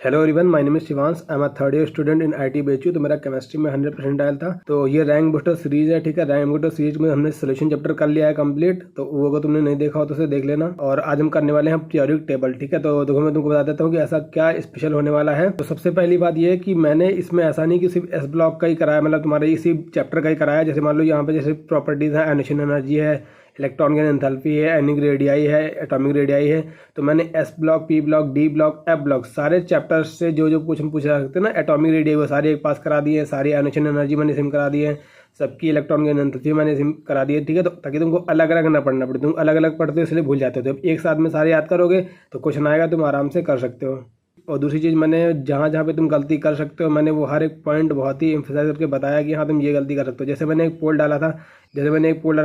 Hello everyone, my name is Shivansh. I am a third year student in IT बेचू। तो मेरा chemistry में 100% आया था। तो ये रैंक बूस्टर सीरीज है, ठीक है। रैंक बूस्टर सीरीज में हमने सोल्यूशन चैप्टर कर लिया है कंप्लीट। तो वो अगर तुमने नहीं देखा हो तो उसे देख लेना। और आज हम करने वाले हैं पीरियोडिक टेबल, ठीक है। तो देखो मैं तुमको बता देता हूँ कि ऐसा क्या स्पेशल होने वाला है। तो सबसे पहली बात ये है कि मैंने इसमें ऐसा नहीं कि सिर्फ एस ब्लॉक का ही कराया, मतलब तुम्हारे इसी चैप्टर का ही कराया। जैसे मान लो यहाँ पे जैसे प्रॉपर्टीज है, एनिशन एनर्जी है, इलेक्ट्रॉन की एंथैल्पी है, एनिक रेडियाई है, एटॉमिक रेडियाई है। तो मैंने S block, P block, D block, F block सारे चैप्टर्स से जो जो कुछ हम पूछ सकते हैं ना, एटॉमिक रेडियाई वो सारे एक पास करा दिए हैं। सारी एनिशन एनर्जी मैंने सिम करा दिए हैं, सबकी इलेक्ट्रॉन की एंथैल्पी मैंने सिम करा दी है, ठीक है। तो ताकि तुमको अलग अलग ना पढ़ना पड़े। तुम अलग अलग पढ़ते हो इसलिए भूल जाते हो। तो एक साथ में सारे याद करोगे तो क्वेश्चन आएगा, तुम आराम से कर सकते हो। और दूसरी चीज़, मैंने जहाँ जहाँ पे तुम गलती कर सकते हो मैंने वो हर एक पॉइंट बहुत ही एम्फेसाइज करके बताया कि हाँ तुम ये गलती कर सकते हो। जैसे मैंने एक पोल डाला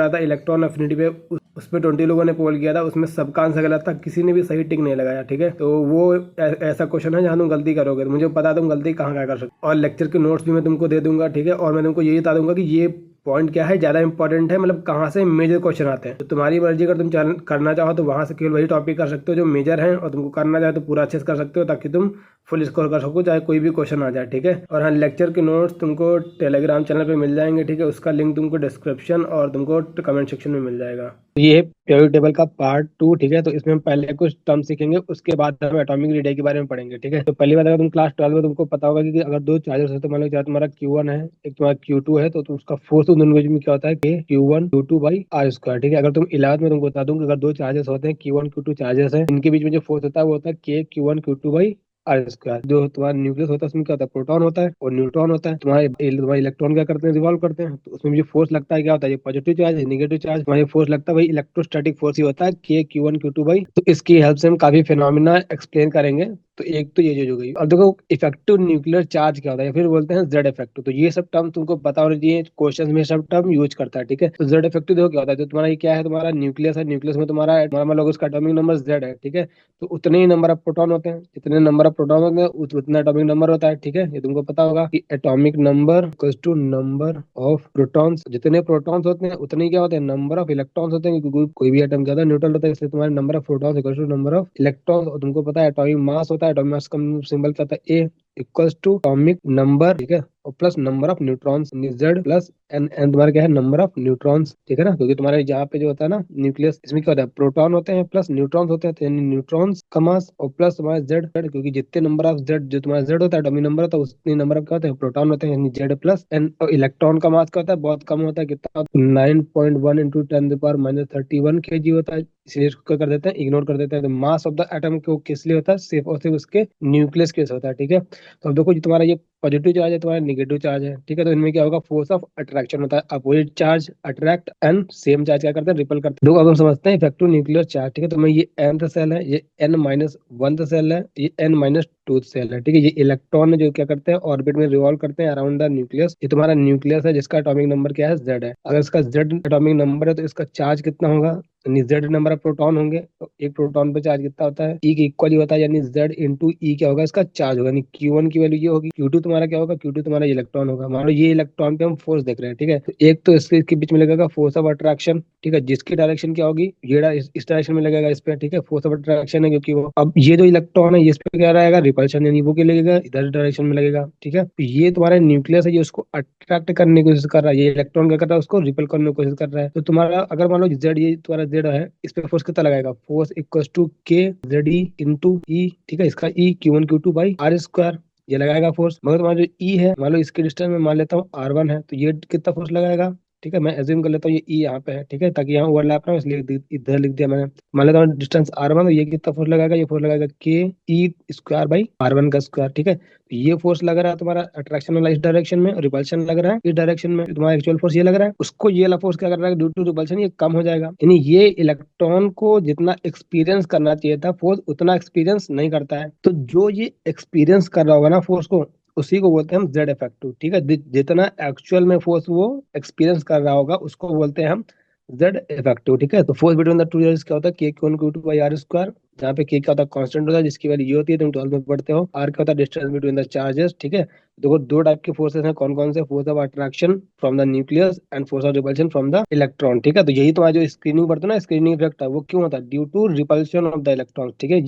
था, इलेक्ट्रॉन अफिनिटी पे, उसमें 20 लोगों ने पोल किया था, उसमें सबका आंसर गलत था, किसी ने भी सही टिक नहीं लगाया, ठीक है। तो वो ऐसा क्वेश्चन है जहाँ तुम गलती करोगे तो मुझे पता है तुम गलती कहाँ कहाँ कर सकते हो। और लेक्चर के नोट्स भी मैं तुमको दे दूंगा, ठीक है। और मैं तुमको ये बता दूंगा कि ये पॉइंट क्या है, ज़्यादा इंपॉर्टेंट है, मतलब कहाँ से मेजर क्वेश्चन आते हैं। तो तुम्हारी मर्जी, अगर तुम करना चाहो तो वहाँ से केवल वही टॉपिक कर सकते हो जो मेजर है, और तुमको करना चाहे तो पूरा अच्छे से कर सकते हो ताकि तुम फुल स्कोर कर सको, चाहे कोई भी क्वेश्चन आ जाए, ठीक है। और हाँ, लेक्चर के नोट्स तुमको टेलीग्राम चैनल पे मिल जाएंगे, ठीक है। उसका लिंक तुमको डिस्क्रिप्शन और तुमको कमेंट सेक्शन में मिल जाएगा। ये है पीरियोडिक टेबल का पार्ट 2, ठीक है। तो इसमें हम पहले कुछ टर्म सीखेंगे, उसके बाद हम एटॉमिक रेडियस के बारे में पढ़ेंगे, ठीक है। तो पहली बात, अगर तुम क्लास 12 में, तुमको पता होगा कि अगर दो चार्जर्स है तो मान लो चाहे तुम्हारा Q1 है, एक तुम्हारा Q2 है, तो उसका फोर्स उन दोनों के बीच में क्या होता है कि Q1 Q2 by R square, ठीक है। अगर तुम 11th में तुमको बता दूं कि अगर दो चार्जर्स होते हैं Q1 Q2 चार्जर्स है, इनके बीच में जो फोर्स होता है वो होता है K Q1 Q2 by R square. जो तुम्हारा न्यूक्लियस होता है उसमें क्या होता है, प्रोटॉन होता है और न्यूट्रॉन होता है। तुम्हारे इलेक्ट्रॉन क्या करते हैं, रिवॉल्व करते हैं। तो उसमें जो फोर्स लगता है क्या होता है, ये पॉजिटिव चार्ज है, नेगेटिव चार्ज। तुम्हारा फोर्स लगता है वही इलेक्ट्रोस्टैटिक फोर्स ही होता है, के Q1 Q2 बाई। तो इसकी हेल्प से हम काफी फिनोमिना एक्सप्लेन करेंगे। तो एक तो ये जो गई, और देखो इफेक्टिव न्यूक्लियर चार्ज क्या होता है, या फिर बोलते हैं जेड इफेक्टिव। तो ये सब टर्म तुमको पता होना चाहिए, क्वेश्चन में सब टर्म यूज करता है, ठीक है। तो जेड इफेक्टिव देखो क्या होता है, तो तुम्हारा ये क्या है, तुम्हारा न्यूक्लियस है, न्यूक्लियस में तुम्हारा मान लो उसका एटॉमिक नंबर जेड है, ठीक है। तो उतने ही नंबर ऑफ प्रोटॉन होते हैं, जितने नंबर ऑफ प्रोटॉन होते हैं उतना एटॉमिक नंबर होता है, ठीक है। ये तुमको पता होगा कि atomic number equals to number of protons. जितने प्रोटॉन्स होते हैं उतने ही क्या होते हैं, नंबर ऑफ इलेक्ट्रॉन्स होते हैं, क्योंकि कोई भी एटम क्या होता है, न्यूट्रल होता है, इसलिए तुम्हारे number of protons equals to number of electrons. और तुमको पता है एटॉमिक मास होता है, एटॉमिक मास का सिंबल क्या होता है, A equals to atomic number, ठीक है, और plus number of neutrons, Z plus N. N तुम्हारा क्या है, नंबर ऑफ न्यूट्रॉन्स, ठीक है ना। क्योंकि तुम्हारे यहाँ पे जो होता है ना न्यूक्लियस, इसमें क्या होता है, प्रोटॉन होते हैं प्लस न्यूट्रॉन्स होते हैं, तो यानी न्यूट्रॉन्स का मास और प्लस तुम्हारा जेड, क्योंकि जितने नंबर ऑफ जेड, जो तुम्हारा जेड होता है एटॉमिक नंबर होता है, उतने नंबर ऑफ क्या होते हैं, प्रोटॉन होते हैं, यानी जेड प्लस एन। और इलेक्ट्रॉन का मास क्या होता है, बहुत कम होता है, कितना, 9.1 इंटू 10⁻31 kg होता है। इसलिए इसको क्या कर देते हैं, इग्नोर कर देते हैं। तो मास ऑफ द एटम को किस लिए होता है, सिर्फ और सिर्फ उसके न्यूक्लियस के होता है, ठीक है। तो अब देखो, जो तुम्हारा ये पॉजिटिव चार्ज है, तुम्हारा नेगेटिव चार्ज है, ठीक है। तो इनमें क्या होगा, फोर्स ऑफ अट्रैक्शन होता है, opposite charge attract and same charge क्या करते हैं, रिपल करते हैं। देखो अब हम समझते हैं इफेक्टिव न्यूक्लियर चार्ज, ठीक है। तो मैं ये nth सेल है, ये n-1th सेल है, ये n-2 सेल है, ठीक है। ये इलेक्ट्रॉन जो क्या करते हैं, ऑर्बिट में रिवॉल्व करते हैं अराउंड द न्यूक्लियस। ये तुम्हारा न्यूक्लियस है जिसका एटॉमिक नंबर क्या है, Z है। अगर इसका Z एटॉमिक नंबर है तो इसका चार्ज कितना होगा, यानी जेड नंबर ऑफ प्रोटॉन होंगे। तो एक प्रोटॉन पे चार्ज कितना होता है, ई के इक्वल ही होता है, यानी जेड इंटू ई क्या होगा, इसका चार्ज होगा। यानी Q1 की वैल्यू ये होगी, Q2 तुम्हारा क्या होगा, Q2 तुम्हारा इलेक्ट्रॉन होगा। मान लो ये इलेक्ट्रॉन पे हम फोर्स देख रहे हैं, ठीक है। तो एक तो इसके बीच में लगेगा फोर्स ऑफ अट्रैक्शन, ठीक है, जिसकी डायरेक्शन क्या होगी, ये इस डायरेक्शन में लगेगा इस पे, ठीक है। फोर्स ऑफ अट्रैक्शन है क्योंकि वो, अब ये जो इलेक्ट्रॉन है इस पे क्या रहेगा, रिपल्शन, यानी वो क्या लगेगा, इधर डायरेक्शन में लगेगा, ठीक है। तो ये तुम्हारा न्यूक्लियस है, ये उसको अट्रैक्ट करने की कोशिश कर रहा है, ये इलेक्ट्रॉन क्या कर रहा है, उसको रिपल करने की कोशिश कर रहा है। तो तुम्हारा अगर मान लो जेड, ये तुम्हारा जेड है, इस पे फोर्स कितना लगाएगा, force equal to K Z E into ई, ठीक है। इसका ई Q1 Q2 by R square, ये लगाएगा फोर्स। मगर तुम्हारा जो ई है, मान लो इसके डिस्टेंस में मान लेता हूँ R1 है, तो ये कितना फोर्स लगाएगा, ठीक है। मैं एज्यूम कर लेता हूँ ये ई यहाँ पे है, ठीक है, ताकि यहाँ ओवरलैप ना हो, इसलिए इधर लिख दिया मैंने। मान लेता हूँ डिस्टेंस R1, तो ये कितना फोर्स लगाएगा, ये फोर्स लगाएगा के ई स्क्वायर बाई R1 का स्क्वायर, ठीक है। तो ये फोर्स लग रहा है तुम्हारा अट्रैक्शन वाला इस डायरेक्शन में, और रिपल्शन लग रहा है इस डायरेक्शन में। तुम्हारा एक्चुअल फोर्स ये लग रहा है, उसको ये वाला फोर्स क्या कर रहा है, ड्यू टू रिपल्शन ये कम हो जाएगा। यानी ये इलेक्ट्रॉन को जितना एक्सपीरियंस करना चाहिए था फोर्स, उतना एक्सपीरियंस नहीं करता है। तो जो ये एक्सपीरियंस कर रहा होगा ना फोर्स को, उसी को बोलते हैं हम जेड इफेक्टिव, ठीक है। जितना एक्चुअल में फोर्स वो एक्सपीरियंस कर रहा होगा उसको बोलते हैं हम जेड इफेक्टिव, ठीक है। तो फोर्स बिटवीन द टू क्या होता है, के Q1 Q2 by R square. यहाँ पे के क्या होता है, कांस्टेंट होता है जिसकी वैल्यू ये होती है, तुम 12 में पढ़ते हो। आर क्या होता है, डिस्टेंस बिटवीन द चार्जेस, ठीक है। देखो दो टाइप के फोर्सेस हैं, कौन कौन से, force of attraction from the nucleus and force of repulsion from the electron, ठीक है। तो यही तुम्हारा जो स्क्रीनिंग पढ़ते हो ना, स्क्रीनिंग इफेक्ट है, वो क्यों होता है, due to repulsion of the electron, ठीक है।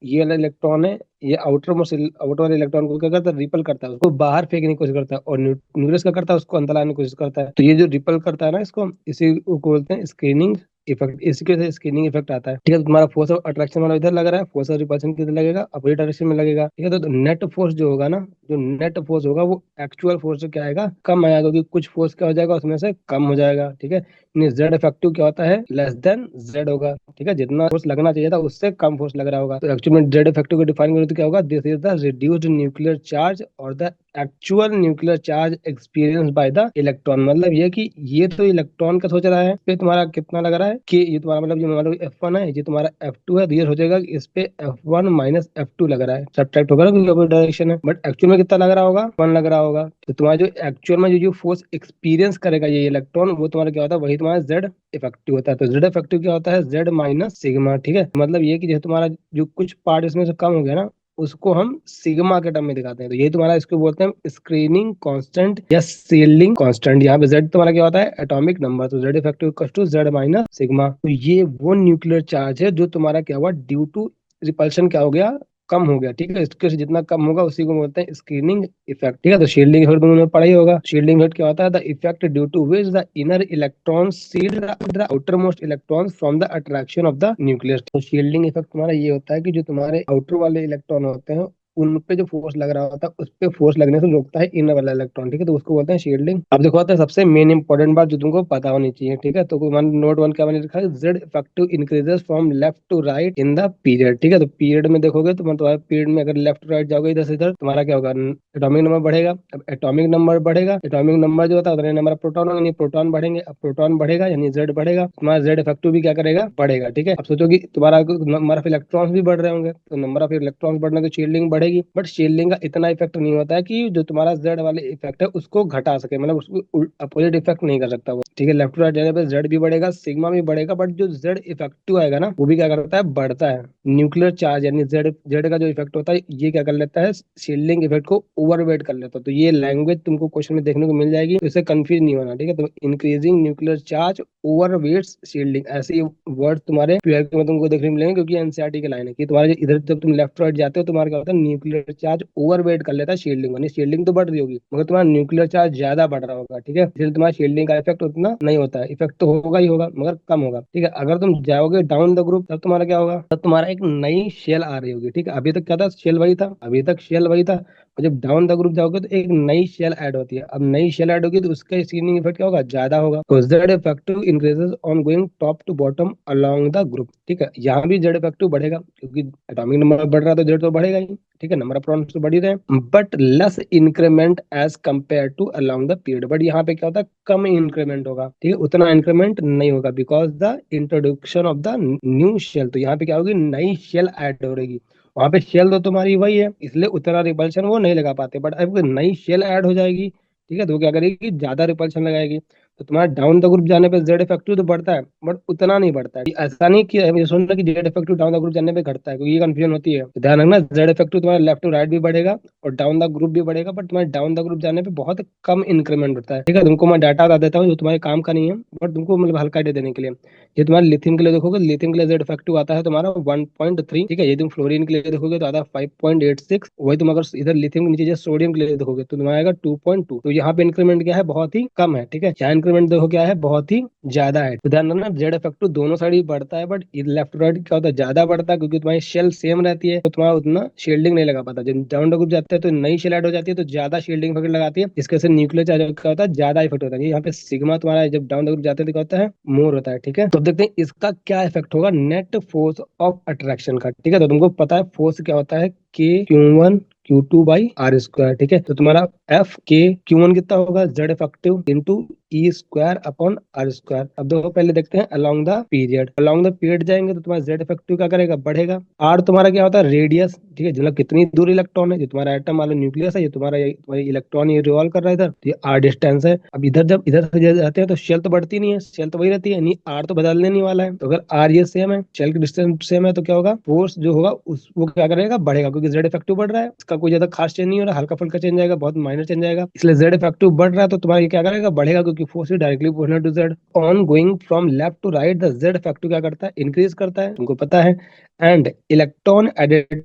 ये वाला इलेक्ट्रॉन है, ये आउटर वाले इलेक्ट्रॉन को क्या करता है, रिपल करता है, उसको बाहर फेंकने की कोशिश करता है, और न्यूक्लियस क्या करता है, उसको अंदर लाने की कोशिश करता है। तो ये जो रिपल करता है ना, इसको इसी को बोलते हैं स्क्रीनिंग इफेक्ट, इसकी वजह से स्क्रीनिंग इफेक्ट आता है, ठीक है। तो तुम्हारा फोर्स ऑफ अट्रैक्शन वाला इधर लग रहा है, फोर्स ऑफ रिपल्शन किधर लगेगा, अपोजिट डायरेक्शन में लगेगा, ठीक है। तो नेट फोर्स जो होगा ना, जो नेट फोर्स होगा वो एक्चुअल फोर्स से क्या आएगा, कम आएगा, क्योंकि कुछ फोर्स क्या हो जाएगा उसमें से कम हो जाएगा, ठीक है। जेड इफेक्टिव क्या होता है, लेस देन जेड होगा, ठीक है। जितना फोर्स लगना चाहिए था उससे कम फोर्स लग रहा होगा। तो एक्चुअली में जेड इफेक्टिव को डिफाइन करें तो क्या होगा, this is the reduced nuclear charge और the actual nuclear charge experience by the electron. मतलब ये कि ये तो इलेक्ट्रॉन का सोच रहा है, पे तुम्हारा कितना लग रहा है कि ये तुम्हारा मतलब, जो मतलब F1 है, ये तुम्हारा F2 है, तो ये सोचेगा कि इस पे F1 माइनस F2 लग रहा है, सब्ट्रैक्ट होगा ना, क्योंकि अपोजिट डायरेक्शन है। बट एक्चुअल में कितना लग रहा होगा, 1 लग रहा होगा। तो तुम्हारा जो एक्चुअल में जो फोर्स एक्सपीरियंस करेगा ये इलेक्ट्रॉन, वो तुम्हारा क्या होता है, वही तुम्हारा जेड इफेक्टिव होता है। तो जेड इफेक्टिव क्या होता है, जेड माइनस सिग्मा, ठीक है। मतलब ये कि जैसे तुम्हारा जो कुछ पार्ट इसमें से कम हो गया ना, उसको हम सिग्मा के टर्म में दिखाते हैं। तो ये तुम्हारा, इसको बोलते हैं स्क्रीनिंग कांस्टेंट या शील्डिंग कांस्टेंट। यहाँ पे जेड तुम्हारा क्या होता है, एटॉमिक नंबर, तो Z effective equals to Z minus sigma. तो ये वो न्यूक्लियर चार्ज है जो तुम्हारा क्या हुआ, ड्यू टू रिपल्शन क्या हो गया, कम हो गया, ठीक है। इसके से जितना कम होगा उसी को बोलते हैं स्क्रीनिंग इफेक्ट, ठीक है। तो शील्डिंग इफेक्ट तुमने पढ़ा ही होगा। शील्डिंग इफेक्ट क्या होता है, the effect due to which the inner electron shield the outer most electrons from the attraction of the nucleus. तो शील्डिंग इफेक्ट तुम्हारा ये होता है कि जो तुम्हारे आउटर वाले इलेक्ट्रॉन होते हैं, उन पे जो फोर्स लग रहा होता है उस पे फोर्स लगने से रोकता है इनर वाला इलेक्ट्रॉन, ठीक है। तो उसको बोलते हैं शील्डिंग। अब देखो आता है सबसे मेन इंपॉर्टेंट बात जो तुमको पता होनी चाहिए, ठीक है। तो नोट 1 क्या मैंने लिखा है, Z effective increases from left to right in the period, ठीक है। तो पीरियड में देखोगे तो तुम्हारे पीरियड में अगर लेफ्ट टू राइट जाओगे, इधर से इधर, तुम्हारा क्या होगा, एटॉमिक नंबर बढ़ेगा। अब एटॉमिक नंबर बढ़ेगा, एटॉमिक नंबर जो होता है उतने नंबर ऑफ प्रोटॉन होंगे, प्रोटॉन बढ़ेंगे, अब प्रोटॉन बढ़ेगा यानी जेड बढ़ेगा, तुम्हारा जेड इफेक्टिव भी क्या करेगा, बढ़ेगा, ठीक है। अब सोचो कि तुम्हारा नंबर ऑफ इलेक्ट्रॉन्स भी बढ़ रहे होंगे, तो नंबर ऑफ इलेक्ट्रॉन्स बढ़ने तो शील्डिंग बढ़ेगी, बट शील्डिंग का इतना इफेक्ट नहीं होता है कि जो तुम्हारा जेड वाले इफेक्ट है उसको घटा सके, मतलब उसको अपोजिट इफेक्ट नहीं कर सकता वो, ठीक है। लेफ्ट टू राइट जाने पे जेड भी बढ़ेगा, सिग्मा भी बढ़ेगा, बट जो जेड इफेक्टिव आएगा ना, वो भी क्या करता है, बढ़ता है। न्यूक्लियर चार्ज यानी जेड जेड का जो इफेक्ट होता है, ये क्या कर लेता है, शील्डिंग इफेक्ट को ओवरवेट कर लेता है। तो ये लैंग्वेज तुमको क्वेश्चन में देखने को मिल जाएगी, तो इससे कंफ्यूज नहीं होना, ठीक है। तो इंक्रीजिंग न्यूक्लियर चार्ज ओवरवेट्स शील्डिंग, ऐसे वर्ड तुम्हारे ट्वेल्थ में तुमको देखने को मिलेंगे, क्योंकि एनसीईआरटी के लाइन है कि तुम्हारे इधर जब तुम लेफ्ट राइट जाते हो, तुम्हारा क्या होता है, न्यूक्लियर चार्ज ओवरवेट कर लेता है शील्डिंग, यानी शील्डिंग तो बढ़ रही होगी मगर तुम्हारा न्यूक्लियर चार्ज ज्यादा बढ़ रहा होगा, ठीक है। इसलिए तुम्हारा शील्डिंग का इफेक्ट उतना नहीं होता है, इफेक्ट तो होगा ही होगा मगर कम होगा, ठीक है। अगर तुम जाओगे डाउन द ग्रुप, तब तुम्हारा क्या होगा, तब तुम्हारा एक नई शेल आ रही होगी, ठीक है। अभी तक क्या था, शेल वही था, अभी तक शेल वही था, और जब डाउन द ग्रुप जाओगे तो एक नई शेल ऐड होती है। अब नई शेल ऐड होगी तो उसका स्क्रीनिंग इफेक्ट क्या होगा, ज्यादा होगा। तो Z effective increases on going top to bottom along the group, ठीक है। यहाँ भी जेड इफेक्टिव बढ़ेगा, क्योंकि एटॉमिक नंबर बढ़ रहा है तो जेड तो बढ़ेगा ही, ठीक है। नंबर ऑफ प्रोटॉन्स तो बढ़ ही रहे हैं, but less increment as compare to along the period. But यहाँ पे क्या होता है, कम इंक्रीमेंट होगा, ठीक है, उतना इंक्रीमेंट नहीं होगा, because the introduction of the new shell. तो यहाँ पे क्या होगी, नई शेल ऐड हो रहेगी, वहां पे शेल तो तुम्हारी वही है, इसलिए उतना रिपल्शन वो नहीं लगा पाते। बट अब नई शेल ऐड हो जाएगी, ठीक है, तो वो क्या करेगी, ज्यादा रिपल्शन लगाएगी। तो तुम्हारा डाउन द ग्रुप जाने पे जेड इफेक्टिव तो बढ़ता है, बट उतना नहीं बढ़ता है। ऐसा नहीं कि ये सुनना कि Z effective down the group जाने पे घटता है, क्योंकि ये कंफ्यूजन होती है। तो ध्यान रखना, जेड इफेक्टिव तुम्हारा लेफ्ट टू राइट भी बढ़ेगा और डाउन द ग्रुप भी बढ़ेगा, बट तुम्हारे डाउन द ग्रुप जाने पे बहुत कम इंक्रीमेंट होता है, ठीक है। तुमको मैं डाटा बता देता हूँ जो तुम्हारे काम का नहीं है, बट तुमको मतलब हल्का आइडिया देने के लिए। ये तुम्हारे लिथियम के लिए देखोगे, लिथियम के लिए जेड इफेक्टिव आता है तुम्हारा 1.3, ठीक है। ये तुम फ्लोरीन के लिए देखोगे तो आता है 5.86। वही तुम अगर इधर लिथियम के नीचे जो सोडियम के लिए देखोगे तो तुम्हारा आएगा 2.2। तो यहाँ पे इंक्रीमेंट क्या है, बहुत ही कम है, ठीक है। यहाँ इंक्रीमेंट देखो क्या है, बहुत ही ज्यादा है। तो ध्यान रखना, जेड इफेक्टिव दोनों साइड ही बढ़ता है, बट लेफ्ट राइट क्या होता है, ज्यादा बढ़ता है, क्योंकि तुम्हारी शेल सेम रहती है, तो तुम्हारा उतना शील्डिंग नहीं लगा पाता। जब डाउन ग्रुप जाते हैं तो नई शेल ऐड हो जाती है, तो ज्यादा शील्डिंग इफेक्ट लगाती है, इसके वजह से न्यूक्लियर चार्ज क्या होता है, ज्यादा इफेक्ट होता है। यहाँ पे सिग्मा तुम्हारा जब डाउन द ग्रुप जाते हैं तो क्या होता है, मोर होता है, ठीक है। तो देखते हैं इसका क्या इफेक्ट होगा नेट फोर्स ऑफ अट्रैक्शन का, ठीक है। तो तुमको पता है फोर्स क्या होता है, Q1 Q2 by R square, ठीक है। तो तुम्हारा एफ के Q1 कितना होगा, Z effective into E square upon R square. अब देखो पहले देखते हैं along the period. Along the period जाएंगे तो तुम्हारा जेड इफेक्टिव क्या करेगा, बढ़ेगा। आर तुम्हारा क्या होता है, रेडियस, ठीक है, मतलब कितनी दूर इलेक्ट्रॉन है, जो तुम्हारा एटम वाला न्यूक्लियस है, ये तुम्हारा इलेक्ट्रॉन ये रिवॉल्व कर रहा है इधर, तो ये आर डिस्टेंस है। अब इधर जब इधर से जाते हैं तो शेल तो बढ़ती नहीं है, शेल तो वही रहती है, यानी आर तो बदलने नहीं वाला है। तो अगर आर ये सेम है, शेल की डिस्टेंस सेम है, तो क्या होगा, फोर्स जो होगा उस वो क्या करेगा, बढ़ेगा, क्योंकि जेड इफेक्टिव बढ़ रहा है। इसका कोई ज्यादा खास चेंज नहीं हो रहा, हल्का फुल्का चेंज आएगा, बहुत माइनर चेंज आएगा, इसलिए जेड इफेक्टिव बढ़ रहा है, तो तुम्हारा ये क्या करेगा, बढ़ेगा, क्योंकि force is directly proportional to Z. On going from left to right the Z effective क्या करता है, इंक्रीज करता है, तुमको पता है। And electron added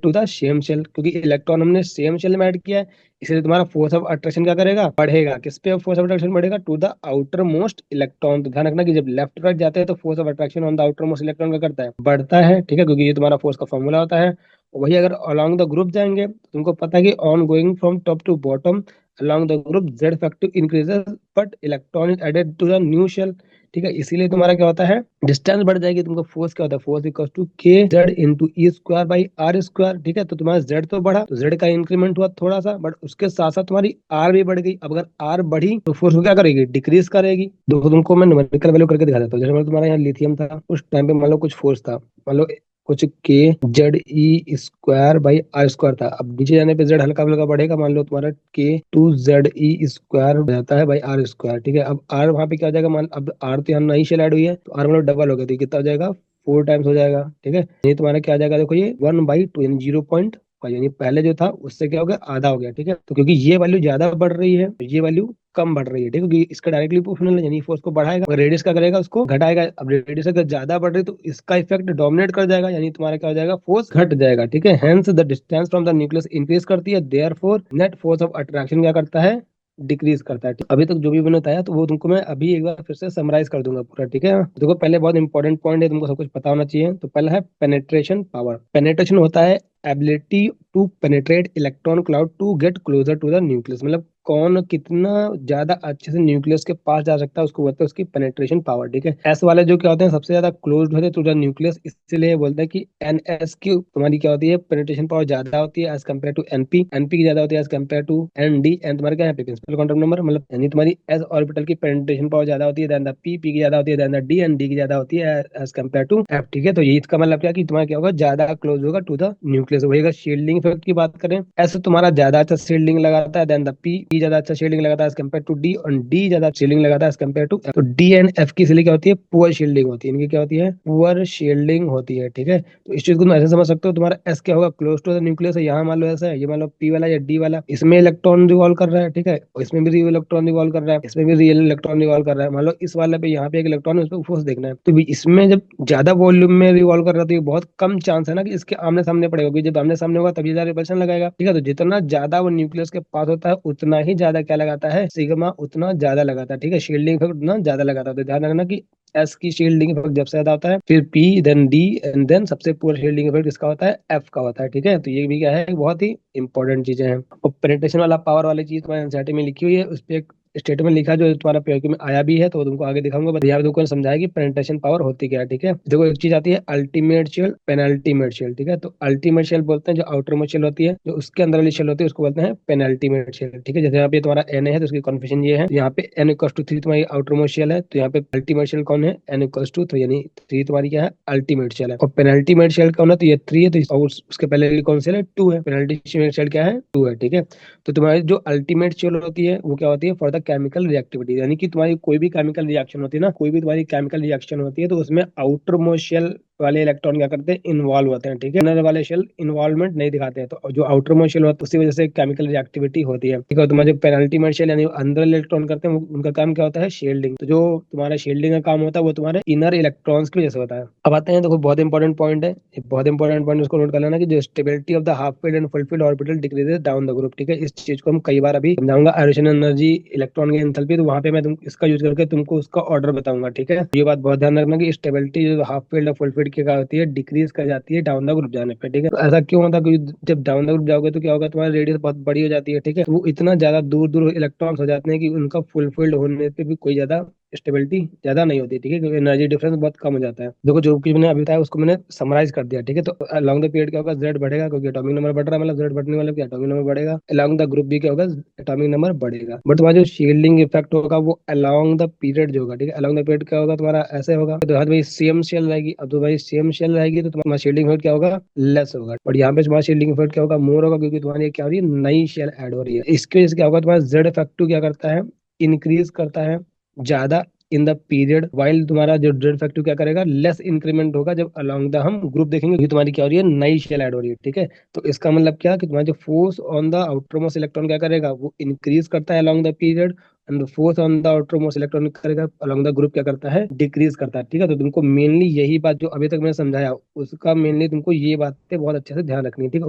to the same shell, क्योंकि इलेक्ट्रॉन हमने सेम शेल में ऐड किया है, इसलिए तुम्हारा फोर्स ऑफ अट्रैक्शन क्या करेगा, बढ़ेगा। किस पे फोर्स ऑफ अट्रैक्शन बढ़ेगा, to the outer most electron. तो ध्यान रखना कि जब लेफ्ट राइट जाते हैं तो force of attraction on the outer most electron का करता है, बढ़ता है, ठीक है, क्योंकि ये तुम्हारा फोर्स का फॉर्मूला होता है। वही अगर अलोंग द ग्रुप जाएंगे तो तुमको पता है कि on going from top to bottom along the group Z factor increases but electron is added to the new shell, ठीक है, इसीलिए तुम्हारा क्या होता है, डिस्टेंस बढ़ जाएगी। तुमको फोर्स क्या होता है, force equal to K Z into E square by R square, ठीक है। तो तुम्हारा जेड तो बढ़ा, तो जेड का इंक्रीमेंट हुआ थोड़ा सा, बट उसके साथ साथ तुम्हारी आर भी बढ़ गई। अब अगर आर बढ़ी तो फोर्स को क्या करेगी, डिक्रीज करेगी। देखो तुमको मैं न्यूमेरिकल वैल्यू करके दिखा देता हूँ। जैसे मान लो तुम्हारा यहाँ लिथियम था, उस टाइम पे मान लो कुछ फोर्स था, मान लो कुछ K Z E square by R square था। अब नीचे जाने पे जेड हल्का हल्का बढ़ेगा, मान लो तुम्हारा के टू जेड ई स्क्वायर हो जाता है बाई आर स्क्वायर, ठीक है। अब आर वहां पे क्या हो जाएगा, मान अब आर तो यहाँ नई शेल ऐड हुई है, तो आर मतलब डबल हो गया, तो ये कितना हो जाएगा, 4 टाइम्स हो जाएगा, ठीक है। ये तुम्हारा क्या आ जाएगा, देखो ये 1/2 यानी 0.5, यानी पहले जो था उससे क्या हो गया, आधा हो गया, ठीक है। तो क्योंकि ये वैल्यू ज्यादा बढ़ रही है, तो ये वैल्यू कम बढ़ रही है, ठीक है, क्योंकि इसका डायरेक्टली प्रोपोर्शनल है, यानी फोर्स को बढ़ाएगा, अगर रेडियस का करेगा उसको घटाएगा। अब रेडियस अगर ज्यादा बढ़ रही है तो इसका इफेक्ट डोमिनेट कर जाएगा, यानी तुम्हारा क्या हो जाएगा, फोर्स घट जाएगा, ठीक है। Hence the distance from the nucleus increase करती है, therefore net force of attraction क्या करता है, डिक्रीज करता है। अभी तक जो भी मैंने बताया तो वो तुमको मैं अभी एक बार फिर से समराइज कर दूंगा पूरा, ठीक है। देखो पहले बहुत इंपॉर्टेंट पॉइंट है, तुमको सब कुछ पता होना चाहिए। तो पहला है पेनेट्रेशन पावर। पेनेट्रेशन होता है ability to penetrate electron cloud to get closer to the nucleus, मतलब कौन कितना ज्यादा अच्छे से न्यूक्लियस के पास जा सकता है, उसको बोलते हैं उसकी पेनेट्रेशन पावर, ठीक है। एस वाले जो क्या होते हैं, सबसे ज्यादा क्लोज होते हैं टू द न्यूक्लियस, इसलिए बोलते हैं कि एन एस की तुम्हारी क्या होती है, पेनेट्रेशन पावर ज्यादा होती है as compare to N P, N P की ज्यादा होती है as compare to N D. N तुम्हारा क्या है, प्रिंसिपल क्वांटम नंबर, मतलब यानी तुम्हारी एस ऑर्बिटल की पेनेट्रेशन पावर ज्यादा होती है देन द पी, पी की ज्यादा होती है then the D, and D की ज्यादा होती है एज कम्पेयर टू एफ, ठीक है। तो ये इसका मतलब क्या कि तुम्हारा क्या होगा, ज्यादा क्लोज होगा टू द न्यूक्लियस। वही अगर शील्डिंग इफेक्ट की बात करें, ऐसे तुम्हारा ज्यादा अच्छा शील्डिंग लगाता है देन द पी, पी ज्यादा अच्छा शील्डिंग लगाता है एज कम्पेयर टू डी, और डी ज्यादा शील्डिंग लगाता है एज कम्पेयर टू एफ। तो डी एंड एफ की इसलिए क्या होती है, पुअर शील्डिंग होती है, इनकी क्या होती है, पुअर शील्डिंग होती है, ठीक है। तो इस चीज को तुम ऐसे समझ सकते हो, तुम्हारा एस क्या होगा, क्लोज टू द न्यूक्लियस है, यहाँ मान लो ऐसा है, ये मान लो पी वाला या डी वाला, इसमें इलेक्ट्रॉन रिवॉल्व कर रहा है, ठीक है, और इसमें भी रियल इलेक्ट्रॉन रिवॉल्व कर रहा है, इसमें भी रियल इलेक्ट्रॉन रिवॉल्व कर रहा है। मान लो इस वाले पे यहाँ पे एक इलेक्ट्रॉन है, उसको फोर्स देखना है, तो भी इसमें जब ज्यादा वॉल्यूम में रिवॉल्व कर रहा है तो ये बहुत कम चांस है ना कि इसके आमने सामने पड़ेगा, क्योंकि जब आमने सामने होगा तभी ज्यादा रिपल्शन लगाएगा, ठीक है। तो जितना ज्यादा वो न्यूक्लियस के पास होता है उतना ही ज्यादा क्या लगाता है, सिग्मा उतना ज्यादा लगाता है, ठीक है, शील्डिंग इफेक्ट उतना ज्यादा लगाता है। तो ध्यान रखना कि एस की शील्डिंग इफेक्ट जब से ज्यादा होता है, फिर P then D and then सबसे पूरा शील्डिंग इफेक्ट इसका होता है, एफ का होता है, ठीक है। तो ये भी क्या है, बहुत ही इंपॉर्टेंट चीजें हैं। और पेनिट्रेशन वाला पावर वाली चीज तुम्हारे एनसीईआरटी में लिखी हुई है, उस पर एक स्टेटमेंट लिखा जो तुम्हारा पीओक्यू में आया भी है, तो वो तुमको आगे दिखाऊंगा, बट यहाँ पे तुमको समझाया कि पेनिट्रेशन पावर होती क्या है, ठीक है। देखो एक चीज आती है अल्टीमेट शेल, पेनल्टीमेट शेल, ठीक है। तो अल्टीमेट शेल बोलते हैं जो आउटर मोस्ट शेल होती है, जो उसके अंदर वाली शेल होती है उसको बोलते हैं पेनल्टीमेट शेल, ठीक है। जैसे यहाँ पे तुम्हारा एन है तो उसकी कन्फर्मेशन ये है, यहाँ पे एन इक्वल टू 3 तुम्हारी आउटर मोस्ट शेल है, तो यहाँ पे अल्टीमेट शेल कौन है, एन इक्वल टू 3, यानी 3 तुम्हारी क्या है, अल्टीमेट शेल है। और पेनल्टीमेट शेल कौन है, तो ये 3 है, तो और उसके पहले कौन शेल है, 2 है, पेनल्टीमेट शेल क्या है, 2 है, ठीक है। तो तुम्हारी जो अल्टीमेट शेल होती है वो क्या होती है, फॉर द केमिकल रिएक्टिविटी, यानी कि तुम्हारी कोई भी केमिकल रिएक्शन होती है ना, कोई भी तुम्हारी केमिकल रिएक्शन होती है तो उसमें आउटर मोस्ट शेल वाले इलेक्ट्रॉन क्या करते हैं, इन्वॉल्व होते हैं, ठीक है। इनर वाले शेल इन्वॉल्वमेंट नहीं दिखाते हैं, तो जो आउटर मोस्ट शेल होता है उसी वजह से केमिकल रिएक्टिविटी होती है, ठीक है। तुम्हारे जो पेनल्टीमेट शेल यानी अंदर इलेक्ट्रॉन करते हैं उनका काम क्या होता है, शील्डिंग। तो जो तुम्हारा शील्डिंग का काम होता है वो तुम्हारे इनर इलेक्ट्रॉन्स की वजह से होता है। अब आते हैं, देखो बहुत इंपॉर्टेंट पॉइंट है, एक बहुत इंपॉर्टेंट पॉइंट उसको नोट कर लेना कि जो stability of the half field and full filled orbital decreases down the group, ठीक है। इस चीज को हम कई बार अभी समझाऊंगा, आयोजन एनर्जी इलेक्ट्रॉन की एंथैल्पी, तो वहां पे मैं तुम इसका यूज करके तुमको उसका ऑर्डर बताऊंगा, ठीक है। ये बात बहुत ध्यान रखना कि स्टेबिलिटी जो हाफ फील्ड और फुल फील्ड की क्या होती है, डिक्रीज कर जाती है डाउन द ग्रुप जाने पे, ठीक है। तो ऐसा क्यों होता है, क्योंकि जब डाउन द ग्रुप जाओगे तो क्या होगा, तुम्हारी रेडियस बहुत बड़ी हो जाती है, ठीक है। तो वो इतना ज्यादा दूर दूर इलेक्ट्रॉन्स हो जाते हैं कि उनका फुल फील्ड होने पे भी कोई ज्यादा स्टेबिलिटी ज्यादा नहीं होती, ठीक है, क्योंकि एनर्जी डिफरेंस बहुत कम हो जाता है। देखो जो कुछ मैंने अभी बताया उसको मैंने समराइज कर दिया, ठीक है। तो अलॉन्ग द पीरियड क्या होगा, जेड बढ़ेगा क्योंकि एटॉमिक नंबर बढ़ रहा है, मतलब जेड बढ़ने वाला क्या एटॉमिक नंबर बढ़ेगा। अलॉन्ग द ग्रुप भी क्या होगा, एटॉमिक नंबर बढ़ेगा। बट तुम्हारा जो शील्डिंग इफेक्ट होगा वो अलॉन्ग द पीरियड जो होगा, ठीक है, अलॉन्ग द पीरियड क्या होगा तुम्हारा ऐसे होगा। तो भाई सेम शेल रहेगी, अब तो भाई सेम शेल रहेगी तो तुम्हारा शील्डिंग इफेक्ट क्या होगा, लेस होगा। और यहाँ पे तुम्हारा शील्डिंग इफेक्ट क्या होगा, मोर होगा, क्योंकि तुम्हारी क्या हो रही है, नई शेल ऐड हो रही है। इसकी वजह से क्या होगा, तुम्हारा जेड इफेक्टिव क्या करता है, इंक्रीज करता है ज्यादा इन द पीरियड, वाइल तुम्हारा जो जेड फैक्टर क्या करेगा, लेस इंक्रीमेंट होगा जब अलोंग द हम ग्रुप देखेंगे, क्योंकि तुम्हारी क्या हो रही है, नई शेल ऐड हो रही है, ठीक है। तो इसका मतलब क्या कि तुम्हारा जो force on the outer most electron क्या करेगा, वो इंक्रीज करता है along the period, and force on the outer most electron करेगा अलोंग द ग्रुप क्या करता है, डिक्रीज करता है, ठीक है। तो तुमको मेनली यही बात जो अभी तक मैंने समझाया उसका मेनली तुमको ये बातें बहुत अच्छे से ध्यान रखनी है, ठीक है।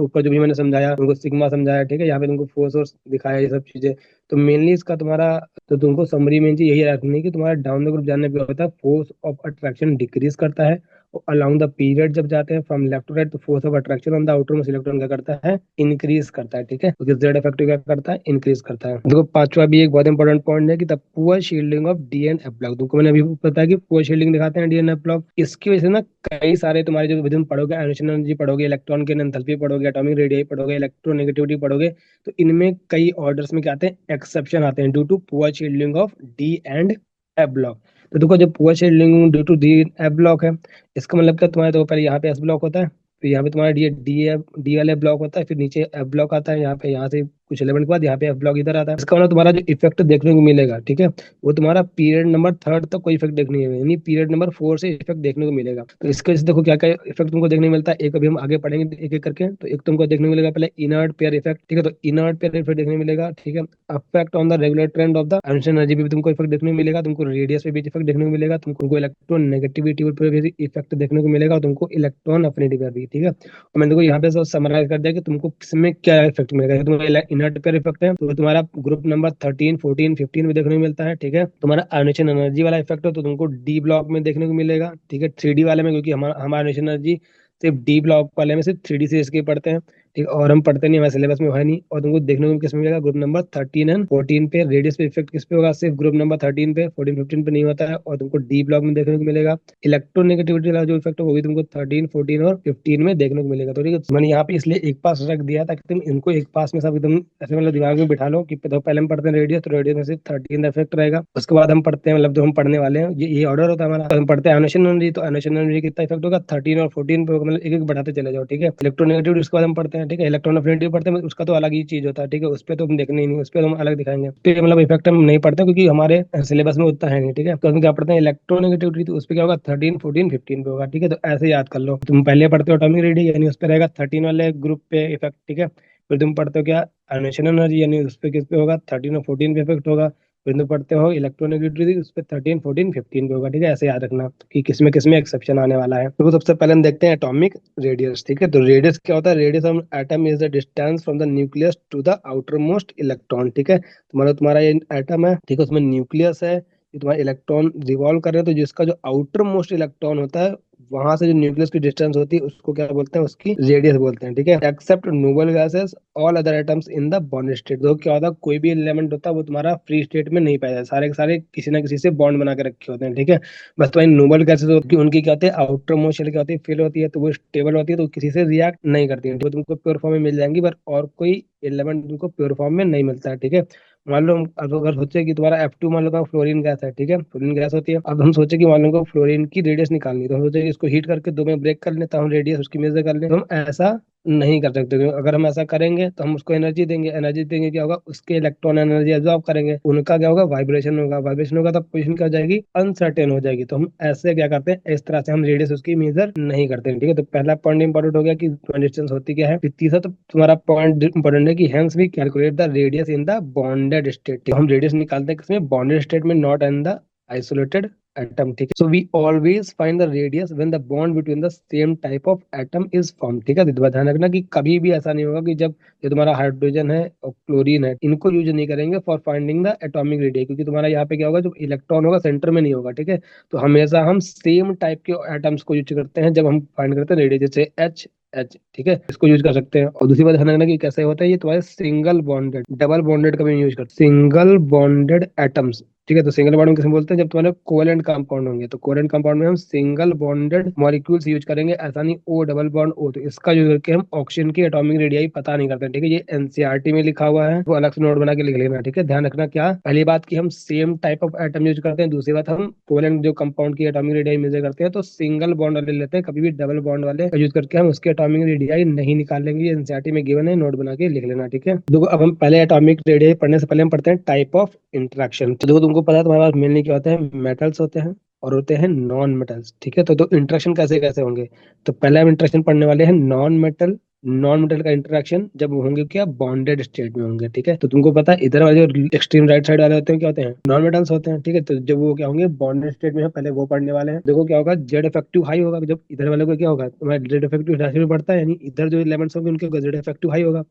ऊपर जो भी मैंने समझाया तुमको सिग्मा समझाया, ठीक है, यहाँ पे तुमको फोर्स दिखाया, ये सब चीजें। तो मेनली इसका तुम्हारा, तो तुमको समरी में यही रखनी है कि तुम्हारा डाउन द ग्रुप जानने पे होता है फोर्स ऑफ अट्रैक्शन डिक्रीज करता है, और अलोंग द पीरियड जब जाते हैं फ्रॉम लेफ्ट टू राइट तो force of attraction on the outer most electron क्या करता है, इंक्रीज करता है, ठीक है, क्योंकि जेड इफेक्टिव क्या करता है, इंक्रीज करता है। देखो पांचवा भी एक बहुत इंपॉर्टेंट पॉइंट है कि the poor shielding of D and F block, तुमको मैंने अभी बताया कि पुअर शील्डिंग दिखाते हैं डी एन एफ ब्लॉक। इसकी वजह से ना कई सारे तुम्हारे जो विधि पढ़ोगे, आयोनिक एनर्जी पढ़ोगे, इलेक्ट्रॉन की एंथैल्पी पढ़ोगे, एटॉमिक रेडियस पढ़ोगे, इलेक्ट्रोनेगेटिविटी पढ़ोगे, तो इनमें कई ऑर्डर्स में क्या आते हैं, एक्सेप्शन आते हैं due to poor shielding of D and F block. तो देखो जब poor shielding due to D F block है, इसका मतलब क्या, तुम्हारे तो पहले यहाँ पे एस ब्लॉक होता है, फिर यहाँ पे तुम्हारा डी डी एफ डी वाले ब्लॉक होता है, फिर नीचे एफ ब्लॉक आता है, यहाँ पे यहाँ से कुछ एलिमेंट के बाद यहाँ पे एफ ब्लॉक इधर आता है। इसका मतलब तुम्हारा जो इफेक्ट देखने को मिलेगा, ठीक है, वो तुम्हारा पीरियड नंबर थर्ड तक कोई इफेक्ट देखने को, यानी पीरियड नंबर 4 से इफेक्ट देखने को मिलेगा। तो इसके वजह से देखो क्या क्या इफेक्ट तुमको देखने को मिलता है, एक अभी हम आगे पढ़ेंगे एक एक करके। तो एक तुमको देखने को मिलेगा पहले इनर्ट पेयर इफेक्ट, ठीक है, तो इनर्ट पेयर इफेक्ट देखने को मिलेगा, ठीक है। Affect on the regular trend of the ionization energy पे भी तुमको इफेक्ट देखने को मिलेगा, तुमको रेडियस पे भी इफेक्ट देखने को मिलेगा, तुमको इलेक्ट्रॉन नेगेटिविटी पर भी इफेक्ट देखने को मिलेगा, और तुमको इलेक्ट्रॉन अफिनिटी पर भी, ठीक है। और मैंने देखो यहाँ पे सब समराइज कर दिया कि तुमको किसमें क्या इफेक्ट मिलेगा। तुम्हारा इनर्ट पेयर इफेक्ट है तो तुम्हारा ग्रुप नंबर 13 14 15 में देखने को मिलता है, ठीक है। तुम्हारा आयोनाइजेशन एनर्जी वाला इफेक्ट है तो तुमको डी ब्लॉक में देखने को मिलेगा, ठीक है, 3D वाले में, क्योंकि हमारा आयोनाइजेशन एनर्जी सिर्फ डी ब्लॉक वाले में सिर्फ 3D से इसके पढ़ते हैं, ठीक है, और हम पढ़ते नहीं, हमारे सिलेबस में है नहीं। और तुमको देखने को किस में मिलेगा, ग्रुप नंबर 13 एंड 14 पे। रेडियस पे इफेक्ट किस पे होगा, सिर्फ ग्रुप नंबर 13 पे, 14 15 पे नहीं होता है। और तुमको डी ब्लॉक में देखने को मिलेगा। इलेक्ट्रोनेगेटिविटी वाला जो इफेक्ट है वो भी तुमको 13 14 और 15 में देखने को मिलेगा। तो ठीक है, मैंने यहाँ पे इसलिए एक पास रख दिया ताकि तुम इनको एक पास में सब एकदम ऐसे मतलब दिमाग में बिठा लो कि तो पहले हम पढ़ते हैं रेडियस, तो रेडियस में सिर्फ 13 इफेक्ट रहेगा। उसके बाद हम पढ़ते हैं, मतलब जो हम पढ़ने वाले हैं ये ऑर्डर होता है हमारा। तो हम पढ़ते हैं आयोनाइजेशन एनर्जी, तो आयोनाइजेशन एनर्जी कितना इफेक्ट होगा, 13 और 14 पे होगा, मतलब एक एक बढ़ाते चले जाओ, ठीक है। इलेक्ट्रोनेगेटिविटी उसके बाद हम पढ़ते हैं, ठीक है। इलेक्ट्रॉन अफिनिटी पढ़ते हैं, उसका तो अलग ही चीज होता है, ठीक है, उस पर तो हम देखने ही नहीं, उस पर हम अलग दिखाएंगे। तो ये मतलब इफेक्ट हम नहीं पढ़ते क्योंकि हमारे सिलेबस में उतना है नहीं, ठीक है। तो हम क्या पढ़ते हैं, इलेक्ट्रोनेगेटिविटी, तो उस पर क्या होगा 13 14 15 पे होगा, ठीक है। तो ऐसे याद कर लो, तुम पहले पढ़ते हो एटॉमिक रेडियस यानी उस पर रहेगा 13 वाले ग्रुप पे इफेक्ट, ठीक है। फिर तुम पढ़ते हो क्या, आयोनाइजेशन एनर्जी यानी उस पर किस पे होगा, 13 और 14 पे इफेक्ट होगा। फिर तुम पढ़ते हो इलेक्ट्रोनेगेटिविटी, उस पर 13 14 15 पे होगा, ठीक है। ऐसे याद रखना कि किसमें किसमें एक्सेप्शन आने वाला है। तो सबसे पहले हम देखते हैं एटॉमिक रेडियस, ठीक है। तो रेडियस क्या होता है, radius of atom is the distance from the nucleus to the outer most electron, ठीक है। तुम्हारा तुम्हारा ये एटम है, ठीक है, उसमें न्यूक्लियस है, ये तुम्हारे इलेक्ट्रॉन रिवॉल्व कर रहे हैं, तो जिसका जो आउटर मोस्ट इलेक्ट्रॉन होता है वहां से जो न्यूक्लियस की डिस्टेंस होती है उसको क्या बोलते हैं, उसकी रेडियस बोलते हैं, ठीक है। Except noble gases all other atoms in the bond state, तो क्या होता है, कोई भी एलिमेंट होता है वो तुम्हारा फ्री स्टेट में नहीं पाया जाता, सारे के सारे किसी ना किसी से बॉन्ड बना के रखे होते हैं, ठीक है। बस तुम्हारी नोबल गैसेस होती है, उनकी क्या होती है, आउटर मोस्ट शेल क्या होती है, फिल होती है, तो वो स्टेबल होती है, तो किसी से रिएक्ट नहीं करती है, तो तुमको प्योर फॉर्म में मिल जाएंगी, पर और कोई एलिमेंट तुमको प्योर फॉर्म में नहीं मिलता है, ठीक है। मान लो अब अगर सोचे कि तुम्हारा F2 मान लो का फ्लोरीन गैस है, ठीक है, फ्लोरीन गैस होती है। अब हम सोचे कि मान लो को फ्लोरीन की रेडियस निकालनी है, तो हम सोचे कि इसको हीट करके दो में ब्रेक कर लेता हूँ, रेडियस उसकी मेजर कर ले, तो हम ऐसा नहीं कर सकते, क्योंकि अगर हम ऐसा करेंगे तो हम उसको एनर्जी देंगे, एनर्जी देंगे क्या होगा, उसके इलेक्ट्रॉन एनर्जी एब्जॉर्ब करेंगे, उनका क्या होगा, वाइब्रेशन होगा, वाइब्रेशन होगा, तब पोजीशन क्या हो जाएगी, अनसर्टेन हो जाएगी। तो हम ऐसे क्या करते हैं, इस तरह से हम रेडियस उसकी मेजर नहीं करते हैं, ठीक है। तो पहला पॉइंट इंपॉर्टेंट हो गया कि डिस्टेंस होती क्या है। फिर तीसरा तो तुम्हारा पॉइंट इंपॉर्टेंट है कि hence we calculate the radius in the bonded state, हम रेडियस निकालते हैं किसमें, बॉन्डेड स्टेट में, not in the isolated atom, ठीक है। So we always find the radius when the bond between the same type of atom is form, ठीक है। तो ध्यान रखना कि कभी भी ऐसा नहीं होगा कि जब ये तुम्हारा हाइड्रोजन है और क्लोरीन है, इनको यूज नहीं करेंगे for finding the atomic radius, क्योंकि तुम्हारा यहाँ पे क्या होगा, जो इलेक्ट्रॉन होगा सेंटर में नहीं होगा, ठीक है। तो हमेशा हम सेम टाइप के एटम्स को यूज करते हैं जब हम फाइंड करते हैं रेडियस, जैसे एच एच, ठीक है, इसको यूज कर सकते हैं। और दूसरी बात ध्यान रखना कि कैसे होता है, ये तुम्हारे सिंगल बॉन्डेड, डबल बॉन्डेड का भी यूज करते हैं, सिंगल बॉन्डेड एटम्स ठीक है। तो सिंगल बॉन्ड में किसे बोलते हैं, जब तुम्हारे कोवेलेंट कंपाउंड होंगे, तो कोवेलेंट कंपाउंड में हम सिंगल बॉन्डेड मॉलिक्यूल्स यूज करेंगे, ऐसा नहीं ओ डबल बॉन्ड ओ। तो इसका यूज करके हम ऑक्सीजन की एटॉमिक रेडियाई पता नहीं करते, ठीक है। ये एनसीईआरटी में लिखा हुआ है, वो अलग से नोट बना के लिख लेना, ठीक है। ध्यान रखना क्या, पहली बात की हम same type of atom use करते हैं, दूसरी बात हम कोवेलेंट जो कंपाउंड की एटॉमिक रेडियाई मेजर करते हैं तो सिंगल बॉन्ड वाले लेते हैं, कभी भी डबल बॉन्ड वाले यूज करके हम उसके एटॉमिक रेडियाई नहीं निकालेंगे। एनसीईआरटी में गिवन है, नोट बना के लिख लेना, ठीक है। देखो अब हम पहले एटॉमिक रेडियाई पढ़ने से पहले हम पढ़ते हैं टाइप ऑफ इंटरेक्शन। तो देखो तुमको पता है तुम्हारे पास मेनली क्या होता है, मेटल्स होते हैं और होते हैं नॉन मेटल्स, ठीक है। तो इंटरेक्शन कैसे कैसे होंगे, तो पहले हम इंटरेक्शन पढ़ने वाले हैं नॉन मेटल का इंटरेक्शन जब होंगे क्या, बॉन्डेड स्टेट में होंगे, ठीक है। तो तुमको पता है इधर वाले जो एक्सट्रीम राइट साइड वाले होते हैं क्या होते हैं, नॉन मेटल्स होते हैं, ठीक है। तो जब वो क्या होंगे बॉन्डेड स्टेट में है, पहले वो पढ़ने वाले हैं। देखो क्या होगा, जेड इफेक्टिव हाई होगा, जब इधर वाले को क्या होगा, तुम्हारा जेड इफेक्टिव राशि में बढ़ता है, यानी इधर जो एलिमेंट्स होंगे उनके जेड इफेक्टिव हाई होगा।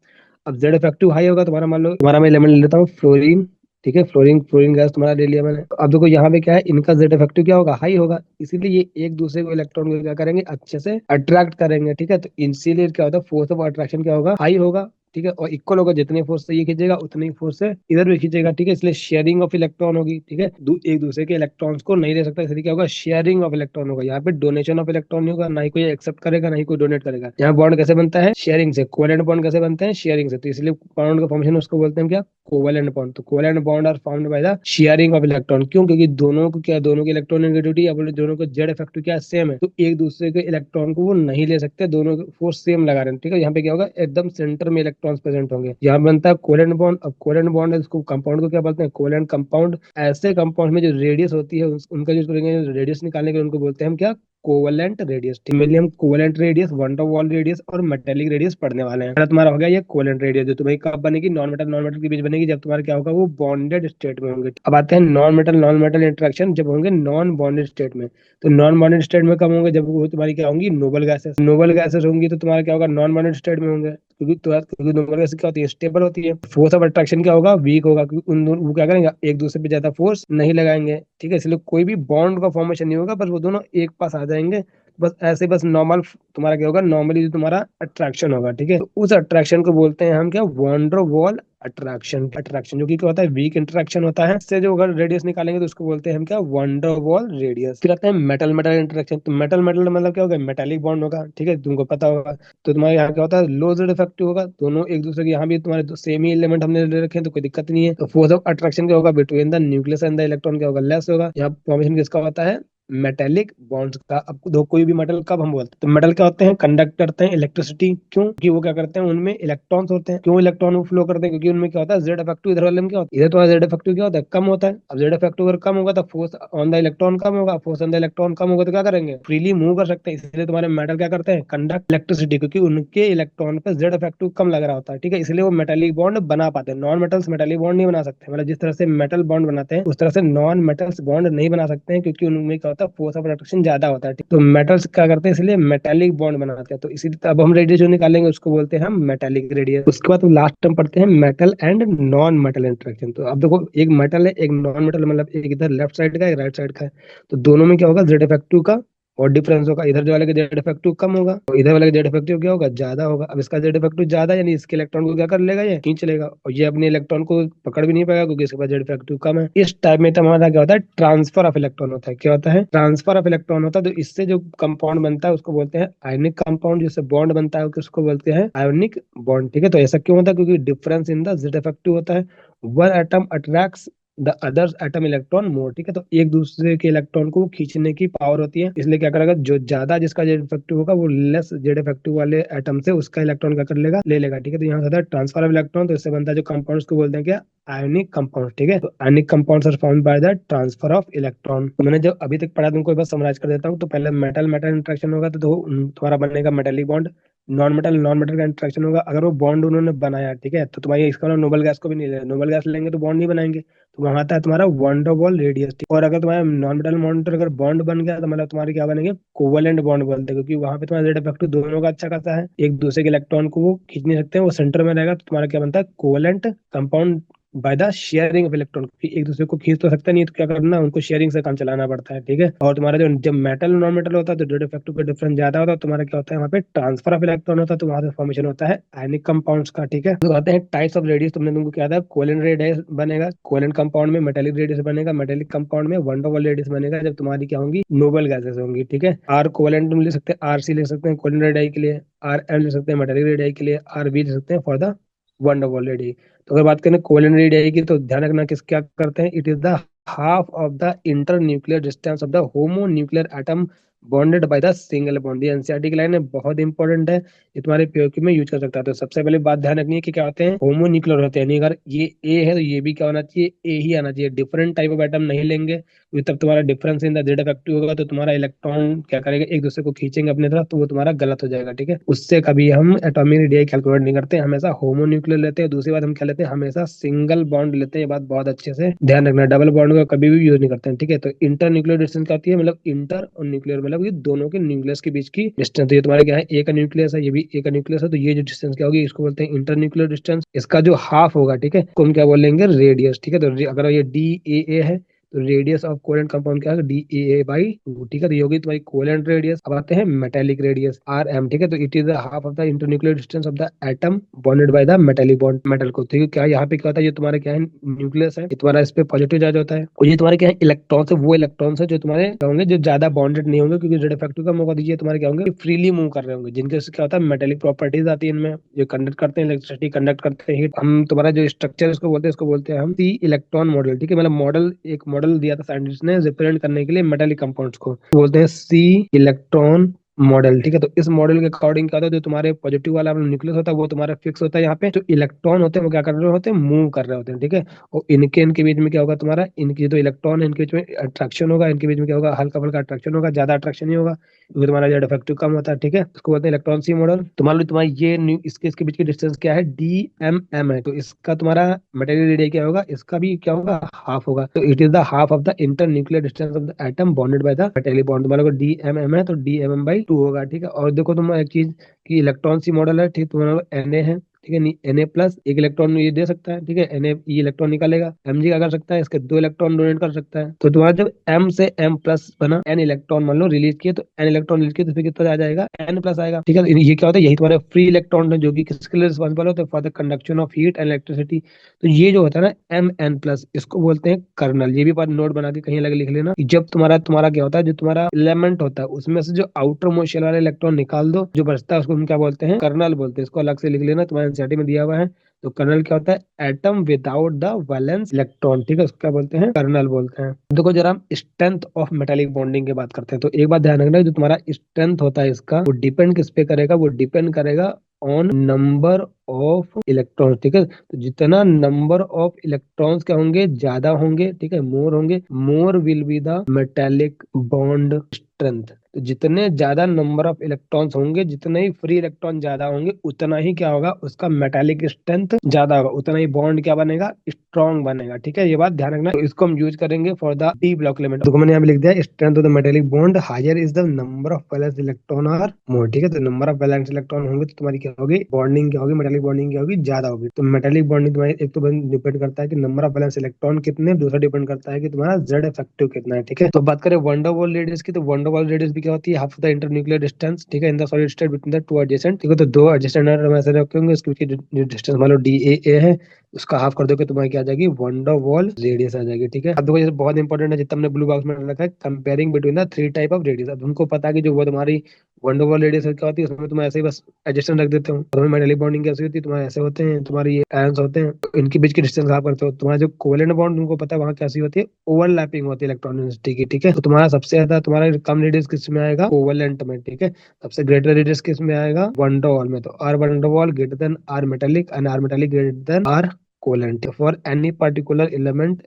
अब जेड इफेक्टिव हाई होगा, तुम्हारा मान लो, तुम्हारा मैं एलिमेंट ले लेता हूँ फ्लोरीन, ठीक है। फ्लोरीन फ्लोरीन गैस तुम्हारा ले लिया मैंने। तो अब देखो यहाँ पे क्या है, इनका जेड इफेक्टिव क्या होगा, हाई होगा, इसीलिए ये एक दूसरे को इलेक्ट्रॉन को क्या करेंगे, अच्छे से अट्रैक्ट करेंगे, ठीक है। तो इसीलिए क्या होता है, फोर्स ऑफ अट्रैक्शन क्या होगा, हाई होगा, ठीक है। और इक्वल होगा, जितने फोर्स से ये खींचेगा उतनी फोर्स से इधर भी खींचेगा, ठीक है। इसलिए शेयरिंग ऑफ इलेक्ट्रॉन होगी, ठीक है। एक दूसरे के इलेक्ट्रॉन्स को नहीं ले सकता, इसलिए क्या होगा, शेयरिंग ऑफ इलेक्ट्रॉन होगा। यहाँ पे डोनेशन ऑफ इलेक्ट्रॉन नहीं होगा, ना ही कोई एक्सेप्ट करेगा ना ही कोई डोनेट करेगा। यहाँ बॉन्ड कैसे बनता है, शेयरिंग से। कोवेलेंट बॉन्ड कैसे बनते हैं, शेयरिंग से। तो इसलिए बॉन्ड का फॉर्मेशन उसको बोलते हैं क्या, कोवेलेंट बॉन्ड। तो covalent bond are found by the sharing of electron. क्यों, क्योंकि दोनों को क्या, दोनों की इलेक्ट्रॉन या बोले दोनों को जेड इफेक्टिव क्या सेम है, तो एक दूसरे के इलेक्ट्रॉन को वो नहीं ले सकते, दोनों फोर्स सेम लगा रहे हैं, ठीक है। यहाँ पे क्या होगा, एकदम सेंटर में इलेक्ट्रॉन्स प्रेजेंट होंगे। यहाँ बनता है कोवेलेंट बॉन्ड। अब कोवेलेंट बॉन्ड है, इसको कंपाउंड को क्या बोलते हैं, कोवेलेंट कंपाउंड। ऐसे कंपाउंड में जो रेडियस होती है उनका यूज करेंगे, रेडियस निकालने के लिए उनको बोलते हैं हम क्या, कोवेलेंट रेडियस। मेनली हम covalent radius, one two wall radius और मेटेलिक रेडियस पढ़ने वाले हैं। पहला तुम्हारा हो गया ये कोवेलेंट रेडियस, जो तुम्हें कब बनेगी, नॉन मेटल के बीच बनेगी, जब तुम्हारा क्या होगा, वो बॉन्डेड स्टेट में होंगे। अब आते हैं नॉन मेटल इंटरेक्शन जब होंगे नॉन बॉन्डेड स्टेट में। तो नॉन बॉन्डेड स्टेट में कब होंगे, जब वो तुम्हारी क्या होंगी, नोबल गैसेस होंगी, तो तुम्हारा क्या होगा, नॉन बॉन्डेड स्टेट में होंगे। क्योंकि नोबल गैसेस क्या होती है, स्टेबल होती है। फोर्स ऑफ अट्रैक्शन क्या होगा, वीक होगा, क्योंकि उन दोनों वो क्या करेंगे, एक दूसरे पे ज्यादा फोर्स नहीं लगाएंगे, ठीक है। इसलिए कोई भी बॉन्ड का फॉर्मेशन नहीं होगा, बस वो दोनों एक पास आ जाएंगे। बस ऐसे बस नॉर्मल तुम्हारा क्या होगा, नॉर्मली जो तुम्हारा अट्रैक्शन होगा, ठीक है। तो उस अट्रैक्शन को बोलते हैं हम क्या, वॉन्डर वॉल अट्रैक्शन जो कि क्या होता है, वीक इंटरेक्शन होता है। इससे जो अगर रेडियस निकालेंगे तो उसको बोलते हैं हम क्या, वॉन्डर वॉल रेडियस। फिर आता है मेटल मेटल इंटरेक्शन। तो मेटल मेटल मतलब क्या होगा, मेटेलिक बॉन्ड होगा, ठीक है, तुमको पता होगा। तो तुम्हारे यहाँ क्या होता है, लो जेड इफेक्टिव होगा, दोनों एक दूसरे के, यहाँ भी तुम्हारे सेम ही एलिमेंट हमने ले रखे हैं तो कोई दिक्कत नहीं है। तो फोर्स ऑफ अट्रैक्शन क्या होगा, between the nucleus and the electron क्या होगा, लेस होगा। यहाँ फॉर्मेशन किसका होता है, मेटेलिक बॉन्ड्स का। अब दो कोई भी मेटल कब हम बोलते हैं, तो मेटल क्या होते हैं, कंडक्ट करते हैं इलेक्ट्रिसिटी। क्यों, कि वो क्या करते हैं, उनमें इलेक्ट्रॉन्स होते हैं। क्यों इलेक्ट्रॉन वो फ्लो करते हैं, क्योंकि उनमें क्या होता है, जेड इफेक्टिव। इधर वाले में क्या होता है, इधर तो जेड इफेक्टिव क्या होता है, कम होता है। अब जेड इफेक्टिव अगर कम होगा तो फोर्स ऑन द इलेक्ट्रॉन कम होगा, फोर्स ऑन द इलेक्ट्रॉन कम होगा तो क्या करेंगे, फ्रीली मूव कर सकते हैं। इसलिए तुम्हारे मेटल क्या करते हैं, कंडक्ट इलेक्ट्रिसिटी, क्योंकि उनके इलेक्ट्रॉन पे जेड इफेक्टिव कम लग रहा होता है, ठीक है। इसलिए वो मेटेलिक बॉन्ड बना पाते हैं। नॉन मेटल्स मेटेलिक बॉन्ड नहीं बना सकते, मतलब जिस तरह से मेटल बॉन्ड बनाते हैं उस तरह से नॉन मेटल्स बॉन्ड नहीं बना सकते हैं, क्योंकि उनमें क्या होता है, फोर्स ऑफ अट्रैक्शन ज्यादा होता है, ठीक। तो मेटल्स क्या करते हैं, इसलिए मेटेलिक बॉन्ड बनाते हैं। तो इसीलिए अब हम रेडियस जो निकालेंगे उसको बोलते हैं हम मेटेलिक रेडियस। उसके बाद लास्ट टर्म पढ़ते हैं metal and non metal interaction. तो अब देखो, एक मेटल है एक नॉन मेटल, मतलब एक इधर लेफ्ट साइड का एक राइट साइड का है। तो दोनों में क्या होगा, जेड इफेक्टिव का और डिफरेंस होगा। इधर जो वाले का जेड इफेक्टिव कम होगा तो इधर वाले का जेड इफेक्टिव क्या होगा, ज्यादा होगा। अब इसका जेड इफेक्टिव ज्यादा यानी इसके इलेक्ट्रॉन को क्या कर लेगा, ये खींच लेगा, और ये अपने इलेक्ट्रॉन को पकड़ भी नहीं पाएगा क्योंकि इसके पास जेड इफेक्टिव कम है। इस टाइप में हमारा क्या होता है, ट्रांसफर ऑफ इलेक्ट्रॉन होता है। क्या होता है, ट्रांसफर ऑफ इलेक्ट्रॉन होता है। तो इससे जो कंपाउंड बनता है उसको बोलते हैं आयनिक कंपाउंड, जिससे बॉन्ड बनता है उसको बोलते हैं आयोनिक बॉन्ड, ठीक है। तो ऐसा क्यों होता है, क्योंकि difference in the Z effective होता है। One atom attracts the others atom electron मोर, ठीक है। तो एक दूसरे के इलेक्ट्रॉन को खींचने की पावर होती है, इसलिए क्या करेगा, जो ज्यादा जिसका जेड इफेक्टिव होगा वो लेस जेड इफेक्टिव वाले एटम से उसका इलेक्ट्रॉन क्या कर लेगा, ले लेगा, ठीक है। तो यहाँ होता है ट्रांसफर ऑफ इलेक्ट्रॉन। तो इससे बनता है जो कंपाउंड्स को बोलते हैं क्या, आयनिक कंपाउंड, ठीक है। तो ionic compounds are found by the transfer of electron. तो मैंने जो अभी तक पढ़ा तुमको एक बार समराइज कर देता हूँ। तो पहले मेटल मेटल इंट्रैक्शन होगा तो तुम्हारा बनेगा मेटेलिक बॉन्ड। नॉन मेटल का इंट्रैक्शन होगा, अगर वो बॉन्ड उन्होंने बनाया, ठीक है, तो तुम्हारी इसका नाम नोबल गैस को भी नहीं ले, नोबल गैस लेंगे तो बॉन्ड नहीं बनाएंगे। तो वहां आता है तुम्हारा वंडरवॉल रेडियस। और अगर तुम्हारा नॉन मेटल बॉन्ड अगर बॉन्ड बन गया तो मतलब तुम्हारे क्या बनेंगे, कोवेलेंट बॉन्ड बोलते हैं, क्योंकि वहां पे तुम्हारा जेड इफेक्टिव दोनों का अच्छा खासा है, एक दूसरे के इलेक्ट्रॉन को वो खींच नहीं सकते, वो सेंटर में रहेगा। तो तुम्हारा क्या बनता है, covalent compound bye the sharing of electron, एक दूसरे को खींच तो सकता नहीं, तो क्या करना, उनको शेयरिंग से काम चलाना पड़ता है, ठीक है। और तुम्हारा जो जब मेटल नॉन मेटल होता है तो ड्यूरेटिव फैक्टर का डिफरेंस ज्यादा होता है, तुम्हारा क्या होता है वहाँ पे ट्रांसफर ऑफ इलेक्ट्रॉन होता है, तो वहां से फॉर्मेशन होता है आयनिक कंपाउंड्स का, ठीक है। तो कहते हैं टाइप्स ऑफ रेडियस, तुमने तुमको क्या था, कोवेलेंट रेडियस बनेगा, कोवेलेंट कंपाउंड में मेटेलिक रेडियस बनेगा, मेटेलिक कंपाउंड में वन डबल रेडियस बनेगा जब तुम्हारी क्या होंगी, नोबल गैसेस होंगी, ठीक है। आर कोवेलेंट तुम ले सकते हैं, आर सी ले सकते हैं कोवेलेंट रेडियाई के लिए, आर एल ले सकते हैं मेटेलिक रेडियाई के लिए, आर बी ले सकते हैं for the one double radii. तो अगर बात करें कोवेलेंट रेडियाई की, तो ध्यान रखना किस क्या करते हैं, it is the half of the internuclear distance of the homonuclear atom bonded by the single bond। ये एनसीईआरटी की लाइन है, बहुत इंपॉर्टेंट है, ये तुम्हारे पीओक्यू में यूज कर सकता है। तो सबसे पहले बात ध्यान रखनी है कि क्या होते हैं, होमोन्यूक्लियर होते हैं, यानी अगर ये ए है तो ये भी क्या होना चाहिए, ए ही आना चाहिए, डिफरेंट टाइप ऑफ एटम नहीं लेंगे, क्योंकि तब तुम्हारा difference in the Z effective होगा, तो तुम्हारा इलेक्ट्रॉन क्या करेगा, एक दूसरे को खींचेंगे अपने तरफ, तो वो तुम्हारा गलत हो जाएगा, ठीक है। उससे कभी हम एटॉमिक रेडियाई कैलकुलेट नहीं करते, हमेशा होमोन्यूक्लियर लेते हैं। दूसरी बात हम क्या लेते हैं, हमेशा सिंगल बॉन्ड लेते हैं, ये बात बहुत अच्छे से ध्यान रखना, डबल बॉन्ड का कभी भी यूज नहीं करते हैं, ठीक है। तो इंटर न्यूक्लियर डिस्टेंस क्या होती है, मतलब इंटर और न्यूक्लियर मतलब ये दोनों के न्यूक्लियस के बीच की डिस्टेंस। तो ये तुम्हारे क्या है, एक का न्यूक्लियस है, ये भी एक का न्यूक्लियस है, तो ये जो डिस्टेंस क्या होगी, इसको बोलते हैं इंटर न्यूक्लियर डिस्टेंस। इसका जो हाफ होगा, ठीक है, तो हम क्या बोलेंगे, रेडियस, ठीक है। तो अगर ये डी ए है तो रेडियस ऑफ कोवेलेंट कंपाउंड क्या है, डी ए बाई टू, ठीक है। तो ये होगी तुम्हारी कोवेलेंट रेडियस। अब आते हैं मेटेलिक रेडियस आर एम, ठीक है। तो it is the half of the internuclear distance of the atom bonded by the metallic bond metal को, ठीक है। क्या यहाँ पे क्या होता है, ये तुम्हारा क्या है, न्यूक्लियस है, ये तुम्हारा इस पे पॉजिटिव चार्ज होता है, और ये तुम्हारे क्या है, इलेक्ट्रॉन से, वो इलेक्ट्रॉन है जो तुम्हारे क्या होंगे, जो ज्यादा बॉन्डेड नहीं होंगे, क्योंकि जेड इफेक्टिव का मौका दीजिए, तुम्हारे क्या होंगे, फ्रीली मूव कर रहे होंगे, जिनके क्या होता है, मेटेलिक प्रॉपर्टीज आती है इनमें, जो कंडक्ट करते हैं इलेक्ट्रिसिटी, कंडक्ट करते हैं हीट। हम तुम्हारा जो स्ट्रक्चर इसको बोलते हैं, इसको बोलते हैं हम सी इलेक्ट्रॉन मॉडल, ठीक है। मतलब मॉडल, एक मॉडल दिया था साइंटिस्ट ने रिप्रेजेंट करने के लिए मेटेलिक कंपाउंड्स को, बोलते हैं सी इलेक्ट्रॉन मॉडल, ठीक है। तो इस मॉडल के अकॉर्डिंग क्या होता है, जो तुम्हारे पॉजिटिव वाला न्यूक्लियस होता है वो तुम्हारा फिक्स होता है यहाँ पे, जो इलेक्ट्रॉन होते हैं वो क्या कर रहे होते हैं, मूव कर रहे होते हैं, ठीक है। और इनके बीच में क्या होगा, तुम्हारा इनके जो इलेक्ट्रॉन है इनके बीच में अट्रैक्शन होगा, इनके बीच में क्या होगा, हल्का फुल्का अट्रैक्शन होगा, ज्यादा अट्रैक्शन नहीं होगा, क्योंकि तुम्हारा जेड इफेक्टिव कम होता है, ठीक है। इसको बोलते हैं इलेक्ट्रॉन सी मॉडल। तुम्हारा तुम्हारा ये इसके बीच की डिस्टेंस क्या है, डी एम एम है, तो इसका तुम्हारा मटेरियल रेडियस क्या होगा, इसका भी क्या होगा, हाफ होगा। तो it is the half of the inter nuclear distance of the atom bonded by the metallic bond. तुम्हारा डी एम एम है तो D M M by two होगा, ठीक है। और देखो तुम एक चीज की इलेक्ट्रॉन सी मॉडल है, ठीक, तुम्हारा एन ए है, ठीक है, एन ए प्लस एक इलेक्ट्रॉन ये दे सकता है, ठीक है, एन ए ये इलेक्ट्रॉन निकालेगा, एम जी क्या कर सकता है, इसके दो इलेक्ट्रॉन डोनेट कर सकता है। तो तुम्हारा जब एम से एम प्लस बना, एन इलेक्ट्रॉन मान लो रिलीज किए, तो एन इलेक्ट्रॉन रिलीज किए तो फिर कितना आ जाएगा, एन प्लस आएगा, ठीक है। ये क्या होता है, यही तुम्हारे फ्री इलेक्ट्रॉन है, जो कि किसके लिए रिस्पॉन्सिबल होते हैं, for the conduction of heat and electricity. तो ये जो होता है ना एम एन प्लस, इसको बोलते हैं कर्नल। ये भी बात नोट बना के कहीं अलग लिख लेना, कि जब तुम्हारा तुम्हारा क्या होता है, जो तुम्हारा एलिमेंट होता है उसमें से जो आउटर मोस्ट शेल वाला इलेक्ट्रॉन निकाल दो, जो बचता है उसको हम क्या बोलते हैं, कर्नल बोलते हैं। इसको अलग से लिख लेना, तुम्हारे एनसीईआरटी में दिया हुआ है। तो कर्नल क्या होता है, atom without the valence electron, ठीक है, उसको क्या बोलते हैं, कर्नल बोलते हैं। देखो जरा हम स्ट्रेंथ ऑफ मेटालिक बॉन्डिंग की बात करते हैं, तो एक बात ध्यान रखना, जो तुम्हारा स्ट्रेंथ होता है इसका, वो डिपेंड किस पे करेगा, वो डिपेंड करेगा ऑन नंबर ऑफ इलेक्ट्रॉन्स, ठीक है। तो जितना नंबर ऑफ इलेक्ट्रॉन्स क्या होंगे, ज्यादा होंगे, ठीक है, मोर होंगे, more will be the metallic bond strength. तो जितने ज्यादा नंबर ऑफ इलेक्ट्रॉन्स होंगे, जितने ही फ्री इलेक्ट्रॉन ज्यादा होंगे, उतना ही क्या होगा, उसका मेटालिक स्ट्रेंथ ज्यादा होगा, उतना ही बॉन्ड क्या बनेगा, स्ट्रॉन्ग बनेगा, ठीक है। ये बात ध्यान रखना। तो इसको हम यूज करेंगे for the D block element. तो मैंने यहाँ पे लिख दिया, strength of the metallic bond higher is the number of valence electron are more, ठीक है। तो नंबर ऑफ वैलेंस इलेक्ट्रॉन होंगे तो तुम्हारी क्या होगी, बॉन्डिंग क्या होगी, मेटालिक बॉन्डिंग क्या होगी, ज्यादा होगी। तो मेटालिक बॉन्डिंग तुम्हारी एक तो डिपेंड करता है कि नंबर ऑफ वैलेंस इलेक्ट्रॉन कितने, दूसरा डिपेंड करता है कि तुम्हारा जेड इफेक्टिव कितना है, ठीक है। तो बात करें वंडर वॉल रेडियस की, तो वंडर वॉल रेडियस भी क्या होती है, हाफ द इंटरन्यूक्लियर डिस्टेंस, ठीक है, in the solid state between the two adjacent, ठीक है। तो दो एडजेसेंट हम ऐसे रखेंगे, उसके बीच की डिस्टेंस मान लो डी ए है, उसका हाफ कर दोगे तुम्हारी क्या आ जाएगी, वंडर वॉल रेडियस आ जाएगी, ठीक है। अब देखो ये बहुत इंपॉर्टेंट है, जितना हमने ब्लू बॉक्स में रखा है, comparing between the three type of radius. अब तुमको पता है कि जो वो तुम्हारी वंडर वॉल रेडियस क्या होती है, उसमें तुम ऐसे ही बस एडजस्टेंट रख देते हो। तुम्हें मेटालिक बॉन्डिंग कैसी होती है, तुम्हारे ऐसे होते हैं, तुम्हारी ये आयंस होते हैं, तो इनके बीच की डिस्टेंस हाफ करते हो। तुम्हारा जो कोवेलेंट बॉन्ड तुमको पता है वहाँ कैसी होती है, ओवरलैपिंग होती है इलेक्ट्रॉन डेंसिटी की, ठीक है। तो तुम्हारा सबसे ज्यादा तुम्हारा कम रेडियस किस में आएगा, कोवेलेंट में, ठीक है। सबसे ग्रेटर रेडियस किस में आएगा, वंडर वॉल में। तो R van der Waals greater than R metallic and R metallic greater than R covalent for any particular element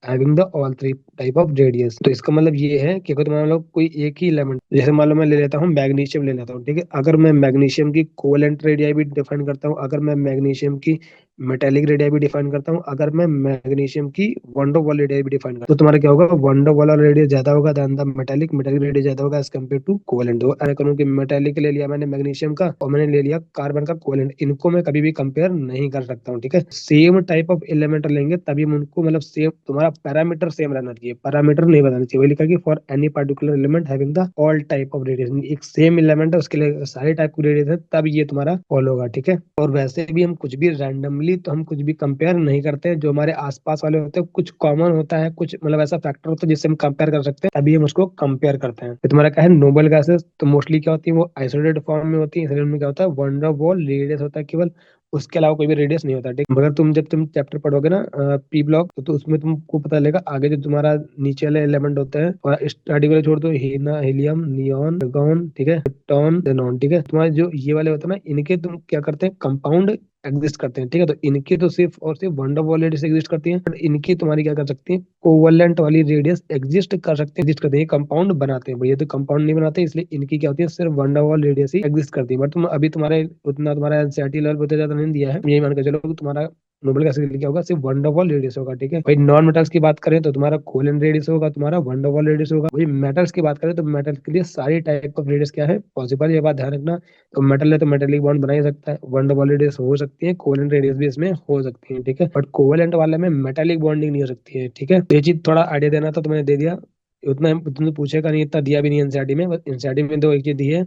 having the all three type of radius. तो इसका मतलब ये है कि अगर मान लो कोई एक ही एलिमेंट, जैसे मान लो मैं ले लेता हूँ मैग्नीशियम ले लेता हूँ, ठीक है, अगर मैं मैग्नीशियम की कोवेलेंट रेडियाई भी डिफाइन करता हूँ, अगर मैं मैग्नीशियम की मेटेलिक रेडियाई भी डिफाइन करता हूँ, अगर मैं मैग्नीशियम की वंडर वॉल रेडियाई भी डिफाइन करता हूँ, तो तुम्हारा क्या होगा, वंडर वॉल रेडियस ज्यादा होगा than the metallic, metallic radius ज्यादा होगा एज कम्पेयर टू कोवेलेंट। तो ऐसा करूँ कि मेटेलिक ले लिया मैंने मैग्नीशियम का और मैंने ले लिया कार्बन का कोवेलेंट, इनको मैं कभी भी कंपेयर नहीं कर सकता हूँ, ठीक है। सेम टाइप ऑफ एलिमेंट लेंगे तभी हम उनको, मतलब सेम, तुम्हारा पैरामीटर सेम रहना चाहिए, पैरामीटर नहीं बताना चाहिए। वही लिखा कि for any particular element having the all type of radius, एक सेम एलिमेंट है उसके लिए सारे टाइप की रेडियस है, तब ये तुम्हारा फॉलो होगा, ठीक है। और वैसे भी हम कुछ भी रैंडमली तो हम कुछ भी कंपेयर नहीं करते हैं, जो हमारे आसपास वाले होते हैं, कुछ कॉमन होता है, कुछ मतलब ऐसा फैक्टर होता है जिससे हम कंपेयर कर सकते हैं, तभी हम उसको कंपेयर करते हैं। तो तुम्हारा क्या है, नोबल गैसेस तो मोस्टली क्या होती है, वो आइसोलेटेड फॉर्म में होती है, इसलिए उनमें क्या होता है, वन द वॉल रेडियस होता है केवल, उसके अलावा कोई भी रेडियस नहीं होता, ठीक। मगर तुम जब तुम चैप्टर पढ़ोगे ना पी ब्लॉक, तो उसमें तुमको पता लगेगा आगे जो तुम्हारा नीचे वाले एलिमेंट होते हैं, और स्टार्टिंग वाले छोड़ दो, हीना, हीलियम, नियॉन, आर्गन, ठीक है, टॉन, जेनॉन, ठीक है, तुम्हारे जो ये वाले होते हैं ना, इनके तुम क्या करते हैं, कंपाउंड एग्जिस्ट करते हैं, ठीक है। तो इनकी तो सिर्फ और सिर्फ वंडर वॉल रेडियस एग्जिस्ट करती है, बट इनकी तुम्हारी क्या कर सकती है, कोवलेंट वाली रेडियस एग्जिस्ट कर सकते हैं, एग्जिस्ट करते हैं, कंपाउंड बनाते हैं, भैया तो कंपाउंड नहीं बनाते, इसलिए इनकी क्या होती है, सिर्फ वंडर वॉल रेडियस ही एग्जिस्ट करती है। बट तुम अभी तुम्हारे उतना तुम्हारा एनसीईआरटी लेवल पे उतना ज्यादा नहीं दिया है, यही मान के चलो कि तुम्हारा नोबल गैस क्या होगा, सिर्फ वंडर वॉल रेडियस होगा, ठीक है भाई। नॉन मेटल्स की बात करें तो तुम्हारा कोलन रेडियस होगा, तुम्हारा वंडर वॉल रेडियस होगा। वही मेटल्स की बात करें तो मेटल के लिए सारी टाइप ऑफ रेडियस क्या है, पॉसिबल, ये बात ध्यान रखना। तो मेटल है तो मेटेलिक बॉन्ड बना ही सकता है, वंडर वॉल रेडियस हो सकती है, कोवेलेंट रेडियस भी इसमें हो सकती है, ठीक है। बट कोवेलेंट वाले में मेटेलिक बॉन्डिंग नहीं हो सकती है, ठीक है। तो ये चीज थोड़ा आइडिया देना था तो मैंने दे दिया, उतना तुमने पूछेगा नहीं, इतना दिया भी नहीं एनसीईआरटी में। बस एनसीईआरटी में तो एक चीज दी है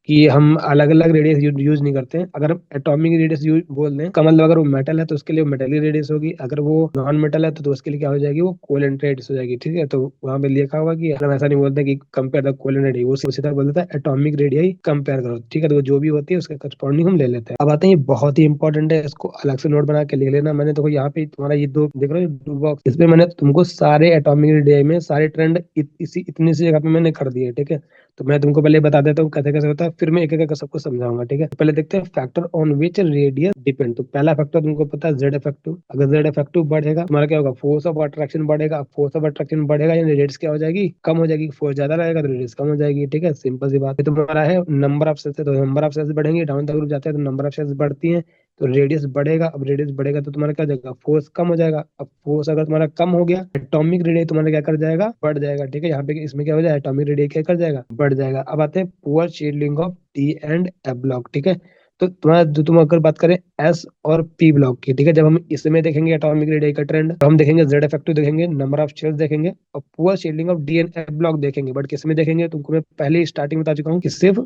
कि हम अलग अलग रेडियस यूज नहीं करते हैं। अगर एटॉमिक रेडियस यूज बोल दें का मतलब, अगर वो मेटल है तो उसके लिए मेटेलिक रेडियस होगी, अगर वो नॉन मेटल है तो उसके लिए क्या हो जाएगी, वो कोवेलेंट रेडियस हो जाएगी, ठीक है। तो वहां पे लिखा होगा कि हम ऐसा नहीं बोलते कि कंपेयर द कोवेलेंट रेडियस, वो सीधा बोल देता है एटॉमिक रेडियस कंपेयर करो, ठीक है। तो वो जो भी होती है उसके करस्पॉन्डिंग हम ले लेते हैं। अब आते हैं, ये बहुत ही इंपॉर्टेंट है, इसको अलग से नोट बना के लिख लेना। मैंने तो यहाँ पे तुम्हारा ये दो देख रहे हो दो बॉक्स, इसमें मैंने तुमको सारे एटॉमिक रेडियस में सारे ट्रेंड इसी इतनी सी जगह पे मैंने कर दिए, ठीक है। तो मैं तुमको पहले बता देता हूँ कैसे कैसे होता है, फिर मैं एक एक सबको समझाऊंगा, ठीक है। तो पहले देखते हैं factor on which radius depend. तो पहला फैक्टर तुमको पता है जेड इफेक्टिव, अगर जेड इफेक्टिव बढ़ेगा तुम्हारा क्या होगा, फोर्स ऑफ अट्रैक्शन बढ़ेगा, फोर्स ऑफ अट्रैक्शन बढ़ेगा यानी रेडियस क्या हो जाएगी, कम हो जाएगी, फोर्स ज्यादा रहेगा तो रेडियस कम हो जाएगी, ठीक है, सिंपल सी बात है। तुम्हारा है नंबर ऑफ सेल्स, तो नंबर ऑफ सेल्स बढ़ेंगे, डाउन द ग्रुप जाते हैं तो नंबर ऑफ सेल्स बढ़ती हैं, तो रेडियस बढ़ेगा। अब रेडियस बढ़ेगा तो तुम्हारा क्या हो जाएगा, फोर्स कम हो जाएगा। अब फोर्स अगर तुम्हारा कम हो गया, एटॉमिक रेडियस तुम्हारा क्या कर जाएगा, बढ़ जाएगा, ठीक है। यहाँ पे इसमें क्या हो जाएगा, एटॉमिक रेडियस क्या कर जाएगा, बढ़ जाएगा। अब आते हैं poor shielding of D and F block, ठीक है। तो तुम्हारा जो तुम अगर बात करें एस और पी ब्लॉक की, ठीक है, जब हम इसमें देखेंगे एटॉमिक रेडियस का ट्रेंड, तो हम देखेंगे जेड इफेक्टिव देखेंगे, नंबर ऑफ शेल्स देखेंगे, और poor shielding of D and F block देखेंगे। बट किसमें देखेंगे, तुमको मैं पहले ही स्टार्टिंग बता चुका हूँ कि सिर्फ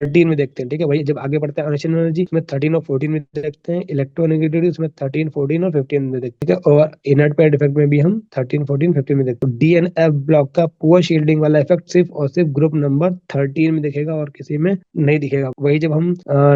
13 में देखते हैं, ठीक है भाई। जब आगे बढ़ते हैं अनशन एनर्जी, इसमें 13 और 14 में देखते हैं, इलेक्ट्रोनेगेटिविटी उसमें 13, 14 और 15 में देखते हैं, ठीक है। और इनर्ट पेयर इफेक्ट में भी हम 13, 14, 15 में देखते हैं। डी एन एफ ब्लॉक का पुअर शील्डिंग वाला इफेक्ट सिर्फ और सिर्फ ग्रुप नंबर 13 में दिखेगा और किसी में नहीं दिखेगा। वही जब हम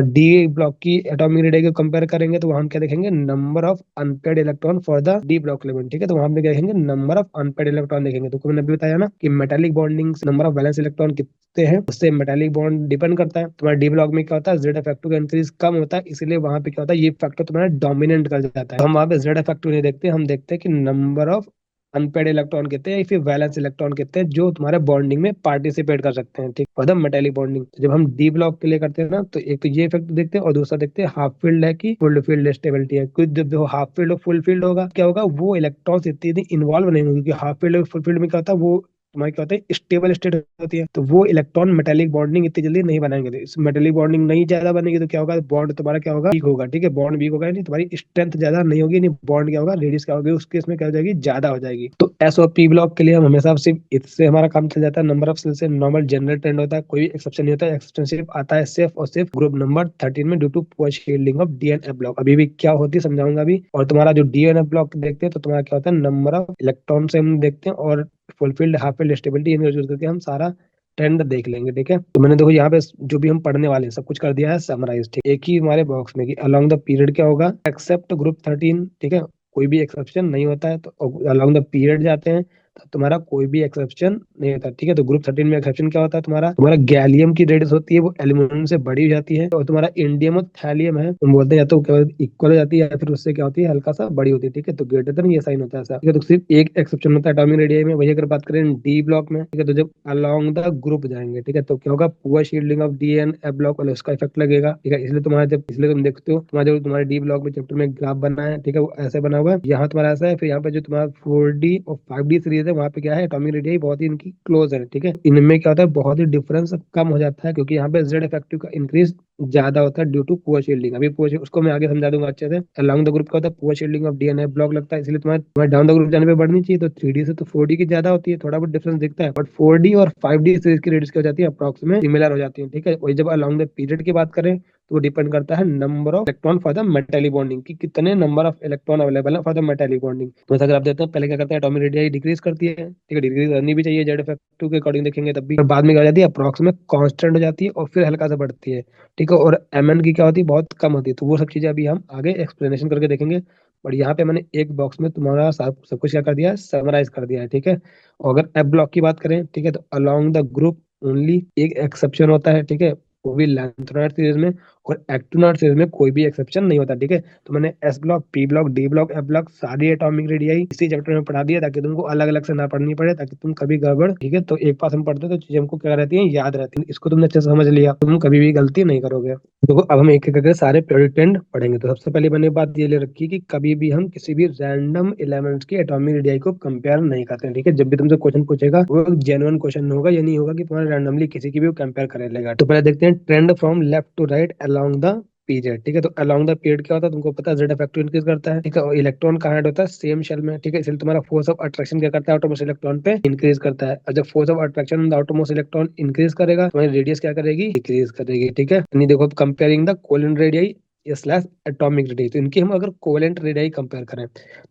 डी ब्लॉक की एटॉमिक रेडियस को कंपेयर करेंगे तो वहां हम क्या देखेंगे, number of unpaired electron for the D block element, ठीक है। तो वहां पे क्या देखेंगे, नंबर ऑफ अनपेयर्ड इलेक्ट्रॉन देखेंगे। तो मैंने अभी बताया ना कि metallic bonding number of valence electron हैं, उससे मेटालिक बॉन्ड डिपेंड करता है। तुम्हारा डी ब्लॉक में क्या होता है, जेड इफेक्टिव का इंक्रीज कम होता है, इसलिए वहां पे क्या होता है, ये फैक्टर तुम्हारा डोमिनेंट कर जाता है। तो हम वहां पे जेड इफेक्टिव नहीं देखते, हम देखते हैं कि नंबर ऑफ अनपेड इलेक्ट्रॉन कितने हैं या फिर वैलेंस इलेक्ट्रॉन कितने हैं जो तुम्हारे बॉन्डिंग में पार्टिसिपेट कर सकते हैं, ठीक, फॉर द मेटालिक बॉन्डिंग। जब हम डी ब्लॉक के लिए करते हैं ना, तो एक तो ये इफेक्ट देखते हैं और दूसरा देखते हैं हाफ फील्ड है कि फुल फील्ड स्टेबिलिटी है। कुछ जब हाफ फील्ड और फुल फील्ड होगा, क्या होगा, वो इलेक्ट्रॉन्स इतनी इन्वॉल्व नहीं होंगे, क्योंकि हाफ फील्ड और फुल फील्ड में क्या होता है, वो तुम्हारी क्या होता है, स्टेबल स्टेट होती है, तो वो इलेक्ट्रॉन मेटेलिक बॉन्डिंग इतनी जल्दी नहीं बनाएंगे। तो इस मेटेलिक बॉन्डिंग नहीं ज्यादा बनेगी तो क्या होगा, बॉन्ड तुम्हारा क्या होगा, वीक होगा, ठीक है। बॉन्ड वीक होगा नहीं, तुम्हारी स्ट्रेंथ ज्यादा नहीं होगी, नहीं बॉन्ड क्या होगा, रेडियस क्या होगी, उसके इसमें क्या हो जाएगी, ज्यादा हो जाएगी। तो एस और पी ब्लॉक के लिए हम हमेशा सिर्फ इससे हमारा काम चल जाता है, नंबर ऑफ सेल से नॉर्मल जनरल ट्रेंड होता है, कोई एक्सेप्शन नहीं होता है। एक्सेप्शन सिर्फ आता है सिर्फ और सिर्फ ग्रुप नंबर 13 में due to poor shielding of D and F block. अभी भी क्या होती है समझाऊंगा अभी। और तुम्हारा जो डी एन एफ ब्लॉक देखते हैं तो तुम्हारा क्या होता है, नंबर ऑफ इलेक्ट्रॉन से हम देखते हैं, और फुलफिल्ड हाफ फील्ड स्टेबिलिटी इनका यूज करके हम सारा ट्रेंड देख लेंगे, ठीक है। तो मैंने देखो यहाँ पे जो भी हम पढ़ने वाले हैं सब कुछ कर दिया है समराइज, ठीक, एक ही हमारे बॉक्स में कि अलोंग द पीरियड क्या होगा, एक्सेप्ट ग्रुप 13, ठीक है, कोई भी एक्सेप्शन नहीं होता है। तो अलोंग द पीरियड जाते हैं तो तुम्हारा कोई भी एक्सेप्शन नहीं होता, ठीक है। तो ग्रुप 13 में एक्सेप्शन क्या होता है, तुम्हारा तुम्हारा गैलियम की रेडियस होती है वो एल्यूमिनियम से बड़ी हो जाती है, और तुम्हारा इंडियम और थैलियम है, तुम बोलते हैं या तो इक्वल हो जाती है या फिर उससे क्या होती है, हल्का सा बड़ी होती है, ठीक है। तो ग्रेटर देन ये साइन होता है ऐसा, ठीक है। तो सिर्फ एक एक्सेप्शन होता है एटॉमिक रेडियस में, वही अगर बात करें डी ब्लॉक में, ठीक है। तो जब अलोंग द ग्रुप जाएंगे, ठीक है, तो क्या होगा, poor shielding of D and F block वाले उसका इफेक्ट लगेगा, ठीक है। इसलिए तुम्हारा जब, इसलिए तुम देखते हो तुम्हारा जो तुम्हारे डी ब्लॉक में चैप्टर में ग्राफ बना है, ठीक है, वो ऐसे बना हुआ है, यहाँ तुम्हारा ऐसा है, फिर यहाँ पे जो तुम्हारा 4D और 5D सीरीज है वहाँ पे क्या है, एटॉमिक रेडियस बहुत ही इनकी क्लोज है, ठीक है। इनमें क्या होता है, बहुत ही डिफरेंस कम हो जाता है, क्योंकि यहाँ पे जेड इफेक्टिव का इंक्रीज ज्यादा होता है ड्यू टू पुअर शील्डिंग। अभी पुअर उसको मैं आगे समझा दूंगा अच्छे से। अलोंग द ग्रुप का होता है poor shielding of DNA block लगता है, इसलिए तुम्हारे डाउन द ग्रुप जाने पे बढ़नी चाहिए, तो 3D से तो 4D की ज्यादा होती है, थोड़ा बहुत डिफरेंस दिखता है, बट 4D और 5D सीरीज की रेडियस क्या हो जाती है, अप्रॉक्सिमेट सिमिलर हो जाती है, ठीक है। वही जब अलोंग द पीरियड की बात करें तो वो डिपेंड करता है number of electron for the metallic bonding, कि कितने नंबर ऑफ इलेक्ट्रॉन अवेलेबल है फॉर द मेटैलिक बॉन्डिंग। तो अगर आप देखते हैं पहले क्या करते हैं, एटॉमिक रेडियस डिक्रीज करती है, ठीक है, डिक्रीज करनी भी चाहिए जेड इफेक्टिव के अकॉर्डिंग देखेंगे तब भी, और बाद में क्या हो जाती है, अप्रॉक्सिमेट कांस्टेंट हो जाती है और फिर हल्का सा बढ़ती है, ठीक है। और एमएन की क्या होती है, बहुत कम होती है। तो वो सब चीजें अभी हम आगे एक्सप्लेनेशन करके देखेंगे, और यहाँ पे मैंने एक बॉक्स में तुम्हारा सब कुछ क्या कर दिया है, समराइज कर दिया है, ठीक है। और अगर एफ ब्लॉक की बात करें, ठीक है, तो अलोंग द ग्रुप ओनली एक एक्सेप्शन होता है, ठीक है, वो भी लेंथनॉइड सीरीज में, और एक्टिनॉइड सीरीज में कोई भी एक्सेप्शन नहीं होता, ठीक है। तो मैंने S block, P block, D block, F block सारी एटॉमिक रेडियाई इसी चैप्टर में पढ़ा दिया, ताकि तुमको अलग अलग से ना पढ़नी पड़े, ताकि तुम कभी गड़बड़, ठीक है, तो एक पास हम पढ़ते तो चीजें हमको क्या रहती है, याद रहती है। इसको तुमने अच्छे से समझ लिया, तुम कभी भी गलती नहीं करोगे। देखो अब हम एक एक करके सारे प्योरिटेंड पढ़ेंगे। तो सबसे पहले मैंने बात ये ले रखी कि कभी भी हम किसी भी रैंडम एलिमेंट्स की एटॉमिक रेडियाई को कंपेयर नहीं करते हैं, ठीक है। जब भी तुमसे क्वेश्चन पूछेगा वो जेन्युइन क्वेश्चन होगा, ये नहीं होगा कि तुम्हारा रैंडमली किसी की भी कंपेयर कर लेगा। तो पहले देखते हैं trend from left to right along the period, ठीक है। तो अलोंग द पीरियड क्या होता है, तुमको पता है, जेड फैक्टर इंक्रीज करता है, ठीक है। और इलेक्ट्रॉन कहाँ ऐड होता है, सेम शेल में, ठीक है। इसलिए तुम्हारा फोर्स ऑफ अट्रैक्शन क्या करता है, आउटरमोस्ट इलेक्ट्रॉन पे इंक्रीज करता है, और जब force of attraction outermost electron increase करेगा, तुम्हारी रेडियस क्या करेगी, डिक्रीज करेगी, ठीक है। यानी देखो comparing the covalent radius slash atomic radius, तो इनकी हम अगर कोवेलेंट रेडियस कंपेयर करें,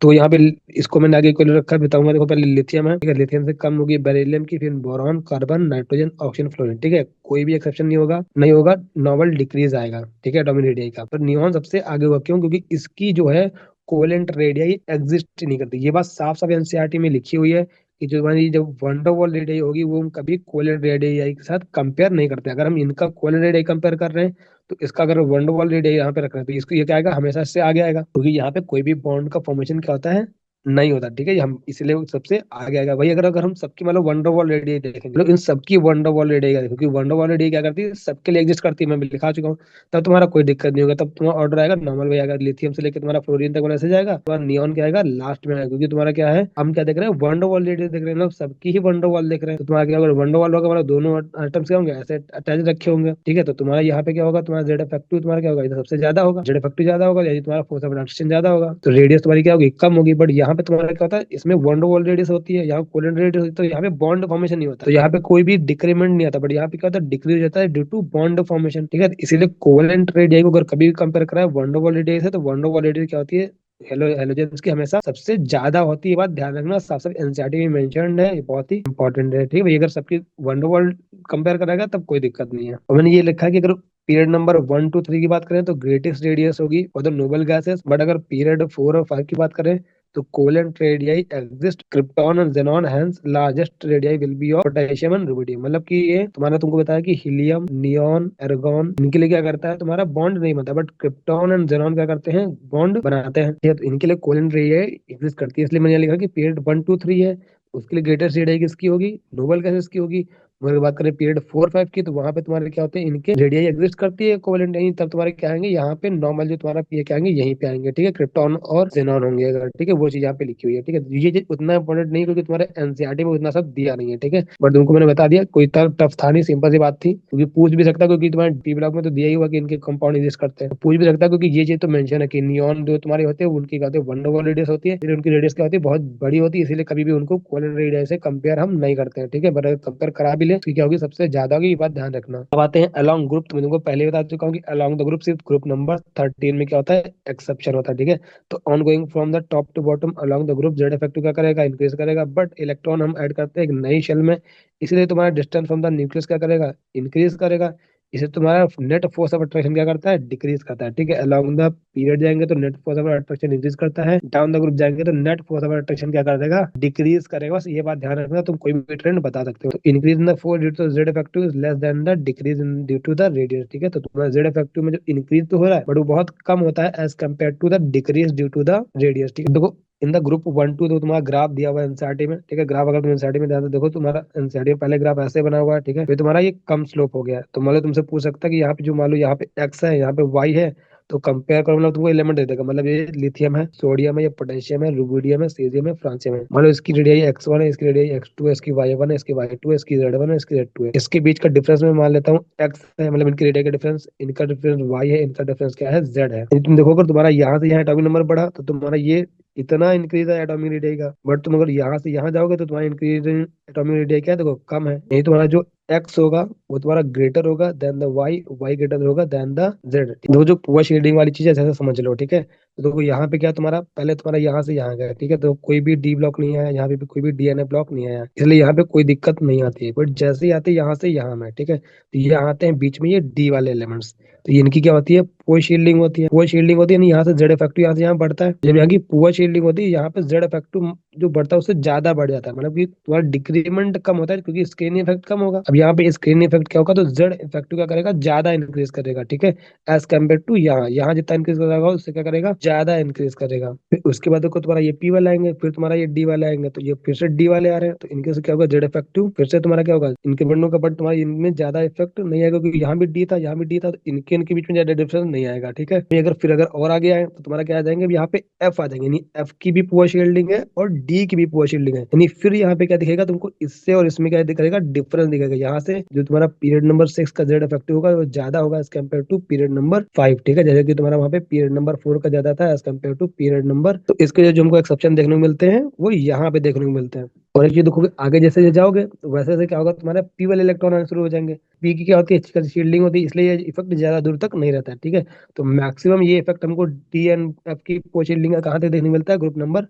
तो यहाँ पे इसको मैंने आगे को रखा बताऊंगा। देखो पहले लिथियम है, ठीक है, लिथियम से कम होगी बेरिलियम की, फिर boron, carbon, nitrogen, oxygen, fluorine, ठीक है, कोई भी एक्सेप्शन नहीं होगा, नहीं होगा, नॉवल डिक्रीज आएगा, ठीक है, एटॉमिक रेडियस का। पर नियॉन सबसे आगे हुआ, क्यों, क्योंकि इसकी जो है कोवेलेंट रेडियस एग्जिस्ट नहीं करती। ये बात साफ साफ एनसीईआरटी में लिखी हुई है कि जो हमारी जब वंडरवॉल रेडियस होगी वो हम कभी कोवेलेंट रेडियस के साथ कंपेयर नहीं करते। अगर हम इनका कोवेलेंट रेडियस कंपेयर कर रहे हैं, तो इसका अगर वंडरवॉल रेडियस यहाँ पे रख रहे हैं, तो इसको ये क्या आएगा, हमेशा इससे आगे आएगा, क्योंकि यहाँ पे कोई भी बॉन्ड का फॉर्मेशन क्या होता है, नहीं होता, ठीक है। हम इसलिए वो सबसे आगे आएगा। वही अगर अगर हम सबकी मतलब वंडर वॉल रेडियस देखेंगे, मतलब इन सबकी वंडर वॉल रेडियस, क्योंकि वंडर वॉल रेडियस क्या करती है, सबके लिए एग्जिस्ट करती है, मैं भी लिखा चुका हूँ। तब तुम्हारा कोई दिक्कत नहीं होगा, तब तुम्हारा ऑर्डर आएगा नॉर्मल वही आएगा, लिथियम से लेकर तुम्हारा फ्लोरीन तक वाला ऐसे जाएगा, तुम्हारा नियॉन क्या आएगा लास्ट में आएगा, क्योंकि तुम्हारा क्या है, हम क्या देख रहे हैं, वंडर वॉल रेडियस देख रहे हैं, मतलब सबकी ही वंडर वॉल देख रहे हैं। तो तुम्हारा क्या होगा, वंडर वॉल होगा, मतलब दोनों आइटम्स क्या होंगे, ऐसे अटैच रखे होंगे, ठीक है। तो तुम्हारा यहाँ पे क्या होगा, तुम्हारा जेड इफेक्टिव तुम्हारा क्या होगा, इधर सबसे ज्यादा होगा, जेड इफेक्टिव ज्यादा होगा, यदि तुम्हारा फोर्स ऑफ अट्रैक्शन ज्यादा होगा, तो रेडियस तुम्हारी क्या होगी, कम होगी। बट यहाँ पे तुम्हारा क्या होता है, इसमें वंडर वॉल रेडियस होती है, यहाँ कोलन रेडियस होती है, तो यहाँ पे बॉन्ड फॉर्मेशन नहीं होता, तो यहाँ पे कोई भी डिक्रीमेंट नहीं आता। बट यहाँ पे क्या होता है, डिक्रीज होता है ड्यू टू बॉन्ड फॉर्मेशन, ठीक है। इसीलिए कोवेलेंट रेडियस को अगर कभी भी कंपेयर करा है वंडर वॉल रेडियस है, तो वंडर वॉल रेडियस क्या होती है, हेलोजेंस की हमेशा सबसे ज्यादा होती है। ये बात ध्यान रखना, साफ साफ एनसीईआरटी में मेंशन्ड है, ये बहुत ही इंपॉर्टेंट है, ठीक है भाई। अगर सबकी वंडरवॉल कंपेयर करेगा तब कोई दिक्कत नहीं है। और मैंने ये लिखा है कि अगर पीरियड नंबर 1 2 3 की बात करें तो ग्रेटेस्ट रेडियस होगी for the noble gases, but अगर पीरियड 4 और 5 की बात करें तो covalent radii exist krypton and xenon, hence largest radii will be of potassium and rubidium. मतलब कि ये तुम्हारा तुमको बताया कि हीलियम, नियॉन, एर्गॉन, इनके लिए क्या करता है, तुम्हारा बॉन्ड नहीं बनता, बट क्रिप्टॉन एंड xenon क्या करते हैं, बॉन्ड बनाते हैं, ठीक है। तो इनके लिए कोवेलेंट रेडियाई एग्जिस्ट करती है, इसलिए मैंने लिखा कि पीरियड 1 2 3 है, उसके लिए ग्रेटेस्ट रेडियाई किसकी होगी, नोबल गैसेस की होगी। अगर बात करें पीरियड 4 5 की, तो वहां पे तुम्हारे क्या होते हैं, इनके रेडियाई एग्जिस्ट करती है कोवेलेंट नहीं, तब तुम्हारे क्या आएंगे, यहाँ पे नॉर्मल जो तुम्हारा ये क्या आएंगे, यहीं पे आएंगे, ठीक है, क्रिप्टॉन और xenon होंगे अगर, ठीक है। वो चीज यहाँ पे लिखी हुई है, ठीक है। ये चीज उतना इंपॉर्टेंट नहीं, क्योंकि तुम्हारे एनसीईआरटी में उतना सब दिया नहीं है, ठीक है। बट तुमको मैंने बता दिया, कोई टफ था नहीं, सिंपल सी बात थी, क्योंकि पूछ भी सकता, क्योंकि तुम्हारे टी ब्लॉक में तो दिया ही हुआ कि इनके कंपाउंड एग्जिस्ट करते हैं, तो पूछ भी सकता, क्योंकि ये चीज तो मेंशन है कि नियॉन जो तुम्हारे होते हैं उनकी क्या होती है, वंडरवॉल रेडियस होती है, फिर उनकी रेडियस क्या होती है, बहुत बड़ी होती है, इसीलिए कभी भी उनको कोवेलेंट रेडियस से कंपेयर हम नहीं करते हैं, ठीक है। बट अगर कंपेयर करा भी ले तो क्या होगी, सबसे ज्यादा होगी, ये बात ध्यान रखना। अब आते हैं अलोंग ग्रुप, तो मैं तुमको पहले ही बता चुका हूँ कि अलोंग द ग्रुप सिर्फ ग्रुप नंबर 13 में क्या होता है, एक्सेप्शन होता है, ठीक है। तो on going from the top to bottom along the group Z effective क्या करेगा, इंक्रीज करेगा, बट इलेक्ट्रॉन हम ऐड करते हैं एक नई शेल में, इसलिए तुम्हारा डिस्टेंस फ्रॉम द न्यूक्लियस क्या करेगा, इंक्रीज करेगा। इसे तुम्हारा नेट फोर्स ऑफ अट्रैक्शन क्या करता है, डिक्रीज करता है, ठीक है। अलॉन्ग द पीरियड जाएंगे तो net force of attraction increase करता है, डाउन द ग्रुप जाएंगे तो नेट फोर्स ऑफ अट्रैक्शन क्या कर देगा, डिक्रीज करेगा। बस ये बात ध्यान रखना, तुम कोई भी ट्रेंड बता सकते हो। तो increase in the force due to Z effective is less than the decrease in due to the radius, ठीक है। तो तुम्हारा जेड इफेक्टिव में जो इंक्रीज तो हो रहा है बट वो बहुत कम होता है as compare to the decrease due to the radius, ठीक है। देखो इन द ग्रुप 1 2 तो तुम्हारा ग्राफ दिया हुआ है एनसीईआरटी में, ठीक है। ग्राफ अगर तुम एनसीईआरटी में ध्यान से देखो, तुम्हारा एनसीईआरटी में पहले ग्राफ ऐसे बना हुआ है, ठीक है। फिर तुम्हारा ये कम स्लोप हो गया है। तो मान लो तुमसे पूछ सकता है कि यहाँ पे जो मान लो यहाँ पे एक्स है, यहाँ पे वाई है, तो कंपेयर करो, मतलब तुमको एलिमेंट दे देगा, मतलब ये लिथियम है, सोडियम है, ये पोटेशियम है, रुबिडियम है, सीजियम है, फ्रांसियम है। मान लो इसकी रेडियस x1 है, इसकी रेडियस x2 है, इसकी y1 है, इसकी y2 है, इसकी z1 है, इसकी z2 है। इसके बीच का डिफरेंस मैं मान लेता हूँ x है, मतलब इनकी रेडियस का डिफरेंस, इनका डिफरेंस y है, इनका डिफरेंस क्या है, z है। यदि तुम देखो अगर तुम्हारा यहाँ से यहाँ एटॉमिक नंबर बढ़ा तो तुम्हारा ये इतना इंक्रीज है एटॉमिक रेडियस का, बट तुम अगर यहाँ से यहाँ जाओगे तो तुम्हारा इंक्रीज एटॉमिक रेडियस क्या है, देखो कम है। यही तुम्हारा जो एक्स होगा वो तुम्हारा ग्रेटर होगा than the Y, Y greater होगा देन द जेड। देखो जो पुअर शेडिंग वाली चीज है ऐसे समझ लो, ठीक है। तो देखो यहाँ पे क्या तुम्हारा पहले तुम्हारा यहाँ से यहाँ गया, ठीक है। तो कोई भी डी ब्लॉक नहीं है यहाँ पे भी, कोई भी डीएनए ब्लॉक नहीं है, इसलिए यहाँ पे कोई दिक्कत नहीं आती है। बट जैसे ही आते हैं यहाँ से यहाँ में, ठीक है, तो ये आते हैं बीच में ये डी वाले एलिमेंट्स, तो इनकी क्या होती है, पुअर शील्डिंग होती है। पुअर शील्डिंग होती है यानी यहाँ से जेड इफेक्टिव यहाँ से यहाँ बढ़ता है। जब यहाँ की पुअर शील्डिंग होती है यहाँ पे जेड इफेक्टिव जो बढ़ता है उससे ज्यादा बढ़ जाता है, मतलब कि तुम्हारा डिक्रीमेंट कम होता है क्योंकि स्क्रीन इफेक्ट कम होगा। अब यहाँ पे स्क्रीन इफेक्ट क्या होगा, तो जेड इफेक्टिव क्या करेगा, ज्यादा इंक्रीज करेगा, ठीक है, एज कम्पेयर टू यहाँ। यहाँ जितना इंक्रीज करेगा उससे क्या करेगा, ज्यादा इंक्रीज करेगा। फिर उसके बाद देखो तुम्हारा ये पी वाले आएंगे, फिर तुम्हारा ये डी वाले आएंगे, तो ये फिर से डी वाले आ रहे हैं, तो इनके से क्या होगा, जेड इफेक्टिव फिर से तुम्हारा क्या होगा, इंक्रीमेंट होगा, बट तुम्हारा इनमें ज्यादा इफेक्ट नहीं आएगा क्योंकि यहाँ भी डी था यहाँ भी डी था, तो इनके इनके बीच में ज्यादा डिफरेंस नहीं आएगा, ठीक है। फिर अगर और आगे आए तो तुम्हारा क्या आ जाएंगे, अब यहाँ पे एफ आ जाएंगे, यानी एफ की भी पुअर शील्डिंग है और डी की भी पुअर शील्डिंग है। यानी फिर यहाँ पे क्या दिखेगा तुमको, इससे और इसमें क्या दिखेगा, डिफरेंस दिखेगा। यहाँ से जो तुम्हारा पीरियड नंबर 6 का जेड इफेक्टिव होगा वो ज्यादा होगा as compare to period number 5, ठीक है। जैसे कि तुम्हारा वहाँ पे पीरियड नंबर 4 का ज्यादा था as compare to period number, तो इसके जो हमको एक्सेप्शन देखने को मिलते हैं वो यहाँ पे देखने को मिलते हैं। और एक चीज देखोगे आगे जैसे जैसे जाओगे तो वैसे वैसे क्या होगा, तुम्हारे पी वाले इलेक्ट्रॉन आने शुरू हो जाएंगे। पी की क्या होती है, शील्डिंग होती है, इसलिए ये इफेक्ट ज्यादा दूर तक नहीं रहता है, ठीक है। तो मैक्सिमम ये इफेक्ट हमको डी एन एफ की शील्डिंग का कहाँ तक देखने को मिलता है, ग्रुप नंबर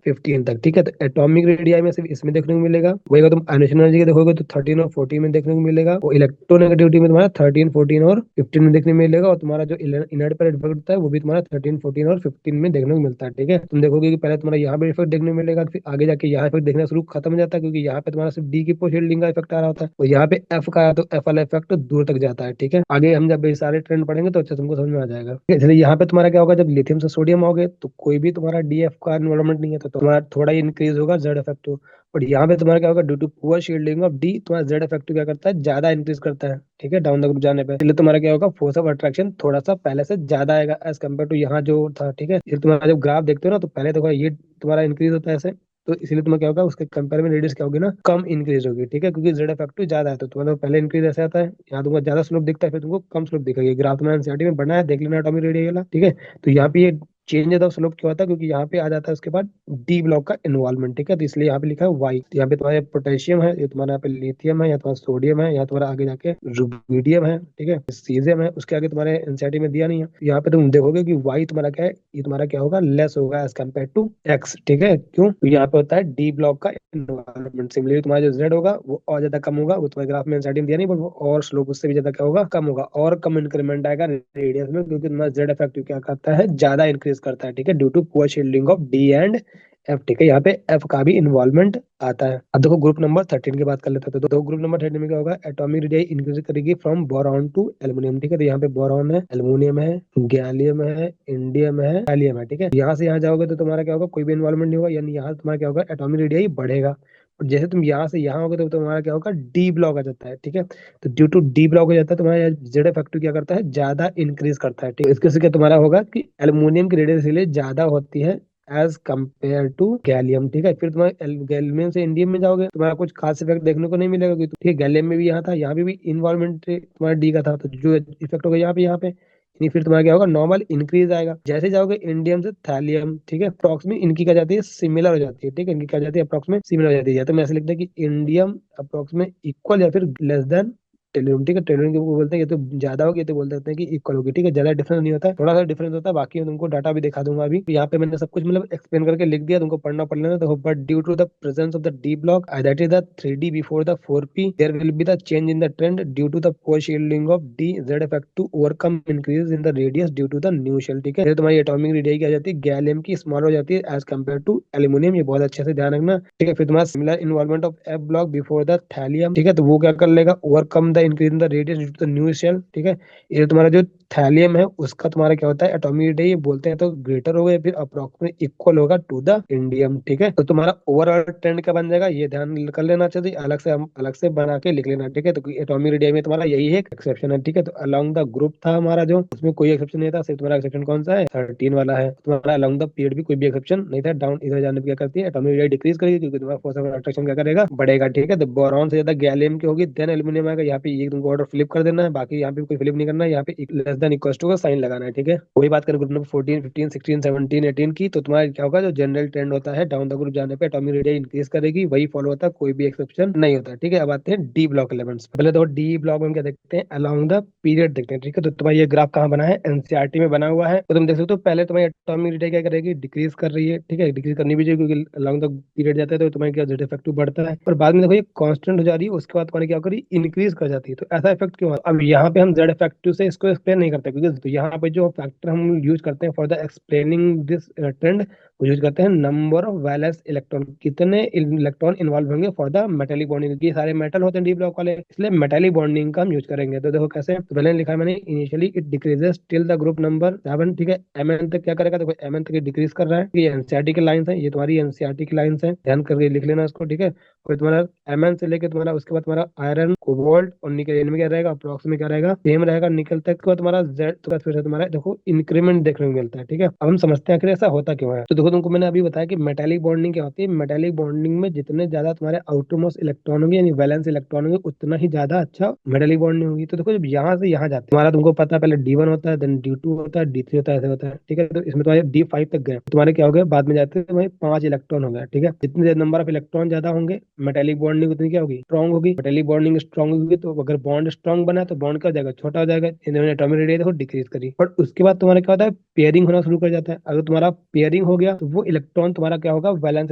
15 तक, ठीक है। तो एटॉमिक रेडियाई में सिर्फ इसमें देखने को मिलेगा। वही अगर तुम आयोनेशन एनर्जी के देखोगे तो 13 और 14 में देखने को मिलेगा, और इलेक्ट्रोनेगेटिविटी में तुम्हारा 13 14 और 15 में देखने को मिलेगा, और तुम्हारा जो इनर्ट पर इफेक्ट होता है वो भी तुम्हारा 13 14 और 15 में देखने को मिलता है, ठीक है। तुम देखोगे कि पहले तुम्हारा यहाँ पे इफेक्ट देखने को मिलेगा, फिर आगे जाके यहाँ इफेक्ट देखना शुरू खत्म हो जाता है, क्योंकि यहाँ पे तुम्हारा सिर्फ डी की शील्डिंग का इफेक्ट आ रहा होता है, और यहाँ पे एफ का आया तो एफ वाला इफेक्ट दूर तक जाता है, ठीक है। आगे हम जब ये सारे ट्रेंड पढ़ेंगे तो अच्छा तुमको समझ में आ जाएगा। इसलिए यहाँ पे तुम्हारा क्या होगा, जब लिथियम से सोडियम आओगे तो कोई भी तुम्हारा डीएफ का इन्वॉल्वमेंट नहीं है, तो तुम्हारा थोड़ा ही इंक्रीज होगा जेड इफेक्टिव। बट यहाँ पे तुम्हारा क्या होगा, due to poor shielding of D तुम्हारा जेड इफेक्टिव क्या करता है, ज्यादा इंक्रीज करता है, ठीक है, डाउन द ग्रुप जाने पे। इसलिए तुम्हारा क्या होगा, फोर्स ऑफ अट्रैक्शन थोड़ा सा पहले से ज्यादा आएगा एज कम्पेयर टू यहाँ जो था, ठीक है। इसलिए तुम्हारा जब ग्राफ देखते हो ना तो पहले देखो ये तुम्हारा इंक्रीज होता है ऐसे, तो इसलिए तुम्हें क्या होगा, उसके कंपेयर में रेडियस क्या होगी ना, कम इंक्रीज होगी, ठीक है, क्योंकि जेड इफेक्टिव ज्यादा है। तो तुम्हारा पहले इंक्रीज ऐसे आता है, यहाँ तुमको ज्यादा स्लोप दिखता है, फिर तुमको कम स्लोप दिखेगा। ग्राफ तुम्हारा एनसीईआरटी में बना है, देख लेना एटॉमिक रेडियस वाला, ठीक है। तो यहाँ पे ये चेंज ऑफ स्लोप क्यों होता है, क्योंकि यहाँ पे आ जाता है उसके बाद डी ब्लॉक का इन्वॉल्वमेंट, ठीक है। तो इसलिए यहाँ पे लिखा है वाई। तो यहाँ पे तुम्हारे पोटेशियम है, ये तुम्हारा यहाँ पे लिथियम है, या तुम्हारा सोडियम है, या तुम्हारा आगे जाके रुबिडियम है, ठीक है, सीजियम है, उसके आगे तुम्हारे एनसीईआरटी में दिया नहीं है। तो यहाँ पे तुम देखोगे कि वाई तुम्हारा क्या है, ये तुम्हारा क्या होगा, लेस होगा एज कम्पेयर टू एक्स, ठीक है। क्यों, तो यहाँ पे होता है डी ब्लॉक का इन्वॉल्वमेंट। सिमिलरली तुम्हारा जो जेड होगा वो और ज्यादा कम होगा, वो तुम्हारे ग्राफ में एनसीईआरटी में दिया नहीं, बट वो और स्लोप उससे भी ज्यादा क्या होगा, कम होगा, और कम इंक्रीमेंट आएगा रेडियस में, क्योंकि तुम्हारा जेड इफेक्टिव क्या करता है, ज्यादा इंक्रीज करता है, ठीक है, due to poor shielding of D and F, ठीक है। यहाँ पे एफ का भी इन्वॉल्वमेंट आता है। अब देखो ग्रुप नंबर 13 की बात कर लेते हैं। तो दो ग्रुप नंबर 13 में क्या होगा, एटॉमिक रेडियस इंक्रीज करेगी फ्रॉम बोरॉन टू एल्युमिनियम, ठीक है। तो यहाँ पे बोरॉन है, एल्युमिनियम है, गैलियम है, इंडियम है, गैलियम है, ठीक है। यहाँ से यहाँ जाओगे तो तुम्हारा क्या होगा, कोई भी इन्वॉल्वमेंट नहीं होगा, यानी यहाँ तुम्हारा क्या होगा, एटॉमिक रेडियस बढ़ेगा। और जैसे तुम यहाँ से यहाँ होगे तो तुम्हारा क्या होगा, डी ब्लॉक आ जाता है, ठीक है। तो ड्यू टू डी ब्लॉक हो जाता है तुम्हारा जेड इफेक्टिव क्या करता है, ज्यादा इंक्रीज करता है, ठीक है। इसके से क्या तुम्हारा होगा कि एल्युमिनियम की रेडियस इसलिए ज्यादा होती है एज कम्पेयर टू गैलियम, ठीक है। फिर तुम्हारे गैलियम से इंडियम में जाओगे तुम्हारा कुछ खास इफेक्ट देखने को नहीं मिलेगा, क्योंकि ठीक है गैलियम में भी यहाँ था, यहाँ पे भी इन्वॉल्वमेंट तुम्हारा डी का था, तो जो इफेक्ट होगा यहाँ पे यानी फिर तुम्हारा क्या होगा, नॉर्मल इंक्रीज आएगा। जैसे जाओगे इंडियम से थैलियम, ठीक है, अप्रॉक्स में इनकी क्या जाती है, सिमिलर हो जाती है, ठीक है, इनकी क्या जाती है, अप्रॉक्स में सिमिलर हो जाती है। या तो मैं ऐसे लिखता है कि इंडियम अप्रॉक्स में इक्वल या फिर लेस देन टेलुरियम, ठीक है। टेलुरियम के वो बोलते हैं ये तो ज्यादा होगी, ये तो बोल सकते हैं कि इक्वल होगी, ठीक है। ज्यादा डिफरेंस नहीं होता है, थोड़ा सा डिफरेंस होता है। बाकी मैं तुमको डाटा भी दिखा दूंगा अभी। यहाँ पे मैंने सब कुछ मतलब एक्सप्लेन करके लिख दिया, तुमको पढ़ना पड़ लेना। देखो, but due to the presence of the D block that is the 3D before the 4P, there will be the change in the trend due to the poor shielding of D Z effect to overcome increase in the radius due to the new shell, ठीक है। ये तुम्हारी atomic radius क्या जाती है, gallium की small हो जाती है एज कम्पेयर टू एल्यूमिनियम। ये बहुत अच्छे से ध्यान रखना, ठीक है। फिर तुम्हारा similar involvement of F block before the thallium, ठीक है। तो वो क्या कर लेगा, overcome the increase in the radius due to the new shell, ठीक है। ये तुम्हारा जो थैलियम है उसका तुम्हारा क्या होता है, एटॉमिक रेडियस ये बोलते हैं तो ग्रेटर होगा या फिर अप्रोक्सीमेट इक्वल होगा टू द इंडियम, ठीक है। तो तुम्हारा ओवरऑल ट्रेंड क्या बन जाएगा, ये ध्यान कर लेना चाहिए। अलग से हम अलग से बना के लिख लेना, ठीक है। तो एटॉमिक रेडियस में तुम्हारा यही एक एक्सेप्शन है, ठीक है। तो अलोंग द ग्रुप था हमारा जो, उसमें कोई एक्सेप्शन नहीं था, सिर्फ तुम्हारा एक्सेप्शन कौन सा है, 13 वाला है। तुम्हारा अलोंग द पीरियड भी कोई भी एक्सेप्शन नहीं था। डाउन इधर जाने पे क्या करती है, एटॉमिक रेडियस डिक्रीज करेगी क्योंकि तुम्हारा फोर्स ऑफ अट्रैक्शन क्या करेगा, बढ़ेगा, ठीक है। तो बोरॉन से ज्यादा गैलियम की होगी देन एल्यूमिनियम आएगा। यहाँ पे ये तुमको ऑर्डर फ्लिप कर देना है, बाकी यहाँ पे कोई फ्लिप नहीं करना है। यहाँ पे लेस देन इक्वल टू का साइन लगाना है, ठीक है। वही बात करें ग्रुप नंबर 14, 15, 16, 17, 18 की, तो तुम्हारा क्या होगा, जो जनरल ट्रेंड होता है डाउन द ग्रुप जाने पे एटॉमिक रेडियस इंक्रीज करेगी, वही फॉलो होता है, कोई भी एक्सेप्शन नहीं होता, ठीक है। अब आते हैं डी ब्लॉक एलिमेंट्स। पहले तो डी ब्लॉक में हम क्या देखते हैं, अलोंग द पीरियड देखते हैं, ठीक है। तो तुम्हारा ये ग्राफ कहाँ बना है, एनसीईआरटी में बना हुआ है। तो तुम देख सकते हो पहले तुम्हारी एटॉमिक रेडियस क्या करेगी, डिक्रीज कर रही है, ठीक है। डिक्रीज करनी भी चाहिए क्योंकि अलोंग द पीरियड जाता है तो तुम्हारी क्या जेड इफेक्टिव बढ़ता है। और बाद में देखो ये कांस्टेंट हो जा रही है, उसके बाद तुम्हारी क्या करी, इंक्रीज कर जाती है। तो ऐसा इफेक्ट क्यों है, अब यहाँ पे हम जेड इफेक्टिव से इसको एक्सप्लेन नहीं करते क्योंकि तो यहाँ पे जो फैक्टर हम यूज करते हैं for the explaining this trend, वो यूज करते हैं नंबर ऑफ वैलेंस इलेक्ट्रॉन, कितने इलेक्ट्रॉन इन्वॉल्व होंगे फॉर द मेटेलिक बॉन्डिंग, क्योंकि सारे मेटल होते हैं डी ब्लॉक वाले, इसलिए मेटेलिक बॉन्डिंग का हम यूज करेंगे। तो देखो कैसे, तो पहले लिखा है मैंने, initially it decreases till the group number 7, ठीक है। एमएन तक क्या करेगा, देखो एमएन तक डिक्रीज कर रहा है, ये एनसीईआरटी की लाइंस है, ये तुम्हारी एनसीईआरटी की लाइंस है, ध्यान करके लिख लेना इसको, ठीक है। और तुम्हारा एमएन से लेके तुम्हारा उसके बाद तुम्हारा आयरन, कोबाल्ट और निकल, इनमें क्या रहेगा, अप्रोक्स में क्या रहेगा, सेम रहेगा निकल तक का तुम्हारा जेड, तो फिर से तुम्हारा देखो इंक्रीमेंट देखने को मिलता है, ठीक है। अब हम समझते हैं आखिर ऐसा होता क्यों है। तो देखो तुमको मैंने अभी बताया कि मेटालिक बॉन्डिंग क्या होती है, मेटालिक बॉन्डिंग में जितने ज्यादा तुम्हारे आउटरमोस्ट इलेक्ट्रॉन होंगे यानी वैलेंस इलेक्ट्रॉन होंगे, उतना ही ज्यादा अच्छा मेटालिक बॉन्डिंग होगी। तो देखो जब यहाँ से यहाँ जाते हैं, तुम्हारा तुमको पता है पहले D1 होता है, देन D2 होता है, D3 होता है, ऐसे होता है, ठीक है। तो इसमें तुम्हारे D5 तक गए, तुम्हारे क्या हो गए, बाद में जाते हैं तुम्हारे 5 इलेक्ट्रॉन हो गया, ठीक है। जितने नंबर ऑफ इलेक्ट्रॉन ज्यादा होंगे, मेटालिक बॉन्डिंग उतनी क्या होगी, स्ट्रॉन्ग होगी। मेटालिक बॉन्डिंग स्ट्रॉन्ग होगी तो अगर बॉन्ड स्ट्रॉन्ग बना तो बॉन्ड क्या हो जाएगा, छोटा हो जाएगा। इन्होंने एटॉमिक रेडियस देखो डिक्रीज करी, बट उसके बाद तुम्हारा क्या होता है, पेयरिंग होना शुरू कर जाता है। अगर तुम्हारा पेयरिंग हो गया तो वो इलेक्ट्रॉन तुम्हारा क्या होगा, वैलेंस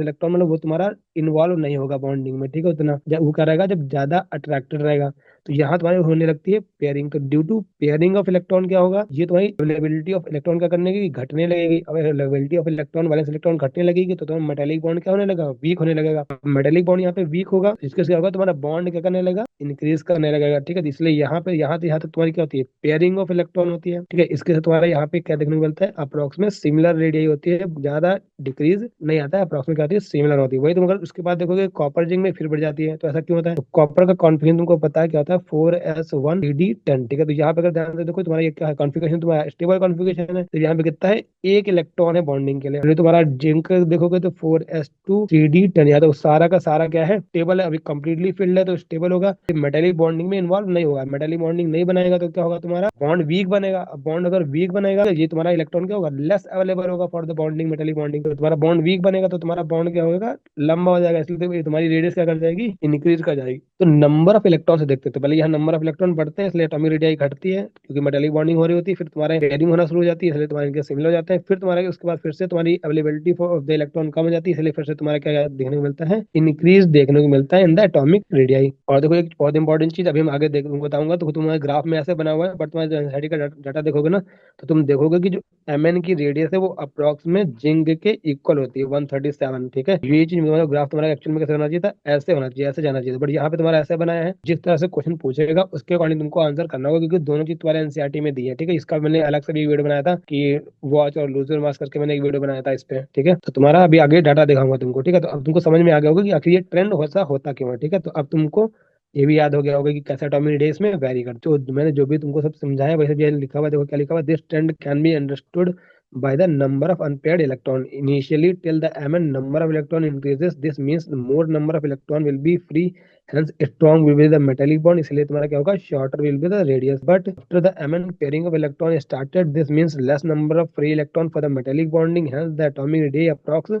इलेक्ट्रॉन, मतलब वो तुम्हारा इन्वॉल्व नहीं होगा बॉन्डिंग में, ठीक है। उतना वो क्या रहेगा, जब ज्यादा अट्रैक्टेड रहेगा तो यहाँ तुम्हारी होने लगती है पेयरिंग। तो due to pairing of electron क्या होगा, ये तुम्हारी अवेलेबिलिटी ऑफ इलेक्ट्रॉन क्या करने की, घटने लगेगी। अब availability of electron, valence electron घटने लगेगी तो तुम्हारा मेटालिक बॉन्ड क्या होने लगा, वीक होने लगेगा। मेटालिक बॉन्ड यहाँ पे वीक होगा, इसके क्या होगा, तुम्हारा बॉन्ड क्या करने लगेगा, इंक्रीज करने लगेगा, ठीक है। इसलिए यहाँ पे यहाँ से यहाँ तक तुम्हारी क्या होती है, पेयरिंग ऑफ इलेक्ट्रॉन होती है, ठीक है। इसके साथ तुम्हारा यहाँ पे क्या देखने को मिलता है, अप्रोक्सीमेट सिमिलर रेडियस होती है, ज्यादा डिक्रीज नहीं आता है, अप्रोक्सीमेट क्या होती है, सिमिलर होती है। वही तुम अगर उसके बाद देखोगे कॉपर जिंक में फिर बढ़ जाती है, तो ऐसा क्यों होता है, तो कॉपर का कॉन्फिगरेशन तुमको पता है क्या होता है, 4s1 ठीक है। तो यहाँ पे अगर ध्यान से देखो तुम्हारा ये क्या है, कॉन्फ़िगरेशन तुम्हारा स्टेबल कॉन्फ़िगरेशन है। तो यहाँ पे कितना है, एक इलेक्ट्रॉन है बॉन्डिंग के लिए। और तुम्हारा जिंक देखोगे तो 4s2 या तो सारा का सारा क्या है, स्टेबल है, अभी कंप्लीटली फिल्ड है तो स्टेबल होगा, मेटेलिक बॉन्डिंग में इन्वॉल्व नहीं होगा। मेटेलिक बॉन्डिंग नहीं बनाएगा तो क्या होगा, तुम्हारा बॉन्ड वीक बनेगा। अब बॉन्ड अगर वीक बनेगा तो ये तुम्हारा इलेक्ट्रॉन क्या होगा, लेस अवेलेबल होगा for the bonding, metallic bonding. तो तुम्हारा बॉन्ड वीक बनेगा तो तुम्हारा बॉन्ड क्या होगा, लंबा हो जाएगा, इसलिए तो तुम्हारी रेडियस क्या कर जाएगी, इंक्रीज कर जाएगी। तो नंबर ऑफ इलेक्ट्रॉन से देखते हैं, तो पहले यहाँ नंबर ऑफ इलेक्ट्रॉन बढ़ते हैं इसलिए एटॉमिक रेडियस घटती है क्योंकि मेटालिक बॉन्डिंग हो रही होती है। फिर तुम्हारा पेयरिंग होना शुरू हो जाती है इसलिए तुम्हारे इनके सिमिलर हो जाते हैं। फिर तुम्हारे उसके बाद फिर से तुम्हारी अवेलेबिलिटी ऑफ द इलेक्ट्रॉन कम हो जाती है, इसलिए फिर से तुम्हारा क्या देखने को मिलता है, इंक्रीज देखने को मिलता है इन द एटॉमिक रेडियस। और देखो एक बहुत इंपॉर्टेंट चीज अभी हम आगे बताऊंगा, तो तुम्हारे ग्राफ में ऐसे बना हुआ है, बट तुम्हारे एनसीईआरटी का डाटा देखोगे ना तो तुम देखोगे कि जो एमएन की रेडियस है वो अप्रोक्स में जिंक के इक्वल होती है 137, ठीक है। ये चीज मतलब ग्राफ तुम्हारा एक्चुअल में कैसे होना चाहिए था, ऐसे होना चाहिए, ऐसे जाना चाहिए, बट यहाँ पे तुम्हारा ऐसे बनाया है। जिस तरह से क्वेश्चन पूछेगा उसके अकॉर्डिंग तुमको आंसर करना होगा क्योंकि दोनों चीज तुम्हारे एनसीईआरटी में दी है, ठीक है। इसका मैंने अलग से भी वीडियो बनाया था कि वॉच और लूजर मास करके मैंने एक वीडियो बनाया था इस पे, ठीक है। तो तुम्हारा अभी आगे डाटा दिखाऊंगा तुमको, ठीक है। तो अब तुमको समझ में आ गया होगा कि आखिर ये ट्रेंड वैसा होता क्यों है, ठीक है। तो अब तुमको ये भी याद हो गया होगा कि कैसे एटॉमिक रेडियस में वेरी करते हो। तो मैंने जो भी तुमको सब समझाया वैसे भी लिखा हुआ है, देखो क्या लिखा हुआ है, this trend can be understood by the number of unpaired electron initially till the mn number of electron increases, this means more number of electron will be free, hence strong will be the metallic bond, इसलिए तुम्हारा क्या होगा, shorter will be the radius, but after the mn pairing of electron started, this means less number of free electron for the metallic bonding, hence the atomic radius approx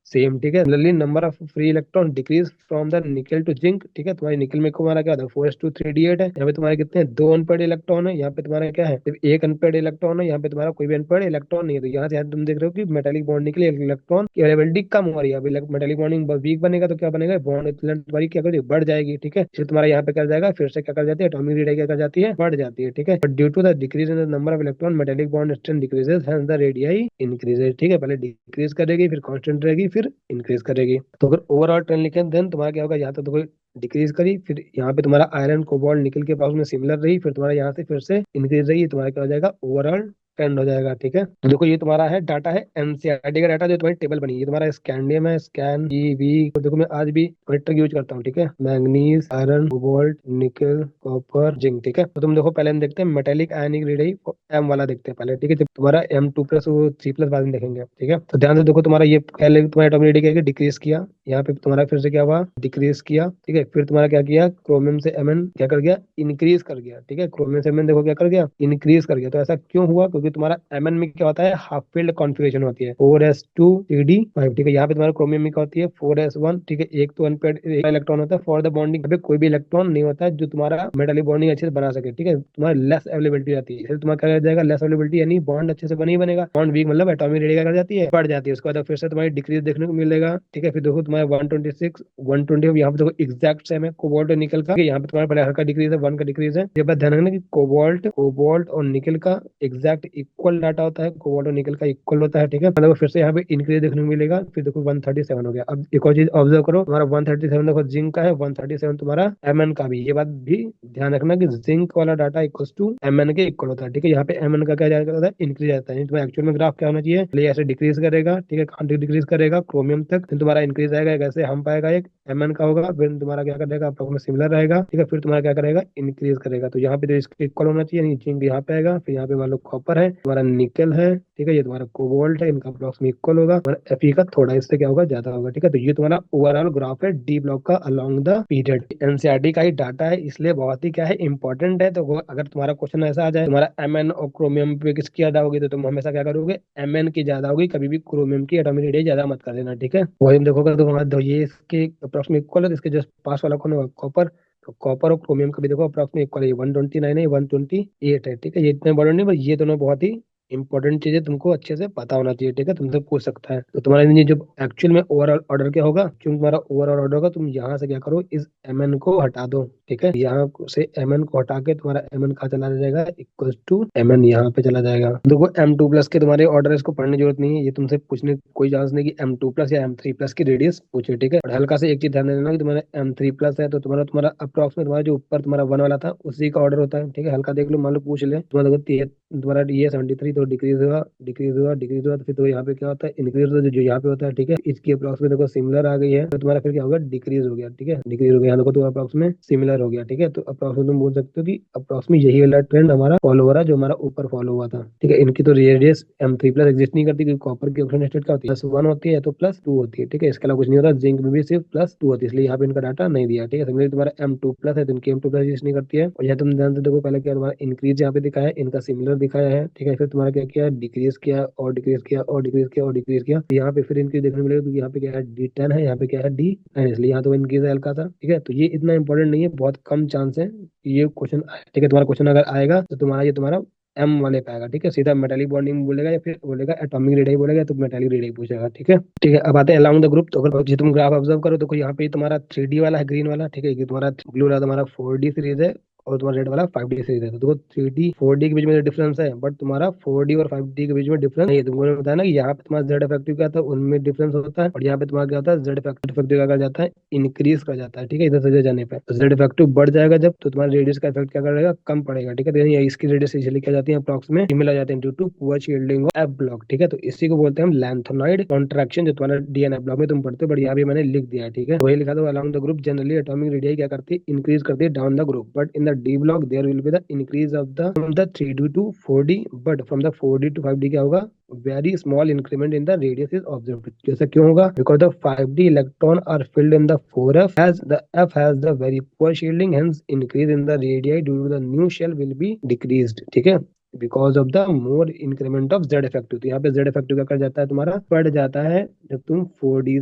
same, ठीक है। Similarly number of free electron decrease from the निकल to zinc, ठीक है। तुम्हारी निकल में तुम्हारा क्या होता है 4s2 3d8 है, यहाँ पे तुम्हारे कितने हैं 2 अनपेड इलेक्ट्रॉन है, यहाँ पे तुम्हारा क्या है सिर्फ 1 अनपेड इलेक्ट्रॉन है, यहाँ पे तुम्हारा कोई भी अनपेड इलेक्ट्रॉन नहीं है। तो यहाँ से तुम देख रहे हो कि मेटालिक बॉन्डिंग के लिए इलेक्ट्रॉन की अवेलेबिलिटी कम हो रही है। अभी मेटालिक बॉन्डिंग वीक बनेगा तो क्या बनेगा, बॉन्ड तुम्हारी क्या करेगी बढ़ जाएगी, ठीक है। फिर तुम्हारा यहाँ पे क्या जाएगा, फिर से क्या कर जाती है एटॉमिक रेडियस क्या कर जाती है बढ़ जाती है, ठीक है। But due to the decrease in the number of electron metallic bond strength decreases, hence the radius increases, ठीक है। पहले डिक्रीज करेगी फिर कांस्टेंट रहेगी फिर इंक्रीज करेगी। तो अगर ओवरऑल ट्रेंड लिखे देन तुम्हारा क्या होगा, यहाँ तो देखो डिक्रीज करी, फिर यहाँ पे तुम्हारा आयरन कोबाल्ट निकल के पास में सिमिलर रही, फिर तुम्हारा यहाँ से फिर से इंक्रीज रही, तुम्हारा क्या हो जाएगा ओवरऑल ट्रेंड हो जाएगा, ठीक है। तो देखो ये तुम्हारा है डाटा है एनसीईआरटी का डाटा, जो तुम्हारी टेबल बनी है तुम्हारा स्कैंडियम है स्कैन ईवी। तो देखो मैं आज भी ट्रिक यूज करता हूँ, ठीक है। Manganese iron cobalt nickel copper zinc, ठीक है। तो तुम देखो पहले हम देखते हैं मेटेलिक आयनिक रेडियस एम वाला देखते हैं पहले, ठीक है। जब तुम्हारा M2+ वो 3+ बाद में देखेंगे, ठीक है। तो ध्यान से देखो तुम्हारा ये पहले तुम्हारा एटॉमिक रेडियस डिक्रीज किया, यहाँ पे तुम्हारा फिर से क्या हुआ डिक्रीज किया, ठीक है। फिर तुम्हारा क्या किया क्रोमियम से Mn क्या कर गया इंक्रीज कर गया, ठीक है। क्रोमियम से Mn देखो क्या कर गया इंक्रीज कर गया। तो ऐसा क्यों हुआ, क्योंकि तुम्हारा Mn में क्या होता है हाफ फील्ड कॉन्फ़िगरेशन होती है 4s2 3d5, ठीक है। यहाँ पे तुम्हारा क्रोमियम में क्या होती है 4s1, ठीक है। एक तो अनपेड इलेक्ट्रॉन होता है फॉर द बॉन्डिंग, अभी कोई भी इलेक्ट्रॉन नहीं होता है जो तुम्हारा मेटालिक बॉन्डिंग अच्छे से बना सके, ठीक है। तुम्हारा लेस अवेलेबिलिटी आती है, फिर तुम्हारा क्या कर जाएगा लेस अवेलेबिलिटी, यानी बॉन्ड अच्छे से बनी बनेगा, बॉन्ड वीक मतलब एटॉमिक रेडियस कर जाती है बढ़ जाती है। उसके बाद फिर से तुम्हारी डिक्रीज देखने को मिलेगा, ठीक है। फिर देखो तुम्हारा 126 120 यहाँ पे देखो एग्जैक्ट सेम है कोबाल्ट और निकल का, यहाँ पे तुम्हारा पहले हल्का डिक्रीज है 1 का डिक्रीज है। ये बात ध्यान रखना कि कोबाल्ट कोबाल्ट और निकल का एग्जैक्ट इक्वल डाटा होता है, कोबाल्ट और निकल का इक्वल होता है, ठीक है। मतलब फिर से यहाँ पे इंक्रीज देखने को मिलेगा। फिर देखो 137 हो गया। अब एक और चीज ऑब्जर्व करो, तुम्हारा 137 देखो जिंक का है, 137 तुम्हारा Mn का भी। ये बात भी ध्यान रखना कि जिंक वाला डाटा इक्वल टू Mn के इक्वल होता है, ठीक है। यहाँ पे Mn का क्या जाता है इंक्रीज आता है। तुम्हारा एक्चुअल में ग्राफ क्या होना चाहिए, पहले ऐसे डिक्रीज करेगा, ठीक है, डिक्रीज करेगा क्रोमियम तक, फिर तुम्हारा इंक्रीज आएगा कैसे हम पाएगा एक Mn का होगा, फिर तुम्हारा क्या करेगा आपका सिमिलर रहेगा, ठीक है। फिर तुम्हारा क्या करेगा इंक्रीज करेगा। तो यहाँ पे तो इसके इक्वल होना चाहिए, जिंक यहाँ पे आएगा, फिर यहाँ पे मान लो कॉपर है, तुम्हारा निकल है, ठीक है। ये तुम्हारा कोबाल्ट है, इनका अप्रॉक्स में इक्वल होगा, तुम्हारा Fe का थोड़ा इससे क्या होगा ज्यादा होगा, ठीक है। तो ये तुम्हारा ओवरऑल ग्राफ है डी ब्लॉक का अलोंग द पीरियड। एनसीईआरटी का ही डाटा है इसलिए बहुत ही क्या है इंपॉर्टेंट है। तो अगर तुम्हारा क्वेश्चन ऐसा आ जाए तुम्हारा Mn और क्रोमियम पे किसकी ज्यादा होगी, तो तुम हमेशा क्या करोगे Mn की ज्यादा होगी, कभी भी क्रोमियम की एटॉमिक रेडियस ज्यादा मत कर देना, ठीक है। वही देखोगे तो हमारा ये इसके अप्रॉक्सीमेट इक्वल है, इसके जस्ट पास वाला कौन होगा कॉपर। तो कॉपर और क्रोमियम का भी देखो अप्रॉक्सीमेट इक्वल है, 129 है 128 है, ठीक है। ये इतने बड़े नहीं, पर ये दोनों बहुत ही इंपॉर्टेंट चीजें तुमको अच्छे से पता होना चाहिए, ठीक है। तुमसे पूछ सकता है। तो तुम्हारा ये जो एक्चुअल में ओवरऑल ऑर्डर क्या होगा, क्यों तुम्हारा ओवरऑल ऑर्डर होगा, तुम यहाँ से क्या करो इस Mn को हटा दो, ठीक है। यहाँ से Mn को हटा के तुम्हारा Mn कहाँ चला जाएगा इक्वल टू Mn यहाँ पे चला जाएगा। देखो M2+ के तुम्हारे ऑर्डर इसको पढ़ने की जरूरत नहीं है, ये तुमसे पूछने कोई चांस नहीं कि M2+ या M3+ की रेडियस पूछे, ठीक है। और हल्का से एक चीज ध्यान देना कि तुम्हारा M3+ है तो तुम्हारा तुम्हारा अप्रॉक्सीमेट तुम्हारा जो ऊपर तुम्हारा 1 वाला था उसी का ऑर्डर होता है, ठीक है। हल्का देख लो, मान लो पूछ ले तुम्हारा देखो तुम्हारा ये 73 तो डिक्रीज हुआ डिक्रीज हुआ डिक्रीज हुआ, तो फिर तो यहाँ पे क्या होता है इंक्रीज होता है जो यहाँ पे होता है, ठीक है। इसकी अप्रॉक्स में देखो सिमिलर आ गई है तो तुम्हारा फिर क्या होगा डिक्रीज हो गया, ठीक है। डिक्रीज हो गया यहाँ देखो तो अप्रॉक्स में सिमिलर हो गया, ठीक है। तो अप्रॉक्स में तुम बोल सकते हो कि अप्रॉक्स में यही वाला ट्रेंड हमारा फॉलो हो रहा है जो हमारा ऊपर फॉलो हुआ था, ठीक है। इनकी तो रेडियस M3+ एग्जिस्ट नहीं करती, क्योंकि कॉपर की ऑक्सीजन स्टेट क्या होती है +1 होती है तो +2 होती है, ठीक है। इसके अलावा कुछ नहीं होता। जिंक में भी सिर्फ +2 होती है, इसलिए यहाँ पे इनका डाटा नहीं दिया, ठीक है। सिमिलरली तुम्हारा M2+ है तो इनकी M2+ एग्जिस्ट नहीं करती है। और यहाँ तुम ध्यान से देखो पहले क्या तुम्हारा इंक्रीज यहाँ पे दिखाया है, इनका सिमिलर दिखाया है, ठीक है। फिर तुम्हारा क्या किया डिक्रीज किया और डिक्रीज किया और डिक्रीज किया और डिक्रीज किया, तो यहाँ पे फिर इनक्रीज देखने को मिलेगा, क्योंकि यहाँ पे क्या है D10 है, यहाँ पे क्या है D9, इसलिए यहाँ तो इनक्रीज हल्का था, ठीक है। तो ये इतना इंपॉर्टेंट नहीं है, बहुत कम चांस है कि ये क्वेश्चन आए, ठीक है। तुम्हारा क्वेश्चन अगर आएगा तो तुम्हारा ये तुम्हारा M वाले पे आएगा, ठीक है। सीधा मेटालिक बॉन्डिंग बोलेगा या फिर बोलेगा एटॉमिक रेडियस बोलेगा तो मेटालिक रेडियस पूछेगा, ठीक है। ठीक है, अब आते हैं अलोंग द ग्रुप। तो अगर जो तुम ग्राफ ऑब्जर्व करो तो यहाँ पे तुम्हारा 3D वाला है ग्रीन वाला, ठीक है। ये तुम्हारा ब्लू वाला तुम्हारा 4D सीरीज है और तुम्हारा रेड वाला 5D सीरीज है। तो देखो 3D 4D के बीच में डिफरेंस है, बट तुम्हारा 4D और 5D के बीच में डिफरेंस नहीं है। तुमको बताया ना कि यहाँ पे तुम्हारा जेड इफेक्टिव क्या था उनमें डिफरेंस होता है, और यहाँ पे तुम्हारा क्या होता है जेड इफेक्टिव क्या कर जाता है इंक्रीज कर जाता है, ठीक है। इधर से जाने पे तो जेड इफेक्टिव बढ़ जाएगा जब, तो तुम्हारे रेडियस का इफेक्ट क्या करेगा कम पड़ेगा, ठीक है। तो इसकी रेडियस इसलिए क्या जाती है अप्रॉक्स में सिमिलर आ जाते हैं due to poor shielding of F block, ठीक है। तो इसी को बोलते हैं हम लैंथेनॉइड कॉन्ट्रैक्शन, जो तुम्हारा डीएनए ब्लॉक में तुम पढ़ते हो, बट यहाँ भी मैंने लिख दिया है, ठीक है। वही लिखा था along the group generally atomic radius क्या करती है इंक्रीज करती है down the group, but in the D block there will be the increase of the from the 3D to 4D, but from the 4D to 5D क्या होगा very small increment in the radius is observed. जैसा क्यों होगा, because the 5D electron are filled in the 4f as the f has the very poor shielding, hence increase in the radii due to the new shell will be decreased, ठीक है। Because of the more increment of Z effective. तो यहाँ पे Z effective क्या कर जाता है, तुम्हारा बढ़ जाता है जब तुम 4D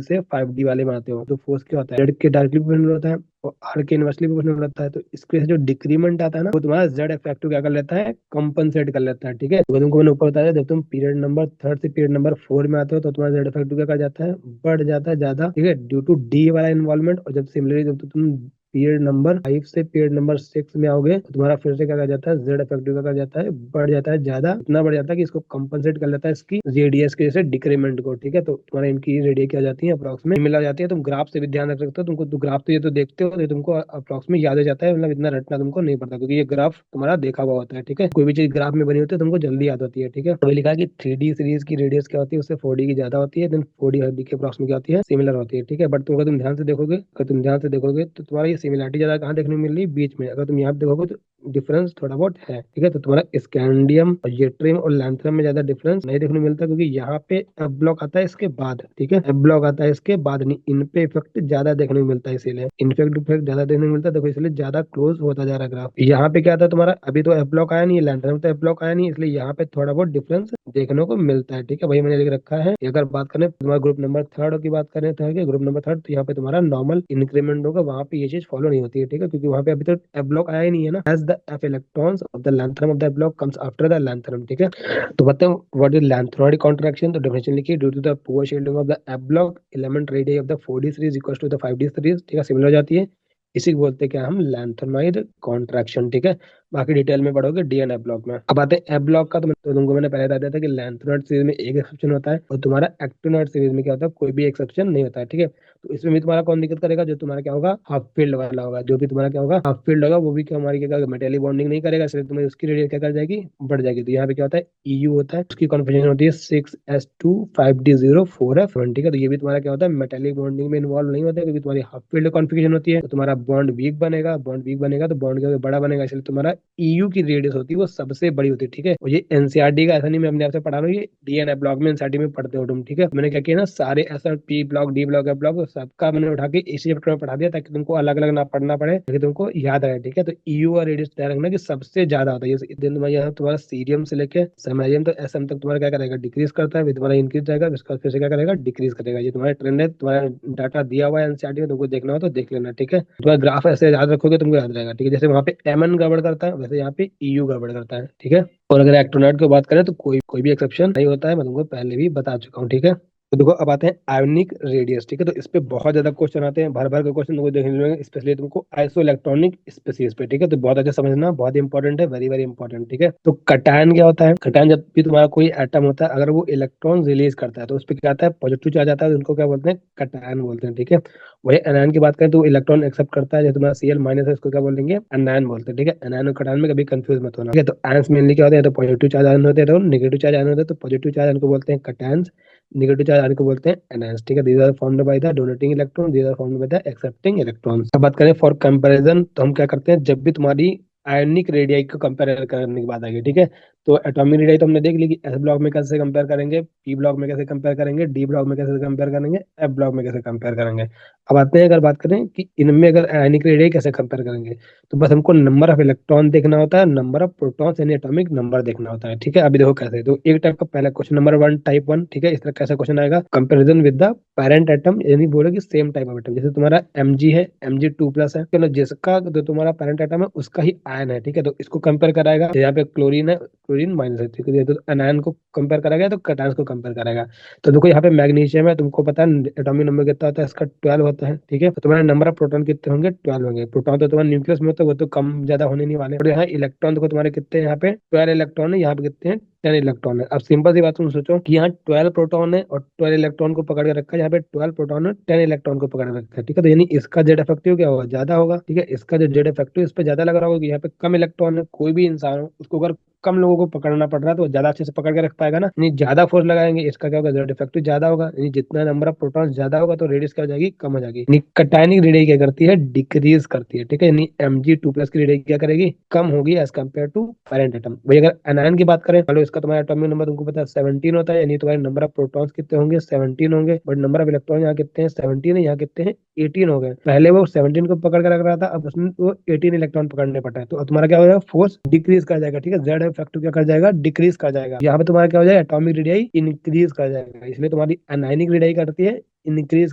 से 5D वाले में आते हो। तो फोर्स क्या होता है, जेड के डायरेक्टली प्रोपोर्शनल होता है और आर के इनवर्सली प्रोपोर्शनल होता है। तो इसके वजह से जो डिक्रीमेंट आता है ना, वो तुम्हारा जेड इफेक्टिव क्या कर लेता है, कंपनसेट कर लेता है। ठीक है, तो तुमको मैंने ऊपर बताया, जब तुम पीरियड नंबर 3 से पीरियड नंबर 4 में आते हो तो तुम्हारा जेड इफेक्टिव क्या कर जाता है, बढ़ जाता है ज्यादा। ठीक है, ड्यू टू डी वाला इन्वॉल्वमेंट। और जब सिमिलरली जब तुम पीरियड नंबर 5 से पीरियड नंबर 6 में आओगे तो तुम्हारा फिर से क्या कर जाता है, जेड इफेक्टिव का कर जाता है, बढ़ जाता है ज्यादा। इतना बढ़ जाता है कि इसको कंपनसेट कर लेता है इसकी रेडियस के जैसे डिक्रीमेंट को। ठीक है, तो तुम्हारा इनकी रेडियस क्या जाती है, अप्रॉक्स में मिल जाती है। तुम ग्राफ से भी ध्यान रख सकते हो, तुमको तो ग्राफ तो ये तो देखते हो तो तुमको अप्रॉक्स में याद हो जाता है, मतलब इतना रटना तुमको नहीं पड़ता क्योंकि ये ग्राफ तुम्हारा देखा हुआ होता है। ठीक है, कोई भी चीज ग्राफ में बनी होती है तुमको जल्दी याद होती है। ठीक है, तो लिखा है कि 3D सीरीज की रेडियस क्या होती है, उससे 4D की ज्यादा होती है, देन 4D के अप्रॉक्स में क्या होती है, सिमिलर होती है। ठीक है, बट तुम ध्यान से देखोगे, अगर तुम ध्यान से देखोगे तो तुम्हारा ये सिमिलरिटी ज्यादा कहाँ देखने को मिल रही है, बीच में। अगर तुम यहाँ पे देखोगे तो डिफरेंस थोड़ा बहुत है। ठीक है, तो तुम्हारा स्कैंडियम और येट्रियम और लैंथरम में ज्यादा डिफरेंस नहीं देखने को मिलता क्योंकि यहाँ पे एफ ब्लॉक आता है इसके बाद। ठीक है, एफ ब्लॉक आता है इसके बाद, नहीं इन पे इफेक्ट ज्यादा देखने को मिलता है, इसीलिए इनफेक्ट इफेक्ट ज्यादा देखने को मिलता है। देखो इसलिए ज्यादा क्लोज होता जा रहा है ग्राफ। यहाँ पे क्या था तुम्हारा, अभी तो एफ ब्लॉक आया नहीं, लैंथरम तो एफ ब्लॉक आया नहीं, इसलिए यहाँ पे थोड़ा बहुत डिफरेंस देखने को मिलता है। ठीक है, वही मैंने लिख रखा है। अगर बात करें तुम्हारा ग्रुप नंबर 3 की बात करें, थर्ड के ग्रुप नंबर 3, तो यहाँ पे तुम्हारा नॉर्मल इंक्रीमेंट होगा, वहाँ पे ये चीज फॉलो नहीं होती है। ठीक है, क्योंकि वहाँ पे अभी तक एफ ब्लॉक आया ही नहीं है ना, as the F electrons of the lanthanum of the block comes after the lanthanum. ठीक है, तो बताओ व्हाट इज लैंथरोइड कॉन्ट्रैक्शन। तो डेफिनेशन लिखिए, due to the poor shielding of the F block element radius of the 4D series equal to the 5D series. ठीक है, similar हो जाती है, इसी को बोलते हैं क्या हम, लैंथेनॉइड कॉन्ट्रैक्शन। ठीक है, बाकी डिटेल में पढ़ोगे डी एंड एफ ब्लॉक में। अब आते हैं एफ ब्लॉक का, तो तुमको मैंने पहले बता दिया था कि लैंथेनॉइड सीरीज में एक एक्सेप्शन होता है और तुम्हारा एक्टिनॉइड सीरीज में क्या होता है, कोई भी एक्सेप्शन नहीं होता है। ठीक है, तो इसमें भी तुम्हारा कौन दिक्कत करेगा, जो तुम्हारा क्या होगा, हाफ फील्ड वाला होगा। जो भी तुम्हारा क्या होगा, हाफ फील्ड होगा, वो भी क्या हमारी क्या मेटेलिक बॉन्डिंग नहीं करेगा, इसलिए तुम्हें उसकी रेडियस क्या कर जाएगी, बढ़ जाएगी। तो यहाँ पे क्या होता है, EU होता है, उसकी कॉन्फिगरेशन होती है 6s2 5d0 4f1। ठीक है, तो ये भी तुम्हारा क्या होता है, मेटेलिक बॉन्डिंग में इन्वॉल्व नहीं होता है, क्योंकि तुम्हारी हाफ फील्ड कॉन्फिगरेशन होती है, तो तुम्हारा बॉन्ड वीक बनेगा, बॉन्ड वीक बनेगा तो बॉन्ड क्या बड़ा बनेगा, इसलिए तुम्हारा EU की रेडियस होती है वो सबसे बड़ी होती है। ठीक है, और ये एनसीईआरटी का ऐसा नहीं, मैं अपने आप से पढ़ा रहा हूँ, ये डीएनए ब्लॉक में एनसीईआरटी में पढ़ते हो तुम। ठीक है, मैंने क्या किया ना, सारे ऐसा P block, D block, F block सबका मैंने उठा के इसी चैप्टर में पढ़ा दिया ताकि तुमको अलग अलग ना पढ़ना पड़े, ताकि तुमको याद रहे। ठीक है, तो EU का रेडियस ध्यान रखना कि सबसे ज्यादा होता है। ये दिन तुम्हारा यहाँ तुम्हारा सीरियम से लेके सेमेरियम तो SM तक तुम्हारा क्या करेगा, डिक्रीज करता है, फिर तुम्हारा इंक्रीज जाएगा, इसका फिर से क्या करेगा, डिक्रीज करेगा। ये तुम्हारा ट्रेंड है, तुम्हारा डाटा दिया हुआ है एनसीईआरटी में, तुमको देखना हो तो देख लेना। ठीक है, तुम्हारा ग्राफ ऐसे याद रखोगे तुमको याद रहेगा। ठीक है, जैसे वहाँ पे MN गड़बड़ करता है वैसे यहाँ पे EU गड़बड़ करता है। ठीक है, और अगर एक्टोनाइट की बात करें तो कोई कोई भी एक्सेप्शन नहीं होता है, मैं तुमको पहले भी बता चुका हूँ। ठीक है, तो देखो अब आते हैं आयोनिक रेडियस। ठीक है, तो इस पे बहुत ज्यादा क्वेश्चन आते हैं, भर भर के क्वेश्चन तुमको देखने मिलेंगे, स्पेशली तुमको आइसो इलेक्ट्रॉनिक स्पीसीज पे। ठीक है, तो बहुत अच्छा समझना, बहुत इंपॉर्टेंट है, वेरी वेरी इंपॉर्टेंट। ठीक है, तो कटायन क्या होता है, कटायन जब भी तुम्हारा कोई एटम होता है, अगर वो इलेक्ट्रॉन रिलीज करता है तो उस पर क्या आता है, पॉजिटिव चार्ज आता है, तो उनको क्या बोलते हैं, कटायन बोलते हैं। ठीक है, वही एनायन की बात करें तो इलेक्ट्रॉन एक्सेप्ट करता है, जैसे तुम्हारा Cl- है, इसको क्या बोलेंगे, एनायन बोलते हैं। ठीक है, एनायन और कटायन में कभी कंफ्यूज मत होना। ठीक है, तो आयंस मेनली क्या होते हैं, तो पॉजिटिव चार्ज आयन होते हैं, तो नेगेटिव चार्ज आयन होते हैं, तो पॉजिटिव चार्ज आयन को बोलते हैं कटायंस, नेगेटिव चार्ज आयन को बोलते हैं एनायंस। ठीक है, these are formed by the donating electron, these are formed by the accepting electron. अब बात करें फॉर कंपैरिजन, तो हम क्या करते हैं, जब भी तुम्हारी आयनिक रेडियाई को कंपेयर करने की बात आएगी। ठीक है, तो एटॉमिक रेडियाई तो हमने देख ली कि एस ब्लॉक में कैसे कंपेयर करेंगे, पी ब्लॉक में कैसे कंपेयर करेंगे, डी ब्लॉक में कैसे कंपेयर करेंगे, एफ ब्लॉक में कैसे कंपेयर करेंगे। अब आते हैं, अगर बात करें कि इनमें अगर आयनिक रेडियाई कैसे कंपेयर करेंगे, तो बस हमको नंबर ऑफ इलेक्ट्रॉन देखना होता है, नंबर ऑफ प्रोटॉन्स यानी एटॉमिक नंबर देखना होता है। ठीक है, अभी देखो कैसे, तो एक टाइप का पहला क्वेश्चन नंबर 1 टाइप 1। ठीक है, इस तरह कैसा क्वेश्चन आएगा, comparison with the parent atom, यानी बोले कि सेम टाइप ऑफ एटम, जैसे तुम्हारा Mg है, Mg2+ है, चलो जिसका जो तुम्हारा पेरेंट एटम है उसका ही आयन है। ठीक है, तो इसको कंपेयर कराएगा, यहाँ पे क्लोरीन है, क्लोरीन माइनस है। ठीक है, तो एनायन को कंपेयर कराएगा तो कैटायंस को कंपेयर कराएगा। तो देखो यहाँ पे मैग्नीशियम है, तुमको पता है एटॉमिक नंबर कितना होता है इसका, 12 होता है। ठीक है, तो तुम्हारे नंबर ऑफ प्रोटॉन कितने होंगे, 12 होंगे। प्रोटॉन तो तुम्हारे न्यूक्लियस में होता है, वो तो कम ज्यादा होने नहीं वाले। और यहाँ इलेक्ट्रॉन देखो तुम्हारे कितने हैं, यहाँ पे 12 इलेक्ट्रॉन है, यहाँ पे कितने हैं, 10 इलेक्ट्रॉन है। अब सिंपल सी बात तुम सोचो कि यहाँ 12 प्रोटॉन है और 12 इलेक्ट्रॉन को पकड़ के रखा है, यहाँ पे 12 प्रोटॉन है, 10 इलेक्ट्रॉन को पकड़ के रखा है। ठीक है, तो यानी इसका जेड इफेक्टिव क्या होगा, ज्यादा होगा। ठीक है, इसका जो जेड इफेक्टिव इस पे ज्यादा लग रहा होगा, यहाँ पे कम इलेक्ट्रॉन है, कोई भी इंसान हो उसको अगर कम लोगों को पकड़ना पड़ रहा है तो वो ज्यादा अच्छे से पकड़ के रख पाएगा ना, नहीं ज्यादा फोर्स लगाएंगे, इसका क्या होगा, जेड इफेक्टिव ज्यादा होगा, यानी जितना नंबर ऑफ प्रोटॉन ज्यादा होगा तो रेडियस क्या हो जाएगी, कम हो जाएगी। यानी कटायनिक रेडियस क्या करती है, डिक्रीज करती है। ठीक है, यानी Mg2+ की रेडियस क्या करेगी, कम होगी as compare to parent atom. भाई अगर एनायन की बात करें, चलो इसका तुम्हारा एटॉमिक नंबर तुमको पता है 17 होता है, यानी तुम्हारे नंबर ऑफ प्रोटॉन्स कितने होंगे, 17 होंगे, बट नंबर ऑफ इलेक्ट्रॉन यहाँ कितने हैं, 17 है, यहाँ कितने हैं, 18 हो गए। पहले वो 17 को पकड़ कर रख रहा था, अब उसमें वो 18 इलेक्ट्रॉन पकड़ने पड़ता है, तो अब तुम्हारा क्या हो जाएगा, फोर्स डिक्रीज कर जाएगा। ठीक है, जेड इफेक्टिव क्या क्या कर जाएगा, डिक्रीज कर जाएगा। यहाँ पे तुम्हारा क्या हो जाएगा, एटॉमिक रेडियाई इंक्रीज कर जाएगा, इसलिए तुम्हारी अनायनिक रेडियाई करती है इंक्रीज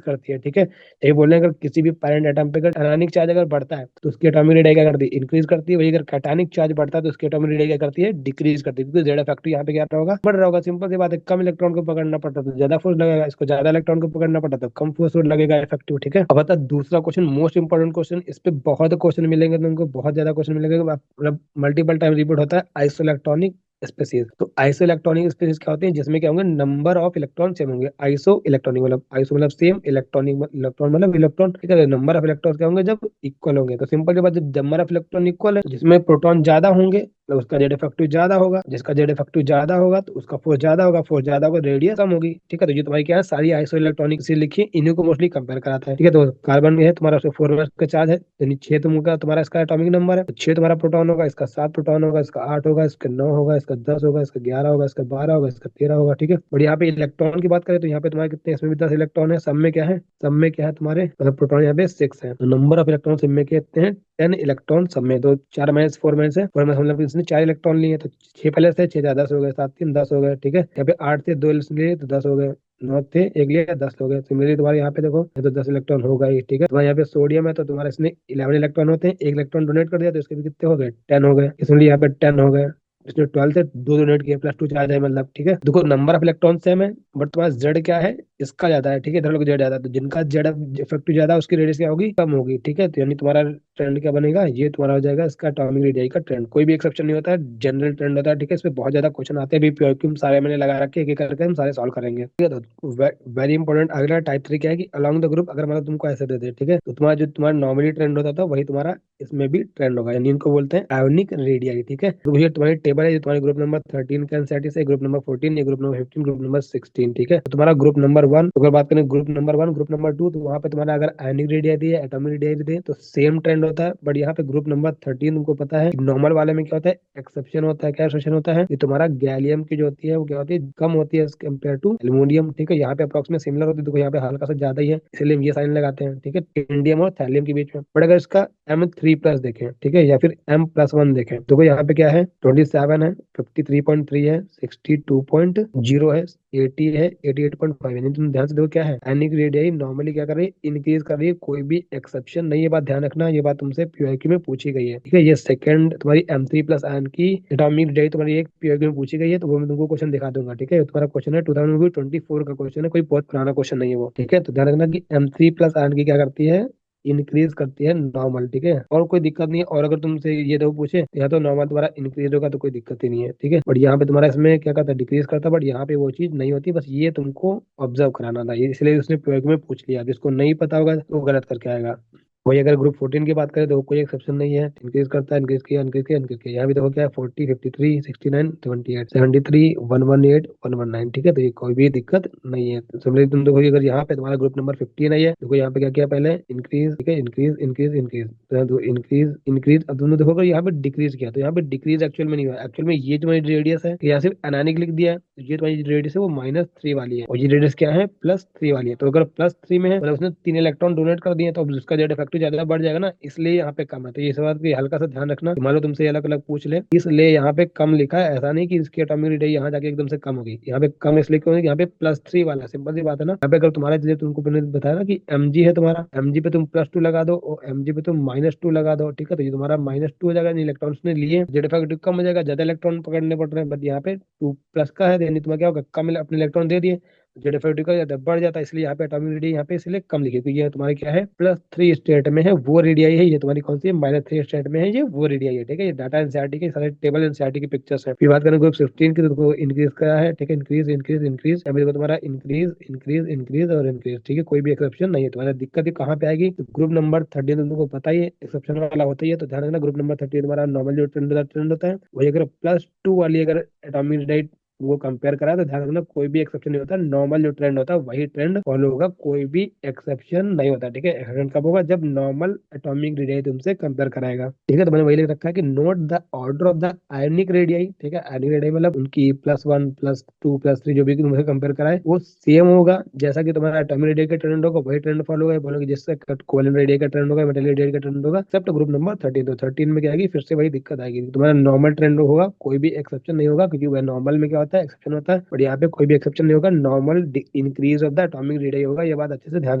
करती है। ठीक है, ये बोल रहे हैं अगर किसी भी पैरेंट एटम पे अगर अनायनिक चार्ज अगर बढ़ता है तो उसकी एटॉमिक रेडियाई क्या करती है, इंक्रीज करती है। वही अगर कैटायनिक चार्ज बढ़ता है तो उसकी एटॉमिक रेडियाई क्या करती है, डिक्रीज करती है, क्योंकि जेड फैक्टर यहाँ पे क्या होगा, बढ़ रहा होगा। सिंपल सी बात है, कम इलेक्ट्रॉन को पकड़ना पड़ता तो ज्यादा फोर्स लगेगा, इसको ज्यादा इलेक्ट्रॉन को पकड़ना पड़ता तो कम फोर्स लगेगा इफेक्टिव। ठीक है, अब आता दूसरा क्वेश्चन, मोस्ट इंपॉर्टेंट क्वेश्चन। इस पे बहुत क्वेश्चन मिलेंगे तुमको, बहुत ज्यादा क्वेश्चन मिलेंगे, मतलब मल्टीपल टाइम रिपीट होता है। आइसो इलेक्ट्रॉनिक स्पेसीज, तो आइसो इलेक्ट्रॉनिक स्पेसीज क्या होते हैं, जिसमें क्या होंगे, नंबर ऑफ इलेक्ट्रॉन सेम होंगे। आइसो इलेक्ट्रॉनिक मतलब आइसो मतलब सेम, इलेक्ट्रॉनिक इलेक्ट्रॉन मतलब इलेक्ट्रॉन। ठीक है, नंबर ऑफ इलेक्ट्रॉन क्या होंगे, जब इक्वल होंगे। तो सिंपल की बात, जब नंबर ऑफ इलेक्ट्रॉन इक्वल है, जिसमें प्रोटॉन ज्यादा होंगे तो उसका जेड इफेक्टिव ज्यादा होगा, जिसका जेड इफेक्टिव ज्यादा होगा तो उसका फोर्स ज्यादा होगा, फोर्स ज्यादा होगा, रेडियस कम होगी। ठीक है, तो ये तुम्हारी क्या है, सारी आइसो इलेक्ट्रॉनिक से लिखिए, इन्हीं को मोस्टली कंपेयर कराता है। ठीक है, तो कार्बन में है तुम्हारा, उसका 4 का चार्ज है, यानी 6 तुमका तुम्हारा इसका एटॉमिक नंबर है, तो 6 तुम्हारा प्रोटॉन होगा, इसका 7 प्रोटॉन होगा, इसका 8 होगा, इसका 9 होगा, इसका 10 होगा, इसका 11 होगा, इसका 12 होगा, इसका 13 होगा। ठीक है, और यहाँ पे इलेक्ट्रॉन की बात करें तो यहाँ पे तुम्हारे कितने, इसमें भी 10 इलेक्ट्रॉन है। सब में क्या है, सब में क्या है तुम्हारे, मतलब प्रोटॉन यहाँ पे 6 है, तो नंबर ऑफ इलेक्ट्रॉन सब में कितने हैं, 10 इलेक्ट्रॉन सब में। तो 4 माइनस 4 माइनस है, 4 माइनस मतलब इसने 4 इलेक्ट्रॉन लिए, तो 6 पहले से, 6 10 हो गए, 7 3 10 हो गए। ठीक है, यहाँ पे 8 थे, 2 लिए तो 10 हो गए, 9 थे, एक लिया 10 हो गए। सिमिलरली तुम्हारे यहाँ पे देखो, ये तो 10 इलेक्ट्रॉन होगा ही। ठीक है, तुम्हारे यहाँ पे सोडियम है तो तुम्हारा इसने 11 इलेक्ट्रॉन होते हैं, एक इलेक्ट्रॉन डोनेट कर दिया तो इसके भी कितने हो गए, 10 हो गए, इसलिए यहाँ पे 10 हो गए। इसने 12 से 2 डोनेट किए, +2 चार्ज है मतलब। ठीक है, देखो नंबर ऑफ इलेक्ट्रॉन सेम है, बट तुम्हारा जेड क्या है, इसका ज्यादा है। ठीक है, इधर लोग जेड ज्यादा है, तो जिनका जेड इफेक्टिव ज्यादा है उसकी रेडियस क्या होगी, कम होगी। ठीक है, तो यानी तुम्हारा ट्रेंड क्या बनेगा, ये तुम्हारा हो जाएगा इसका एटॉमिक रेडियाई का ट्रेंड। कोई भी एक्सेप्शन नहीं होता है, जनरल ट्रेंड होता है। ठीक है, इसमें बहुत ज्यादा क्वेश्चन आते हैं भी, PYQ सारे मैंने लगा रखे, एक एक करके हम सारे सॉल्व करेंगे। ठीक है, तो वेरी इंपॉर्टेंट। अगला टाइप 3 क्या है कि अलोंग द ग्रुप, अगर मतलब तुमको ऐसे दे दे, ठीक है, तो तुम्हारा जो तुम्हारा नॉर्मली ट्रेंड होता था वही तुम्हारा इसमें भी ट्रेंड होगा, यानी इनको बोलते हैं आयोनिक रेडियाई। ठीक है, तो ये तुम्हारी टेबल है, ये तुम्हारे ग्रुप नंबर 13 का एनसीईआरटी से, ग्रुप नंबर 14, ये ग्रुप नंबर 15, ग्रुप नंबर 16। ठीक है, तो तुम्हारा ग्रुप नंबर 1, अगर बात करें ग्रुप नंबर 1, ग्रुप नंबर 2, तो वहाँ पे तुम्हारा अगर आयोनिक रेडियाई दी है, एटॉमिक रेडियाई दी है, तो सेम ट्रेंड होता है। बट यहाँ पे ग्रुप नंबर 13 तुमको पता है नॉर्मल वाले में क्या होता है, एक्सेप्शन होता है। क्या एक्सेप्शन होता है, कि तुम्हारा गैलियम की जो होती है वो क्या होती है, कम होती है कंपेयर टू एल्यूमिनियम। ठीक है, यहाँ पे अप्रोक्सीमेट सिमिलर होती है, देखो यहाँ पे हल्का सा ज्यादा ही है, इसलिए हम ये साइन लगाते हैं। ठीक है, इंडियम और थैलियम के बीच में। बट अगर इसका M3+ देखें, ठीक है, या फिर M+1 देखें, तो यहाँ पे क्या है, 27 है, 53.3 है, 62.0 है, 80 है, 88.5 है। तुम ध्यान से देखो क्या है, आयनिक रेडियाई नॉर्मली क्या कर रही है, इंक्रीज कर रही है, कोई भी एक्सेप्शन नहीं। ये बात ध्यान रखना, ये बात तुमसे PYQ में पूछी गई है। ठीक है, ये सेकंड तुम्हारी M3+ आयन की एटॉमिक रेडियाई तुम्हारी एक PYQ में पूछी गई है, तो वो मैं तुमको क्वेश्चन दिखा दूंगा। ठीक है, तुम्हारा क्वेश्चन है 2024 का क्वेश्चन है, कोई बहुत पुराना क्वेश्चन नहीं है वो। ठीक है, तो ध्यान रखना कि M3+ आयन की क्या करती है, इंक्रीज करती है नॉर्मल। ठीक है, और कोई दिक्कत नहीं है। और अगर तुमसे ये दो पूछे, या तो नॉर्मल तुम्हारा इंक्रीज होगा तो कोई दिक्कत ही नहीं है। ठीक है, बट यहाँ पे तुम्हारा इसमें क्या करता है, डिक्रीज करता है, बट यहाँ पे वो चीज नहीं होती। बस ये तुमको ऑब्जर्व कराना था, ये इसलिए उसने प्रयोग में पूछ लिया। जिसको नहीं पता होगा तो वो गलत करके आएगा। वही अगर ग्रुप 14 की बात करें तो कोई एक्सेप्शन नहीं है, इंक्रीज करता है, इंक्रीज किया, इंक्रीज किया, इंक्रीज किया। यहाँ भी देखो क्या है, 40, 53, 69, 78, 73, 118, 119। ठीक है, तो ये कोई भी दिक्कत नहीं है। सिमिलरली तुम देखो अगर यहाँ पे तुम्हारा ग्रुप नंबर 15 है, देखो यहाँ पे क्या किया पहले, इंक्रीज। ठीक है, इंक्रीज इंक्रीज इंक्रीज, तो इंक्रीज इंक्रीज। अब तुमने देखो यहाँ पे डिक्रीज किया, तो यहाँ पे डिक्रीज एक्चुअल में नहीं हुआ। एक्चुअल में ये तुम्हारी रेडियस है, यहाँ सिर्फ एनानिक लिख दिया है, तो ये तुम्हारी रेडियस है वो -3 वाली है, और ये रेडियस क्या है, +3 वाली है। तो अगर +3 में है मतलब उसने 3 इलेक्ट्रॉन डोनेट कर दिए, तो अब उसका जेड इफेक्टिव ज्यादा बढ़ जाएगा ना, इसलिए यहाँ पे कम है। तो ये इस बात की हल्का सा ध्यान रखना, मान लो तुमसे अलग अलग पूछ ले, इसलिए यहाँ पे कम लिखा है। ऐसा नहीं कि इसकी एटॉमिक रेडियस यहाँ जाके एकदम से कम होगी, यहाँ पे कम इसलिए क्यों है, यहाँ पे +3 वाला, सिंपल सी बात है ना। यहाँ पे अगर तुम्हारा, जैसे तुमको मैंने बताया ना कि Mg है तुम्हारा, Mg पे तुम +2 लगा दो और Mg पे तुम -2 लगा दो। ठीक है, तो ये तुम्हारा -2 हो जाएगा, इलेक्ट्रॉन ने लिए, जेड इफेक्टिव कम हो जाएगा, ज्यादा इलेक्ट्रॉन पकड़ने पड़ रहे हैं। बट यहाँ पे 2+ का है, यानी तुम्हें क्या होगा, कम अपने इलेक्ट्रॉन दे दिए, जेड इफेक्टिव का ज्यादा बढ़ जाता है, इसलिए यहाँ पे एटॉमिक रेडियस यहाँ पे इसलिए कम लिखी। तो ये तुम्हारे क्या है, +3 स्टेट में है वो रेडियस है, ये तुम्हारी कौन सी है, -3 स्टेट में है, ये वो रेडियस है। ठीक है, ये डाटा एनसीईआरटी के सारे टेबल एनसीईआरटी की पिक्चर्स है। फिर बात करें ग्रुप 15 की, तो देखो इंक्रीज करा है। ठीक है, इंक्रीज इंक्रीज इंक्रीज, अभी देखो तुम्हारा इंक्रीज इंक्रीज इंक्रीज और इंक्रीज। ठीक है, कोई भी एक्सेप्शन नहीं है। तुम्हारा दिक्कत ही कहाँ पे आएगी, तो ग्रुप नंबर 13 तुमको पता ही है एक्सेप्शन वाला होता ही है। तो ध्यान रखना, ग्रुप नंबर 13 तुम्हारा नॉर्मल जो ट्रेंड होता है, वही अगर +2 वाली अगर एटॉमिक रेडियस वो कंपेयर करा तो ध्यान रखना कोई भी एक्सेप्शन नहीं होता, नॉर्मल जो ट्रेंड होता है वही ट्रेंड फॉलो होगा, कोई भी एक्सेप्शन नहीं होता। ठीक है, एक्सेप्शन कब होगा, जब नॉर्मल एटॉमिक रेडियाई तुमसे कंपेयर कराएगा। ठीक है, तो मैंने वही लिख रखा है कि note the order of the ionic radii. ठीक है, आयोनिक रेडियाई मतलब उनकी +1 +2 +3 जो भी तुमसे कंपेयर कराए वो सेम होगा, जैसा कि तुम्हारा एटॉमिक रेडियाई का ट्रेंड होगा वही ट्रेंड फॉलो होगा। बोलोगे जिससे कोवलेंट रेडियाई का ट्रेंड होगा, मेटल रेडियाई का ट्रेंड होगा, एक्सेप्ट ग्रुप नंबर 13। तो 13 में क्या आएगी, फिर से वही दिक्कत आएगी, तुम्हारा नॉर्मल ट्रेंड होगा, कोई भी एक्सेप्शन नहीं होगा, क्योंकि वह नॉर्मल में क्या होता है, एक्सेप्शन होता है, और यहाँ पे कोई भी एक्सेप्शन नहीं होगा, normal increase of the atomic radii होगा। ये बात अच्छे से ध्यान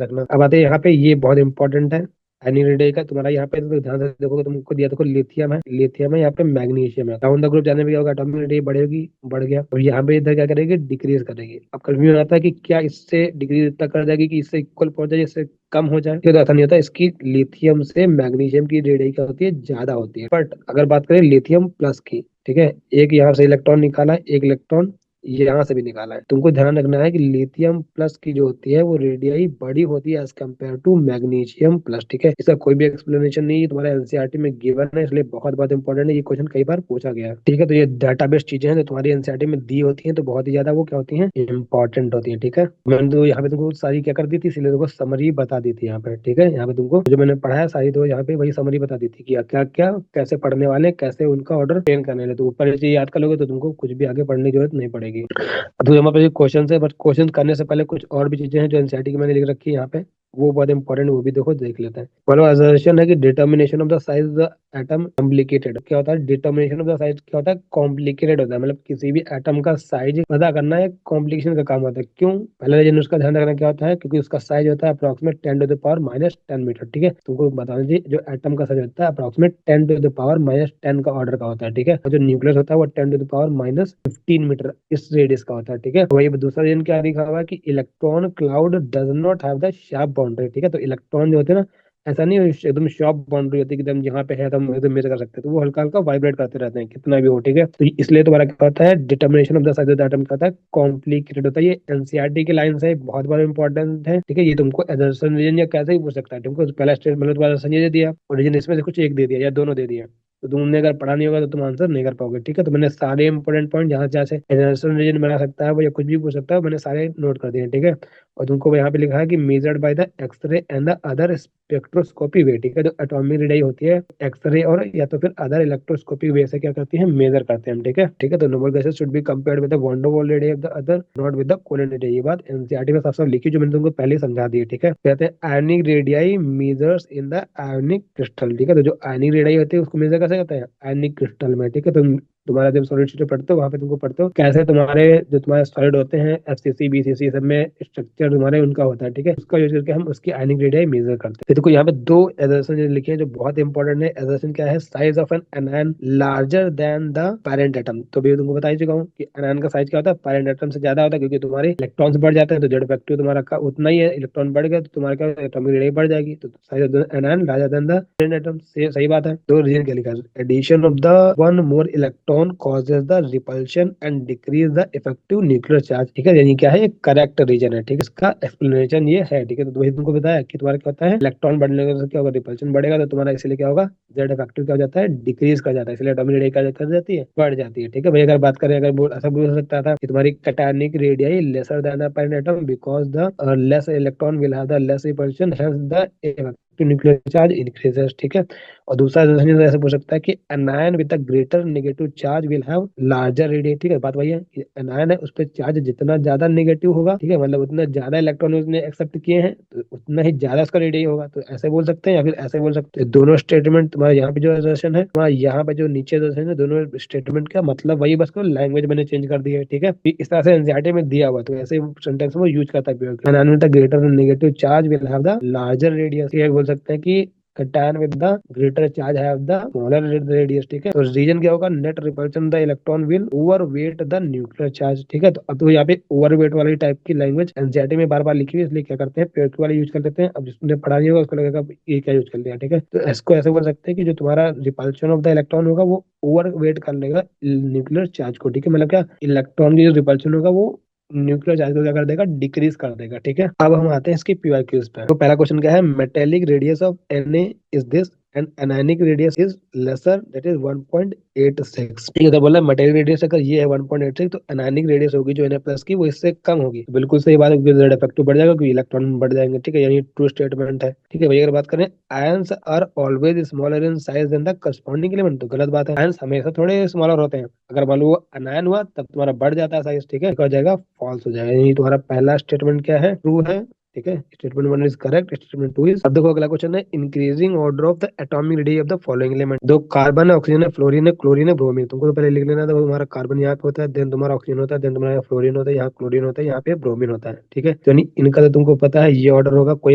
रखना। अब आते हैं यहाँ पे, ये बहुत इंपॉर्टेंट है, एनिरेडे का तुम्हारा यहाँ पे तो ध्यान से देखोगे, तुमको दिया देखो लिथियम है, लिथियम है, यहाँ पे मैग्नीशियम है। डाउन द ग्रुप जाने में क्या होगा, एटॉमिक रेडियस बढ़ेगी, बढ़ गया, और यहाँ पे इधर क्या करेगी, डिक्रीज करेगी। अब कंफ्यूजन आता है कि क्या इससे डिक्रीज इतना कर जाएगी कि इससे इक्वल पहुंच जाए, इससे कम हो जाए, ये तो ऐसा नहीं होता। इसकी लिथियम से मैग्नीशियम की रेडियस क्या होती है, ज्यादा होती है। बट अगर बात करें लिथियम प्लस की, ठीक है, एक यहाँ से इलेक्ट्रॉन निकाला है, एक इलेक्ट्रॉन यहाँ से भी निकाला है, तुमको ध्यान रखना है कि लिथियम प्लस की जो होती है वो रेडियाई बड़ी होती है as compare to magnesium plus. ठीक है, इसका कोई भी एक्सप्लेनेशन नहीं है, तुम्हारा एनसीईआरटी में गिवन है, इसलिए बहुत बहुत इंपॉर्टेंट है, ये क्वेश्चन कई बार पूछा गया है। ठीक है, तो ये डाटाबेस चीजें हैं जो तुम्हारी एनसीईआरटी में दी होती है, तो बहुत ही ज्यादा वो क्या होती है, इंपॉर्टेंट होती है। ठीक है, मैंने तो यहाँ पे तुमको सारी क्या कर दी थी, इसलिए तुमको समरी बता दी थी यहाँ पे। ठीक है, यहाँ पे तुमको जो मैंने पढ़ा है सारी, तो यहाँ पे वही समरी बता दी थी कि क्या क्या कैसे पढ़ने वाले, कैसे उनका ऑर्डर ट्रेन करने वाले। तो ऊपर से याद कर लोगे तो तुमको कुछ भी आगे पढ़ने की जरूरत नहीं पड़ेगी। तो हमारे पास क्वेश्चन है, बट क्वेश्चन करने से पहले कुछ और भी चीजें हैं जो एनसीईआरटी की मैंने लिख रखी है यहाँ पे, वो बहुत इंपॉर्टेंट, वो भी देखो, देख लेते हैं। पहला असर्शन है कि determination of the size of the atom complicated. क्या होता है डिटर्मिनेशन ऑफ द साइज, क्या होता है, कॉम्प्लिकेटेड होता है, मतलब किसी भी एटम का साइज पता करना है, कॉम्प्लिकेशन का काम होता है। क्यों, पहले रीजन उसका ध्यान रखना क्या होता है, क्योंकि उसका साइज होता है अप्रोक्सीमेट 10⁻⁻10 मीटर। ठीक है, तुमको बताना चाहिए जो एटम का साइज होता है अप्रोक्सीमेट 10⁻⁻10 का ऑर्डर का होता है। ठीक है, और जो न्यूक्लियस होता है वो 10⁻⁻15 मीटर इस रेडियस का होता है। ठीक है, वही दूसरा रीजन क्या लिखा हुआ है कि electron cloud does not have the sharp boundary. ठीक है, तो इलेक्ट्रॉन जो होते हैं ना, ऐसा नहीं एकदम शार्प बाउंड्री होती है कि एकदम जहाँ पे है हम एकदम मेजर कर सकते हैं, तो वो हल्का हल्का वाइब्रेट करते रहते हैं कितना भी हो। ठीक है, तो इसलिए तुम्हारा क्या होता है, determination of the size of the atom क्या होता है, कॉम्प्लिकेटेड होता है। ये एनसीईआरटी की लाइन से बहुत बड़ा इंपॉर्टेंट है। ठीक है, ये तुमको एजर्सन रीजन या कैसे ही पूछ सकता है, तुमको पहला स्टेट मतलब तुम्हारा संजय दे दिया और रीजन इसमें से कुछ एक दे दिया या दोनों दे दिया, तो तुमने अगर पढ़ा नहीं होगा तो तुम आंसर नहीं कर पाओगे। ठीक है, तो मैंने सारे इंपॉर्टेंट पॉइंट जहाँ जहाँ से एनर्सन रीजन बना सकता है वो या कुछ भी पूछ सकता है, मैंने सारे नोट कर दिए। ठीक है, और तुमको यहाँ पे लिखा है कि measured by the X ray and the other spectroscopy way. ठीक है, जो एटॉमिक रेडियाई होती है एक्सरे और या तो फिर अदर इलेक्ट्रोस्कोपिक वे से क्या करती है, मेजर करते हैं। ठीक है, ठीक है, तो noble gases should be compared with the van der Waals radii of the other, not with the coherent radii. ये बात एनसीईआरटी में साफ साफ लिखी, जो मैंने तुमको पहले ही समझा दी है। ठीक है, कहते हैं ionic radii measures in the ionic crystal. ठीक है, तो जो आयनिक रेडियाई होती है उसको मेजर कैसे करते हैं, आयनिक क्रिस्टल में। ठीक है, तो तुम्हारा जब सॉलिड स्टेट पढ़ते हो वहां पे तुमको पढ़ते हो कैसे तुम्हारे जो तुम्हारे सॉलिड होते हैं एफसीसी बीसीसी सब में स्ट्रक्चर तुम्हारे उनका होता है। ठीक है, उसका यूज करके हम उसकी आयनिक रेडियाई मेजर करते हैं। देखो यहाँ पे दो एजर्सन लिखे हैं जो बहुत इंपॉर्टेंट है। एजर्सन क्या है, size of an anion larger than the parent atom. तो भी तुमको बता ही चुका हूँ कि एनायन का साइज क्या होता है, पेरेंट एटम से ज्यादा होता है, क्योंकि तुम्हारे इलेक्ट्रॉन्स बढ़ जाते हैं तो जेड फैक्टर तुम्हारा का उतना ही है, इलेक्ट्रॉन बढ़ गया तो तुम्हारा क्या एटॉमिक रेडियाई बढ़ जाएगी, तो size of anion larger than the parent atom. सही बात है। तो रीजन क्या लिखा है, addition of the one more electron causes the repulsion and decrease the effective nuclear charge। ठीक है, यानी क्या है, ये करेक्ट रीजन है। ठीक है, इसका एक्सप्लेनेशन ये है। ठीक है, तो वही तुमको बताया कि तुम्हारा क्या होता है, इलेक्ट्रॉन बढ़ने से क्या होगा, रिपल्शन बढ़ेगा, तो तुम्हारा इसलिए क्या होगा, जेड इफेक्टिव क्या हो जाता है, डिक्रीज कर जाता है, इसलिए एटॉमिक रेडियाई कर जाती है, बढ़ जाती है। ठीक है भाई, अगर बात करें, अगर ऐसा बोल सकता था कि तुम्हारी cationic radii lesser than the parent atom because the less electron will have the less repulsion, hence the effective nuclear charge increases. ठीक है, और दूसरा क्वेश्चन ऐसे पूछ सकता है कि anion with the greater negative charge will have larger radius. ठीक है, बात वही है कि एनायन है उस पर चार्ज जितना ज्यादा नेगेटिव होगा, ठीक है, मतलब उतना ज्यादा इलेक्ट्रॉन उसने एक्सेप्ट किए हैं तो उतना ही ज्यादा उसका रेडियस होगा। तो ऐसे बोल सकते हैं या फिर ऐसे बोल सकते हैं। दोनों स्टेटमेंट तुम्हारे यहाँ पे जो assertion है, तुम्हारा यहाँ पे जो नीचे assertion है, दोनों स्टेटमेंट का मतलब वही, बस को लैंग्वेज मैंने चेंज कर दी है। ठीक है, इस तरह से एनसीईआरटी में दिया हुआ, तो ऐसे सेंटेंस में यूज करता है। Anion with the greater negative charge will have the larger radius. ये बोल सकते हैं कि cation with the greater charge have the smaller radius। ठीक है, तो रीजन क्या होगा, net repulsion the electron will overweight the nuclear charge. ठीक है, तो अब तो यहाँ पे ओवरवेट वाली टाइप की लैंग्वेज एनसीईआरटी में बार बार लिखी हुई है, इसलिए क्या करते हैं, पेयर वाला यूज कर लेते हैं। अब जिसने पढ़ा नहीं होगा उसको लगेगा ये क्या यूज कर लिया। ठीक है, तो इसको ऐसे बोल सकते हैं कि जो तुम्हारा रिपल्शन ऑफ द इलेक्ट्रॉन होगा वो ओवरवेट कर लेगा न्यूक्लियर चार्ज को। ठीक है, मतलब क्या, इलेक्ट्रॉन की जो रिपल्शन होगा वो न्यूक्लियर चार्ज को क्या कर देगा, डिक्रीज कर देगा। ठीक है, अब हम आते हैं इसके पीवाईक्यूज पे। तो पहला क्वेश्चन क्या है, metallic radius of Na is this. And anionic radius is lesser, that is 1.86। ठीक है, तो बोला मटेरियल रेडियस अगर ये है 1.86 तो एनायनिक रेडियस होगी जो Na प्लस की वो इससे कम होगी। बिल्कुल सही बात है, क्योंकि जेड इफेक्टिव बढ़ जाएगा क्योंकि इलेक्ट्रॉन बढ़ जाएंगे। ठीक है, यानी ट्रू स्टेटमेंट है। ठीक है भैया, अगर बात करें ions are always smaller in size than the corresponding element, तो गलत बात है। आयंस हमेशा थोड़े स्मॉलर होते हैं। अगर मान लो वो अनायन हुआ तब तुम्हारा बढ़ जाता है साइज। ठीक है, हो जाएगा फॉल्स हो जाएगा। यानी तुम्हारा पहला स्टेटमेंट क्या है, ट्रू है। ठीक है, statement 1 is correct, statement 2 is. अब देखो अगला क्वेश्चन है increasing order of the atomic radius of the following element. दो कार्बन है, ऑक्सीजन है, फ्लोरीन है, क्लोरीन है, ब्रोमीन। तुमको तो पहले लिख लेना था, तुम्हारा कार्बन यहाँ पे होता है, देन तुम्हारा ऑक्सीजन होता है, देन तुम्हारा फ्लोरीन होता है, यहाँ क्लोरीन होता है, यहाँ पे ब्रोमीन होता है। ठीक है, तो यानी इनका तो तुमको पता है ये ऑर्डर होगा, कोई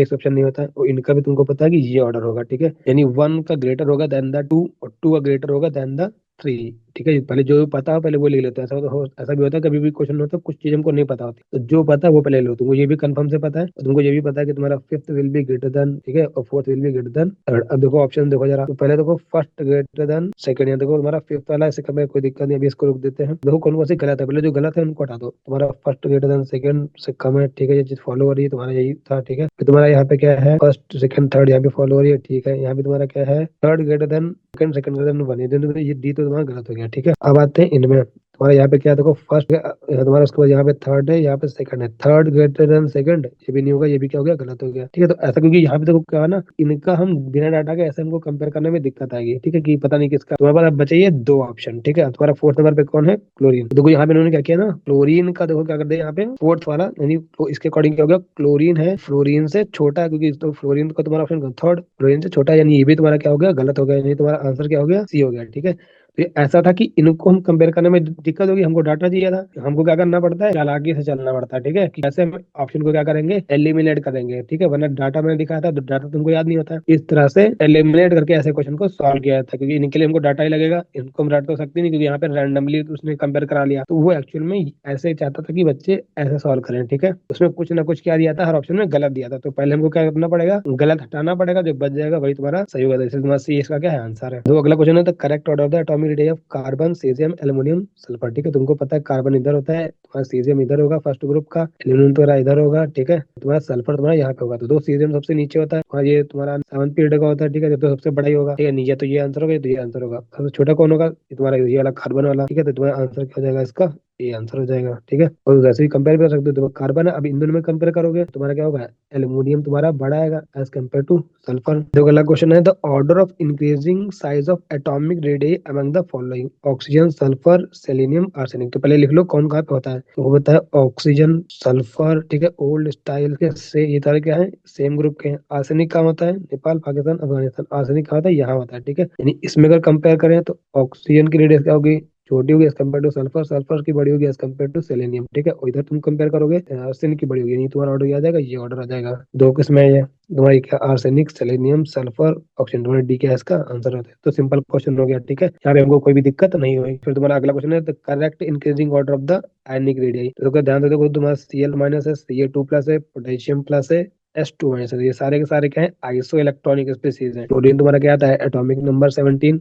एक्सेप्शन नहीं होता है। और इनका भी तुमको पता है कि ये ऑर्डर होगा। ठीक है, यानी 1 का ग्रेटर होगा देन द 2 और 2 का ग्रेटर होगा देन द 3। ठीक है, पहले जो पता हो पहले वो लिख लेते हैं। ऐसा भी होता है, कभी भी क्वेश्चन होता है कुछ चीज हमको नहीं पता होती, तो जो पता है वो पहले लो। तुमको ये भी कंफर्म से पता है और तुमको ये भी पता है कि तुम्हारा fifth will be greater than, ठीक है, और fourth will be greater than third. अब देखो ऑप्शन देखो जरा, तो पहले देखो फर्स्ट ग्रेटर देन सेकंड, यहाँ देखो तुम्हारा फिफ्थ वाला है, इससे कम है कोई दिक्कत नहीं, अभी इसको रोक देते हैं। देखो कौन कौन सी गलत है, पहले जो गलत है उनको हटा दो। तुम्हारा फर्स्ट ग्रेटर देन सेकंड से कम है, ठीक है, ये चीज फॉलो हो रही है, तुम्हारा यही था। ठीक है, फिर तुम्हारा यहाँ पे क्या है, फर्स्ट सेकंड थर्ड यहाँ पे फॉलो हो रही है। ठीक है, यहाँ पे तुम्हारा क्या है, third greater than second, second greater than one, ये डी तो तुम्हारा गलत हो गया। ठीक है, अब आते हैं इनमें। तुम्हारा यहाँ पे क्या है, देखो फर्स्ट तुम्हारा, उसके बाद यहाँ पे थर्ड है, यहाँ पे सेकंड है, थर्ड ग्रेटर देन सेकंड, ये भी नहीं होगा, ये भी क्या हो गया, गलत हो गया। ठीक है, तो ऐसा क्योंकि यहाँ पे देखो क्या है ना, इनका हम बिना डाटा के ऐसे हमको कंपेयर करने में दिक्कत आएगी। ठीक है, कि पता नहीं किसका। तुम्हारे पास अब बचे ये दो ऑप्शन। ठीक है, तुम्हारा फोर्थ नंबर पे कौन है, क्लोरीन। तो देखो यहाँ पे इन्होंने क्या किया ना, क्लोरीन का देखो क्या कर दिया यहाँ पे, फोर्थ वाला, यानी तो इसके अकॉर्डिंग क्या हो गया, क्लोरीन है फ्लोरीन से छोटा है, क्योंकि तो फ्लोरीन का तुम्हारा ऑप्शन थर्ड फ्लोरीन से छोटा है, यानी ये भी तुम्हारा क्या हो गया, गलत हो गया। यानी तुम्हारा आंसर क्या हो गया, सी हो गया। ठीक है, तो ये ऐसा था कि इनको हम कंपेयर करने में दिक्कत होगी, हमको डाटा चाहिए था। हमको क्या करना पड़ता है, चालाकी से चलना पड़ता है। ठीक है, कि कैसे हम ऑप्शन को क्या करेंगे, एलिमिनेट करेंगे। ठीक है, वरना डाटा मैंने दिखाया था तो डाटा तुमको याद नहीं होता। इस तरह से एलिमिनेट करके ऐसे क्वेश्चन को सॉल्व किया था, क्योंकि इनके लिए हमको डाटा ही लगेगा, इनको हम रट तो सकते नहीं, क्योंकि यहाँ पे रैंडमली उसने कंपेयर करा लिया। तो वो एक्चुअल में ऐसे ही चाहता था कि बच्चे ऐसे सॉल्व करें। ठीक है, उसमें कुछ ना कुछ क्या दिया था, हर ऑप्शन में गलत दिया था, तो पहले हमको क्या करना पड़ेगा, गलत हटाना पड़ेगा, जो बच जाएगा वही तुम्हारा सही होगा। जैसे तुम्हारा सी इसका क्या है, आंसर है। तो अगला क्वेश्चन है, the correct order of the atomic radius of carbon, caesium, aluminium, sulphur. ठीक है, तुमको पता है कार्बन इधर होता है, तुम्हारा सीजियम इधर होगा फर्स्ट ग्रुप का, एल्युमिनियम तुम्हारा इधर होगा। ठीक है, तुम्हारा सल्फर तुम्हारा यहाँ पे होगा, तो दो सीजियम सबसे नीचे होता है और ये तुम्हारा 7th पीरियड का होता है। ठीक है, जब तो सबसे बड़ा ही होगा। ठीक है, नीचे तो ये आंसर होगा, तो ये आंसर होगा। सबसे छोटा कौन होगा, ये तुम्हारा ये वाला कार्बन वाला। ठीक है, तो तुम्हारा आंसर क्या हो जाएगा इसका, ये आंसर हो जाएगा। ठीक है, और वैसे ही कंपेयर कर सकते हो, तो कार्बन है, अब इन दोनों में कंपेयर करोगे तुम्हारा क्या होगा, एल्युमिनियम तुम्हारा बड़ा आएगा एज कम्पेयर टू सल्फर। जो अगला क्वेश्चन है, the order of increasing size of atomic radius among the following, oxygen, sulphur, selenium, arsenic. तो पहले लिख लो कौन कहाँ पे होता है, तो वो होता है ऑक्सीजन, सल्फर। ठीक है, ओल्ड स्टाइल के से ये सारे क्या है, सेम ग्रुप के हैं। आर्सेनिक कहाँ होता है, नेपाल, पाकिस्तान, अफगानिस्तान। आर्सेनिक कहाँ होता है, यहाँ होता है। ठीक है, यानी इसमें अगर कंपेयर करें तो ऑक्सीजन की रेडियस क्या होगी, छोटी होगी as compare to sulphur, sulphur की बड़ी होगी एज कम्पेयर टू सेलेनियम। ठीक है, और इधर तुम कंपेयर करोगे आर्सेनिक की बड़ी होगी, नहीं तुम्हारा ऑर्डर आ जाएगा, ये ऑर्डर आ जाएगा। दो किस्में है ये तुम्हारी, क्या आर्सेनिक, सेलेनियम, सल्फर, ऑक्सीजन, तुम्हारा डी क्या इसका आंसर होता है। तो सिंपल क्वेश्चन हो गया। ठीक है, यहाँ पे हमको कोई भी दिक्कत नहीं हुई। फिर तुम्हारा अगला क्वेश्चन है, the correct increasing order of the ionic radius. तो ध्यान दे, देखो तुम्हारा Cl माइनस है, Ca2 प्लस है, पोटेशियम प्लस है, S2 माइनस है। ये सारे के सारे क्या है, आइसो इलेक्ट्रॉनिक स्पीसीज है। क्लोरीन तुम्हारा क्या आता है, एटॉमिक नंबर 17।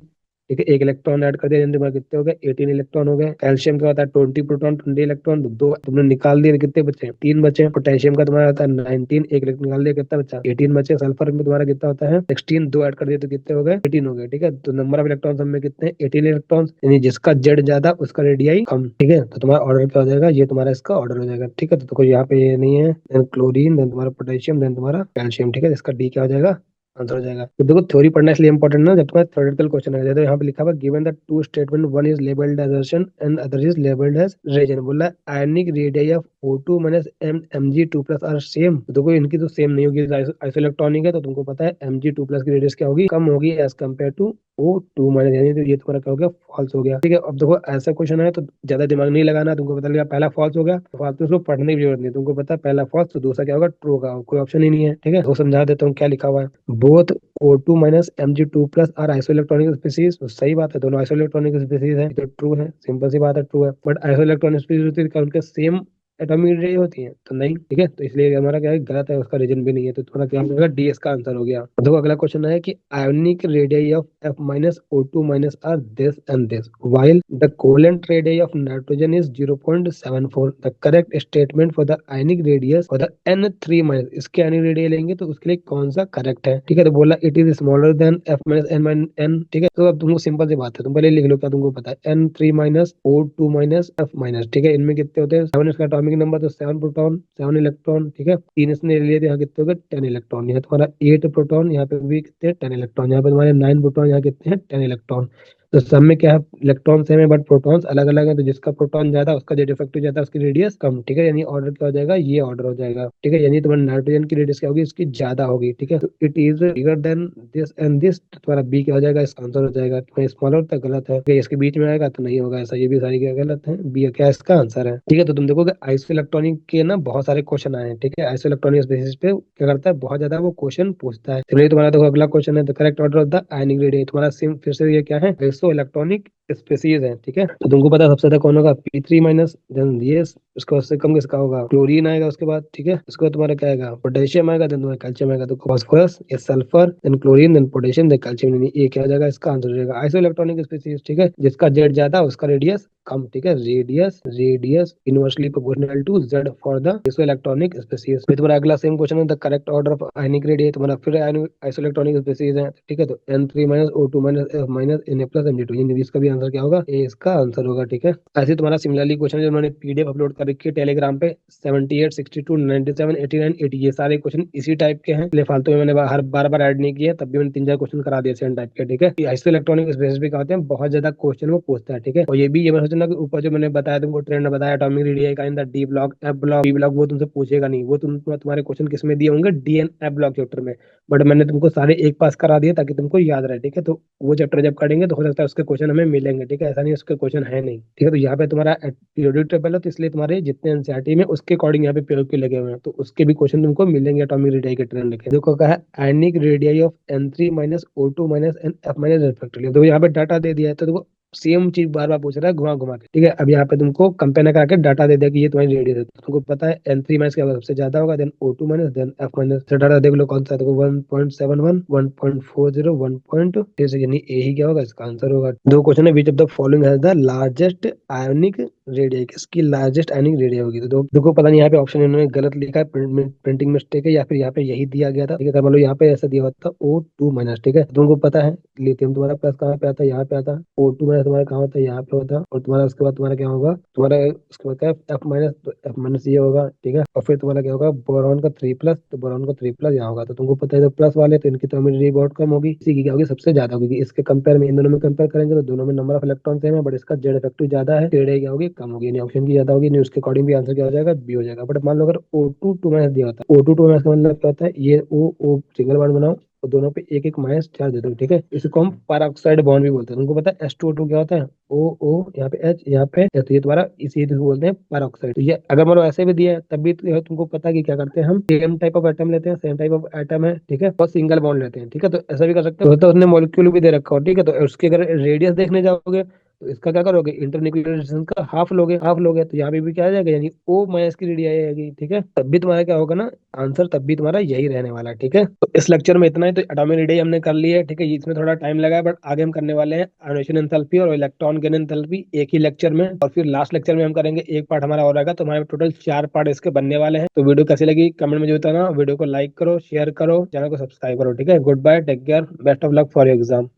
ठीक है, एक इलेक्ट्रॉन ऐड कर दिया, तुम्हारे कितने हो गए, 18 इलेक्ट्रॉन हो गए। कैल्शियम का होता है 20 प्रोटॉन, 20 इलेक्ट्रॉन, तो दो तुमने निकाल दिए, कितने बचे, 3 बचे। पोटेशियम का तुम्हारा होता है 19, एक इलेक्ट्रॉन निकाल दिया, कितना बचा, 18 बचे। सल्फर में तुम्हारा कितना होता है 16, दो ऐड कर दिए तो कितने हो गए, 18 हो गए। ठीक है, तो नंबर ऑफ इलेक्ट्रॉन में कितने, 18 इलेक्ट्रॉन, यानी जिसका जेड ज्यादा उसका रेडियाई कम। ठीक है, तो तुम्हारा ऑर्डर क्या हो जाएगा, ये तुम्हारा इसका ऑर्डर हो जाएगा। ठीक है, तो देखो यहाँ पे ये नहीं है, देन क्लोरीन, देन तुम्हारा पोटेशियम, देन तुम्हारा कैल्शियम। ठीक है, इसका डी क्या हो जाएगा, आंसर हो जाएगा। तो देखो थ्योरी पढ़ना इसलिए इंपॉर्टेंट ना, जब तुम्हारा थ्योरेटिकल क्वेश्चन है, तो यहाँ पे लिखा हुआ given the two statement, one is labelled as assertion and other is labelled as reason. बोला ionic radius of O2 minus Mg2 plus are same. देखो इनकी तो सेम नहीं होगी, आइसो इलेक्ट्रॉनिक है, तो तुमको पता है Mg2 प्लस की रेडियस क्या होगी, कम होगी as compare to O2 minus, यानी तो ये तुम्हारा क्या हो गया, फॉल्स हो गया। ठीक है, अब देखो ऐसा क्वेश्चन है तो ज्यादा दिमाग नहीं लगाना, तुमको पता लगा पहला फॉल्स हो गया तो फालतू उसको पढ़ने की जरूरत नहीं, तुमको पता है पहला फॉल्स तो दूसरा क्या होगा, ट्रू होगा, कोई ऑप्शन ही नहीं है। ठीक है, तो समझा देता हूँ क्या लिखा हुआ है। Both O2 minus Mg2 plus are isoelectronic species, तो सही बात है, दोनों आइसो इलेक्ट्रॉनिक स्पीसीज है, तो ट्रू है, सिंपल सी बात है, ट्रू है। बट आइसो इलेक्ट्रॉनिक स्पीसीज होती है उनके सेम एटॉमिक रेडियस होती है? तो नहीं, ठीक है, तो इसलिए हमारा क्या है, गलत है, उसका रीजन भी नहीं है, तो तुम्हारा क्या होगा, डी इसका आंसर हो गया। देखो अगला क्वेश्चन है कि ionic radius of F minus O2 minus are this and this while the covalent radius of nitrogen is 0.74, the correct statement for the ionic radius for the N3 minus, इसके ionic radius लेंगे तो उसके लिए कौन सा correct है, ठीक है, तो बोला it is smaller than F minus N, ठीक है, तो अब तुमको सिंपल सी बात है, तुम पहले लिख लो क्या तुमको पता है, N3 minus O2 minus F minus, ठीक है, इनमें कितने होते हैं 7, इसका एटॉमिक नंबर तो 7 प्रोटॉन 7 इलेक्ट्रॉन, ठीक है, 3 इसने ले लिए तो यहाँ कितने हो गए 10 इलेक्ट्रॉन, यहाँ तुम्हारा 8 प्रोटॉन, यहाँ पे भी कितने 10 इलेक्ट्रॉन, यहाँ पे तुम्हारे 9 प्रोटॉन, यहाँ कितने हैं 10 इलेक्ट्रॉन। तो सब में क्या है, इलेक्ट्रॉन सेम है बट प्रोटॉन्स अलग अलग है, तो जिसका प्रोटॉन ज्यादा उसका जेड इफेक्टिव ज्यादा, उसकी रेडियस कम, ठीक है, यानी ऑर्डर क्या हो जाएगा, ये ऑर्डर हो जाएगा, ठीक है, यानी तुम्हारे नाइट्रोजन की रेडियस क्या होगी, इसकी ज्यादा होगी, ठीक है, तो it is bigger than this and this, तुम्हारा बी क्या हो जाएगा, इसका आंसर हो जाएगा, तुम्हें स्मॉलर तक गलत है, ठीक है, इसके बीच में आएगा तो नहीं होगा ऐसा, ये भी सारी क्या गलत है, बी क्या इसका आंसर है, ठीक है, तो तुम देखोगे आइसो इलेक्ट्रॉनिक के ना बहुत सारे क्वेश्चन आए हैं, ठीक है, आइसो इलेक्ट्रॉनिक बेसिस पे क्या करता है, बहुत ज्यादा वो क्वेश्चन पूछता है, तो तुम्हारा देखो अगला क्वेश्चन है the correct order of the ionic radius, तुम्हारा सिम फिर से ये क्या है, आइसो इलेक्ट्रॉनिक स्पेसीज है, ठीक है, तो तुमको पता है सबसे ज्यादा कौन होगा, P3 माइनस, देन ये उसका उससे कम किसका होगा, क्लोरीन आएगा उसके बाद, ठीक है, उसके बाद तुम्हारा क्या आएगा, पोटेशियम आएगा, देन तुम्हारा कैल्शियम आएगा, तो फास्फोरस या sulphur, then chlorine, then potassium, then calcium, यानी ये क्या हो जाएगा, इसका आंसर हो जाएगा आइसो इलेक्ट्रॉनिक स्पेसीज, ठीक है, जिसका जेड ज्यादा उसका रेडियस कम, ठीक है, radius radius inversely proportional to Z for the isoelectronic species. फिर तुम्हारा अगला सेम क्वेश्चन है the correct order of ionic radius, तुम्हारा फिर आइसो इलेक्ट्रॉनिक स्पेसीज है, ठीक है, तो N3 minus O2 minus F minus Na plus Mg2, यानी इसका भी आंसर क्या होगा, ए इसका आंसर होगा, ठीक है। ऐसे तुम्हारा सिमिलरली क्वेश्चन जो उन्होंने पीडीएफ अपलोड कर रखी है टेलीग्राम पे, 78 62 97 89 80, ये सारे क्वेश्चन इसी टाइप के हैं, इसलिए फालतू में मैंने हर बार बार ऐड नहीं किया, तब भी मैंने 3 4 क्वेश्चन करा दिए सेम टाइप के, ठीक है, आइसो इलेक्ट्रॉनिक स्पेसिस भी कहते हैं, बहुत ज्यादा क्वेश्चन वो पूछता है, ठीक है, और ये भी ये मैं सोचना कि ऊपर जो मैंने बताया तुमको ट्रेंड बताया एटॉमिक रेडियस का in the D block F block B block, वो तुमसे पूछेगा नहीं, वो तुम्हारे क्वेश्चन किस में दिए होंगे, D and F block chapter में, बट मैंने तुमको सारे एक पास करा दिए ताकि तुमको याद रहे, ठीक है, तो वो चैप्टर जब करेंगे तो हो सकता है उसके क्वेश्चन हमें मिलेंगे, ठीक है, ऐसा नहीं उसके क्वेश्चन है नहीं, ठीक है, तो यहाँ पे तुम्हारा पीरियोडिक टेबल है, तो इसलिए तुम्हारे जितने एनसीईआरटी में उसके अकॉर्डिंग यहाँ पे पीरियड के लगे हुए हैं, तो उसके भी क्वेश्चन तुमको मिलेंगे एटॉमिक रेडियस के ट्रेंड के। देखो कहा है ionic radius of N3 minus O2 minus and F minus respectively, तो यहाँ पे डाटा दे दिया है, तो देखो सेम चीज बार बार पूछ रहा है घुमा घुमा के, ठीक है, अब यहाँ पे तुमको कंपेयर करा के डाटा दे दिया कि ये तुम्हारी रेडियस है, तो तुमको पता है N3 माइनस क्या होगा, सबसे ज्यादा होगा, then O2 minus, then F minus, तो डाटा देख लो कौन सा है, देखो 1.71 1.40 1.36, यानी ए ही क्या होगा, इसका आंसर होगा। दो क्वेश्चन है, which of the following has the largest ionic radius, किसकी लार्जेस्ट आयनिक रेडियस होगी, तो देखो पता नहीं यहाँ पे ऑप्शन इन्होंने गलत लिखा है, प्रिंटिंग मिस्टेक है, या फिर यहाँ पे यही दिया गया था, ठीक है, मतलब यहाँ पे ऐसा दिया हुआ था O2 माइनस, ठीक है, तुमको पता है लिथियम तुम्हारा प्लस कहाँ पे आता है, यहाँ पे आता है, O2 माइनस तुम्हारा कहाँ होता है, यहाँ पे होता है, और तुम्हारा उसके बाद तुम्हारा क्या होगा, तुम्हारा उसके बाद क्या है F माइनस, तो F माइनस ये होगा, ठीक है, और फिर तुम्हारा क्या होगा बोरॉन का 3 प्लस, तो बोरॉन का 3 प्लस यहाँ होगा, तो तुमको पता है प्लस वाले तो इनकी तो हमें बहुत कम होगी, इसी की क्या होगी सबसे ज्यादा होगी, इसके कंपेयर में इन दोनों में कंपेयर करेंगे तो दोनों में नंबर ऑफ इलेक्ट्रॉन सेम है, बट इसका जेड इफेक्टिव ज्यादा है, रेडियस क्या होगी कम होगी, यानी ऑप्शन की ज्यादा होगी, नहीं उसके अकॉर्डिंग भी आंसर क्या हो जाएगा, बी हो जाएगा। बट मान लो अगर O2 2 माइनस दिया होता है, O2 2 माइनस का मतलब क्या होता है, ये O सिंगल बॉन्ड बनाओ और दोनों पे एक एक माइनस चार्ज दे दो, ठीक है, इसको हम पैरोक्साइड बॉन्ड भी बोलते हैं, तुमको पता है H2O2 क्या होता है, O यहाँ पे H यहाँ पे H, तो ये तुम्हारा इसी को बोलते हैं पैरोक्साइड, तो ये अगर मान लो ऐसे भी दिया है तब भी तो तुमको पता है कि क्या करते हैं, हम सेम टाइप ऑफ एटम लेते हैं, सेम टाइप ऑफ एटम है, ठीक है, और सिंगल बॉन्ड लेते हैं, ठीक है, तो ऐसा भी कर सकते हो, तो उसने मॉलिक्यूल भी दे रखा हो, ठीक है, तो उसके अगर रेडियस देखने जाओगे तो इसका क्या करोगे, इंटरन्यूक्लियर डिस्टेंस का हाफ लोगे तो यहाँ पे भी क्या आ जाएगा, यानी O माइनस की रेडियस आएगी, ठीक है, तब भी तुम्हारा क्या होगा ना आंसर, तब भी तुम्हारा यही रहने वाला है, ठीक है, तो इस लेक्चर में इतना ही, तो एटॉमिक रेडियस हमने कर ली है, ठीक है, इसमें थोड़ा टाइम लगा है, बट आगे हम करने वाले हैं आयोनेशन एंथैल्पी और इलेक्ट्रॉन गेन एंथैल्पी एक ही लेक्चर में, और फिर लास्ट लेक्चर में हम करेंगे एक पार्ट हमारा और रहेगा, तो हमारे टोटल 4 पार्ट इसके बनने वाले हैं। तो वीडियो कैसी लगी कमेंट में जो बताना, वीडियो को लाइक करो, शेयर करो, चैनल को सब्सक्राइब करो, ठीक है, good bye, take care, best of luck for your exam.